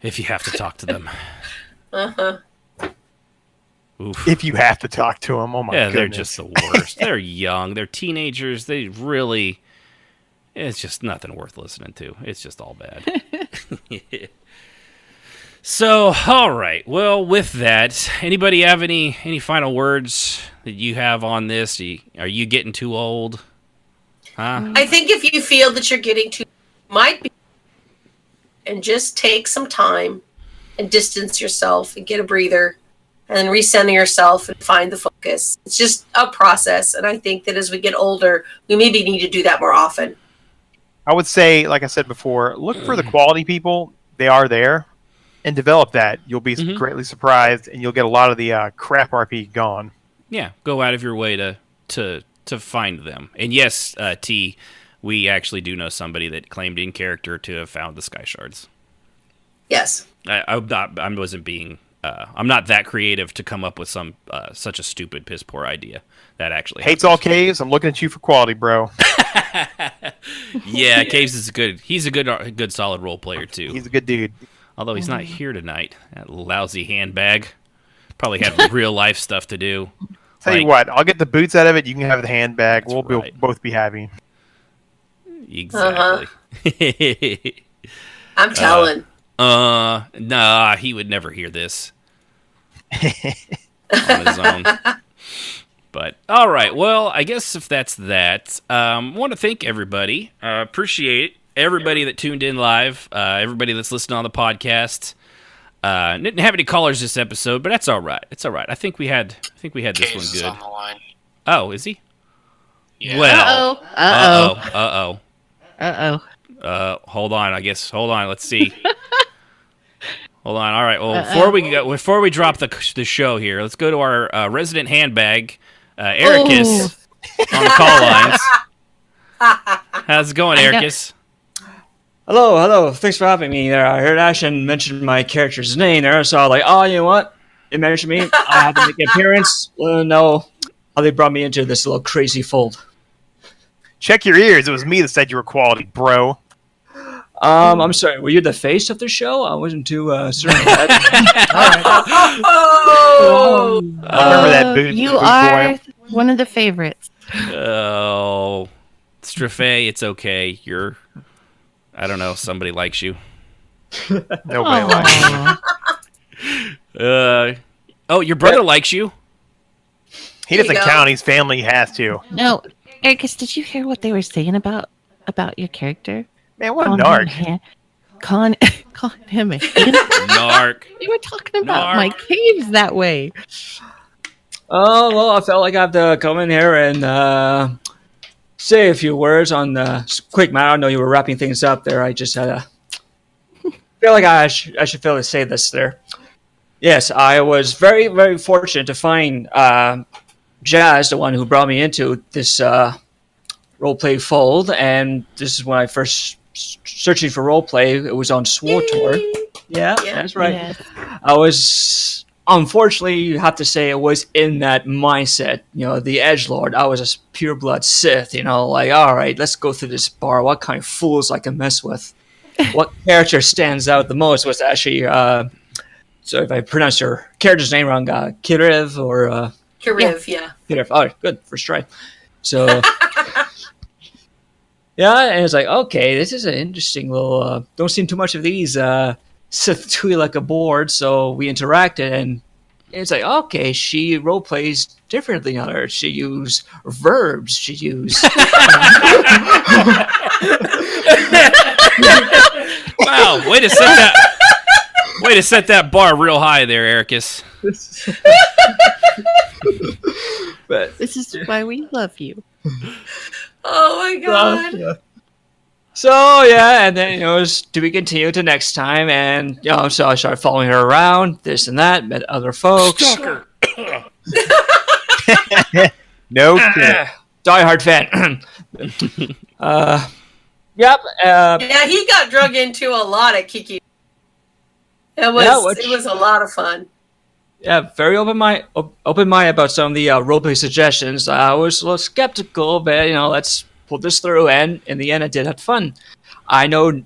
Speaker 2: If you have to talk to them.
Speaker 7: Uh-huh.
Speaker 2: Oof.
Speaker 6: If you have to talk to them, oh my goodness.
Speaker 2: They're just the worst. They're young. They're teenagers. It's just nothing worth listening to. It's just all bad. So, all right. Well, with that, anybody have any final words that you have on this? Are you getting too old? Huh?
Speaker 7: I think if you feel that you're getting too, might be, and just take some time and distance yourself and get a breather and then recenter yourself and find the focus. It's just a process, and I think that as we get older, we maybe need to do that more often.
Speaker 6: I would say, like I said before, look for the quality people. They are there, and develop that. You'll be greatly surprised, and you'll get a lot of the crap RP gone.
Speaker 2: Yeah, go out of your way to find them. And yes, T, we actually do know somebody that claimed in character to have found the Sky Shards.
Speaker 7: Yes.
Speaker 2: I'm not that creative to come up with such a stupid, piss poor idea. That actually
Speaker 6: hates all caves. I'm looking at you for quality, bro.
Speaker 2: Yeah, Caves is good. He's a good solid role player too.
Speaker 6: He's a good dude.
Speaker 2: Although he's not here tonight. That lousy handbag. Probably had real life stuff to do.
Speaker 6: Tell you what, I'll get the boots out of it. You can have the handbag. We'll both be happy.
Speaker 2: Exactly.
Speaker 7: I'm telling.
Speaker 2: Nah, he would never hear this on his own. But all right, well, I guess if that's that, want to thank everybody. Appreciate everybody that tuned in live. Everybody that's listening on the podcast. Didn't have any callers this episode, but that's all right. It's all right. I think we had this one good.
Speaker 9: On the line.
Speaker 2: Oh, is he?
Speaker 9: Yeah.
Speaker 2: Well.
Speaker 8: Uh-oh.
Speaker 2: Hold on. Hold on. Let's see. Hold on. All right. Well, before we drop the show here, let's go to our resident handbag, Ericus, on the call lines. How's it going, Ericus?
Speaker 10: Hello. Thanks for having me there. I heard Ashton mention my character's name there, so I was like, oh, you know what? You mentioned me. I have to make an appearance. No, how they brought me into this little crazy fold.
Speaker 6: Check your ears. It was me that said you were quality, bro.
Speaker 10: I'm sorry. Were you the face of the show? I wasn't too certain of that.
Speaker 7: Oh!
Speaker 6: I remember that boot.
Speaker 8: You
Speaker 6: boot
Speaker 8: are
Speaker 6: boy.
Speaker 8: one of the favorites.
Speaker 2: Oh, Straffe, it's okay. I don't know. Somebody likes you.
Speaker 6: Nobody likes you.
Speaker 2: Your brother likes you.
Speaker 6: He doesn't count. He's family. He has to.
Speaker 8: No, Ericus, did you hear what they were saying about your character?
Speaker 6: Man, what a narc.
Speaker 8: Calling him a
Speaker 2: Narc.
Speaker 8: You were talking about my caves that way.
Speaker 10: Oh, well, I felt like I have to come in here and say a few words on the quick matter. I know you were wrapping things up there. I just had feel like I should feel to say this there. Yes, I was very, very fortunate to find Jazz, the one who brought me into this roleplay fold, and this is when I first searching for roleplay. It was on SWORTOR. Yeah, that's right. Yes. I was, unfortunately, you have to say, it was in that mindset. The edgelord. I was a pureblood Sith. Like, all right, let's go through this bar. What kind of fools I can mess with? What character stands out the most was actually, so if I pronounce your character's name wrong, Kiriv or...
Speaker 7: Kiriv, yeah.
Speaker 10: Kiriv. All right, good. First try. So... Yeah, and it's like, okay, this is an interesting little. Don't seem too much of these sit to like a board, so we interacted, and it's like, okay, she role plays differently on her. She used verbs. She used.
Speaker 2: Wow, way to set that bar real high there, Ericus.
Speaker 10: But
Speaker 8: This is why we love you.
Speaker 7: Oh my god.
Speaker 10: yeah. So yeah, and then it was to be continued to next time, and so I started following her around, this and that, met other folks.
Speaker 2: Stalker.
Speaker 6: No kidding.
Speaker 10: Diehard fan. Yep.
Speaker 7: Yeah, he got drug into a lot of Kiki. It was a lot of fun.
Speaker 10: Yeah, very open mind about some of the roleplay suggestions. I was a little skeptical, but let's pull this through. And in the end, I did have fun. I know,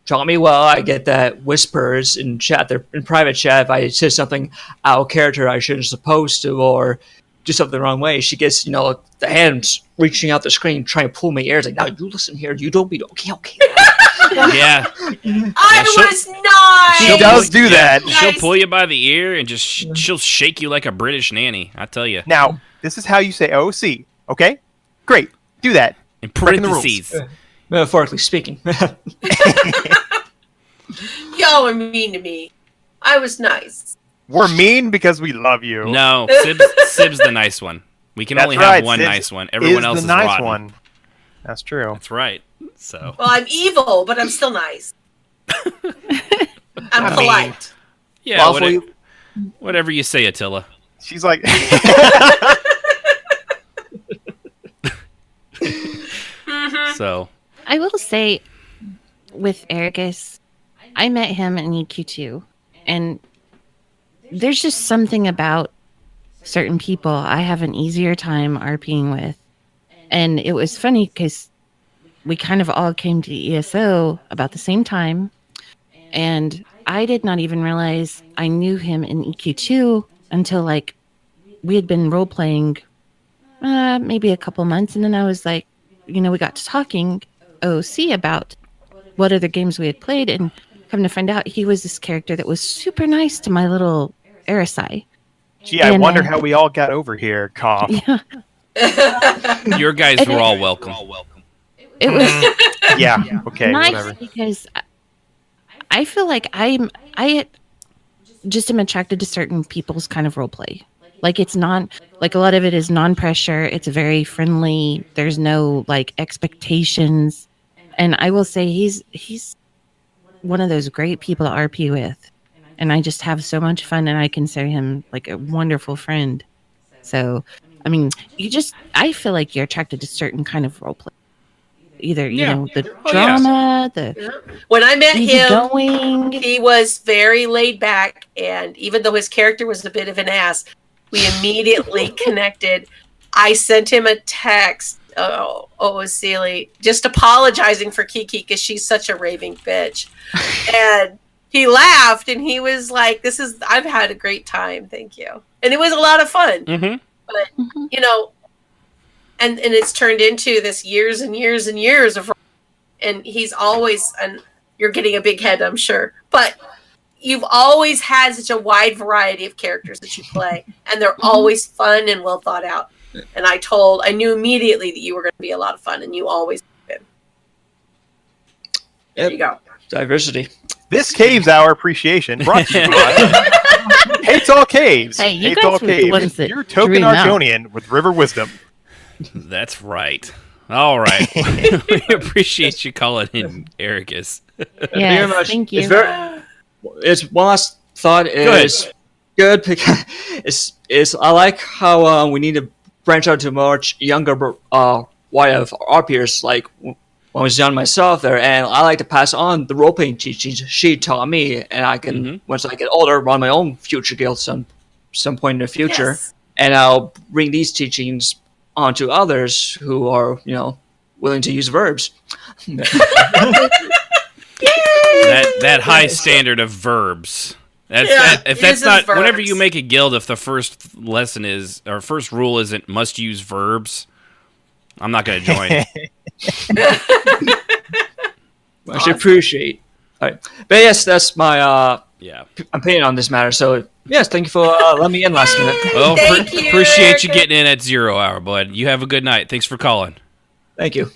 Speaker 10: taught me well. I get that whispers in chat, in private chat, if I say something out of character I shouldn't supposed to, or do something the wrong way. She gets the hands reaching out the screen, trying to pull my ears. Like, now you listen here. You don't be okay.
Speaker 2: Yeah.
Speaker 7: I was not.
Speaker 6: She does do that.
Speaker 2: She'll pull you by the ear and just she'll shake you like a British nanny. I tell you.
Speaker 6: Now, this is how you say OC. Okay, great. Do that.
Speaker 2: In
Speaker 6: Breaking the rules.
Speaker 2: parentheses.
Speaker 10: Metaphorically speaking.
Speaker 7: Y'all are mean to me. I was nice.
Speaker 6: We're mean because we love you.
Speaker 2: No, Sib's the nice one. We can
Speaker 6: That's
Speaker 2: only
Speaker 6: right.
Speaker 2: have one
Speaker 6: Sib's
Speaker 2: nice one. Everyone else
Speaker 6: the
Speaker 2: is
Speaker 6: nice
Speaker 2: rotten.
Speaker 6: one. That's true.
Speaker 2: That's right. So.
Speaker 7: Well, I'm evil, but I'm still nice. I'm polite.
Speaker 2: Yeah, whatever you say, Attila.
Speaker 6: She's like.
Speaker 2: So.
Speaker 8: I will say, with Ericus, I met him in EQ2, and there's just something about certain people I have an easier time RPing with. And it was funny because we kind of all came to ESO about the same time, and I did not even realize I knew him in EQ2 until we had been role playing maybe a couple months, and then I was like, we got to talking OC about what other games we had played, and come to find out he was this character that was super nice to my little Erisai.
Speaker 6: Gee, I wonder how we all got over here, cough.
Speaker 8: Yeah.
Speaker 2: Your guys were all welcome.
Speaker 8: It was
Speaker 6: Yeah, okay,
Speaker 8: nice
Speaker 6: whatever.
Speaker 8: because I feel like I just am attracted to certain people's kind of role play. Like it's a lot of it is non-pressure. It's very friendly. There's no expectations. And I will say he's one of those great people to RP with. And I just have so much fun, and I consider him like a wonderful friend. So, I mean, I feel like you're attracted to certain kind of role play. Either, the drama,
Speaker 7: When I met him,
Speaker 8: going.
Speaker 7: he was very laid back, and even though his character was a bit of an ass, we immediately connected. I sent him a text, it was silly, just apologizing for Kiki because she's such a raving bitch. And he laughed, and he was like, I've had a great time, thank you. And it was a lot of fun.
Speaker 2: Mm-hmm.
Speaker 7: But, and it's turned into this years and years and years of, and he's always, and you're getting a big head, I'm sure, but you've always had such a wide variety of characters that you play, and they're always fun and well thought out. And I knew immediately that you were going to be a lot of fun, and you always have been. There you go.
Speaker 10: Diversity.
Speaker 6: This Caves Hour appreciation brought to you by Hates All Caves.
Speaker 8: Hey, you
Speaker 6: Hates
Speaker 8: guys
Speaker 6: All
Speaker 8: were the
Speaker 6: Caves.
Speaker 8: ones that
Speaker 6: Your token
Speaker 8: drew him out.
Speaker 6: Argonian with River Wisdom.
Speaker 2: That's right. All right. We appreciate you calling in, Ericus.
Speaker 8: Yeah,
Speaker 10: much.
Speaker 8: thank you.
Speaker 10: It's one last thought is good because I like how we need to branch out to a much younger wide of our peers. Like when I was young myself there, and I like to pass on the role playing teachings she taught me, and I can once I get older run my own future guild some point in the future, and I'll bring these teachings onto others who are willing to use verbs.
Speaker 2: That high standard of verbs. If that's not
Speaker 7: verbs.
Speaker 2: whenever you make a guild, if the first lesson is or first rule isn't must use verbs, I'm not going to join.
Speaker 10: Much appreciate. All right. But yes, that's my opinion on this matter. So yes, thank you for letting me in last minute.
Speaker 2: Well,
Speaker 7: Thank you,
Speaker 2: appreciate you
Speaker 7: Erica.
Speaker 2: getting in at 0 hour, bud. You have a good night. Thanks for calling.
Speaker 10: Thank you.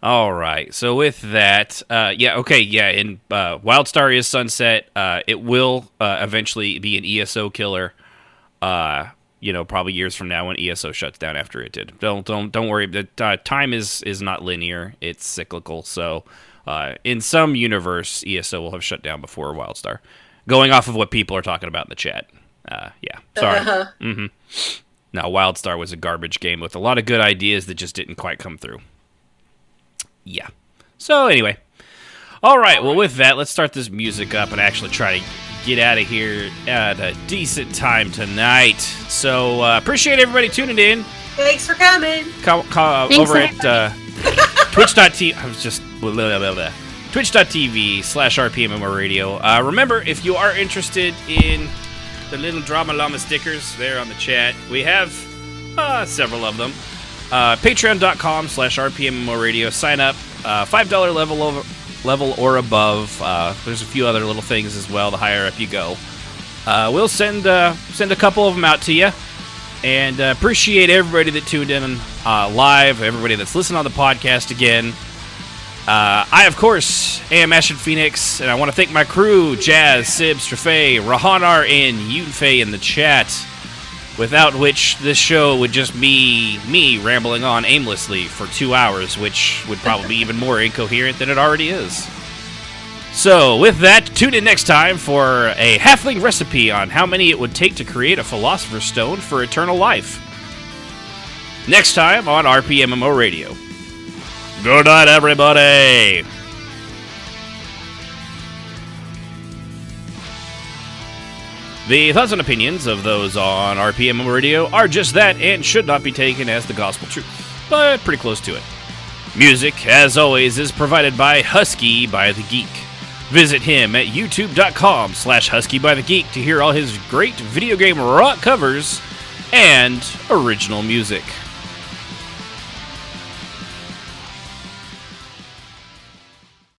Speaker 2: All right. So with that, in WildStar is sunset. It will eventually be an ESO killer. Probably years from now when ESO shuts down after it did. Don't worry. The time is not linear. It's cyclical. So in some universe, ESO will have shut down before WildStar. Going off of what people are talking about in the chat. Sorry. Mm-hmm. No, WildStar was a garbage game with a lot of good ideas that just didn't quite come through. Yeah. So anyway. All right. Well, with that, let's start this music up and actually try to get out of here at a decent time tonight. So appreciate everybody tuning in.
Speaker 7: Thanks for coming.
Speaker 2: Over at twitch.tv. I was just twitch.tv/RPMMORadio. Remember, if you are interested in the little Drama Llama stickers there on the chat, we have several of them. Patreon.com/RPMMORadio. Sign up. $5 level or above. There's a few other little things as well. The higher up you go, we'll send a couple of them out to you. And appreciate everybody that tuned in live. Everybody that's listening on the podcast again. I, of course, am Ashton Phoenix, and I want to thank my crew: Jazz, Sib, Strafay, Rahanar, and Yunfei in the chat. Without which this show would just be me rambling on aimlessly for 2 hours, which would probably be even more incoherent than it already is. So, with that, tune in next time for a halfling recipe on how many it would take to create a Philosopher's Stone for eternal life. Next time on RPMMO Radio. Good night, everybody! The thoughts and opinions of those on RPM Radio are just that and should not be taken as the gospel truth, but pretty close to it. Music, as always, is provided by Husky by the Geek. Visit him at youtube.com/HuskyByTheGeek to hear all his great video game rock covers and original music.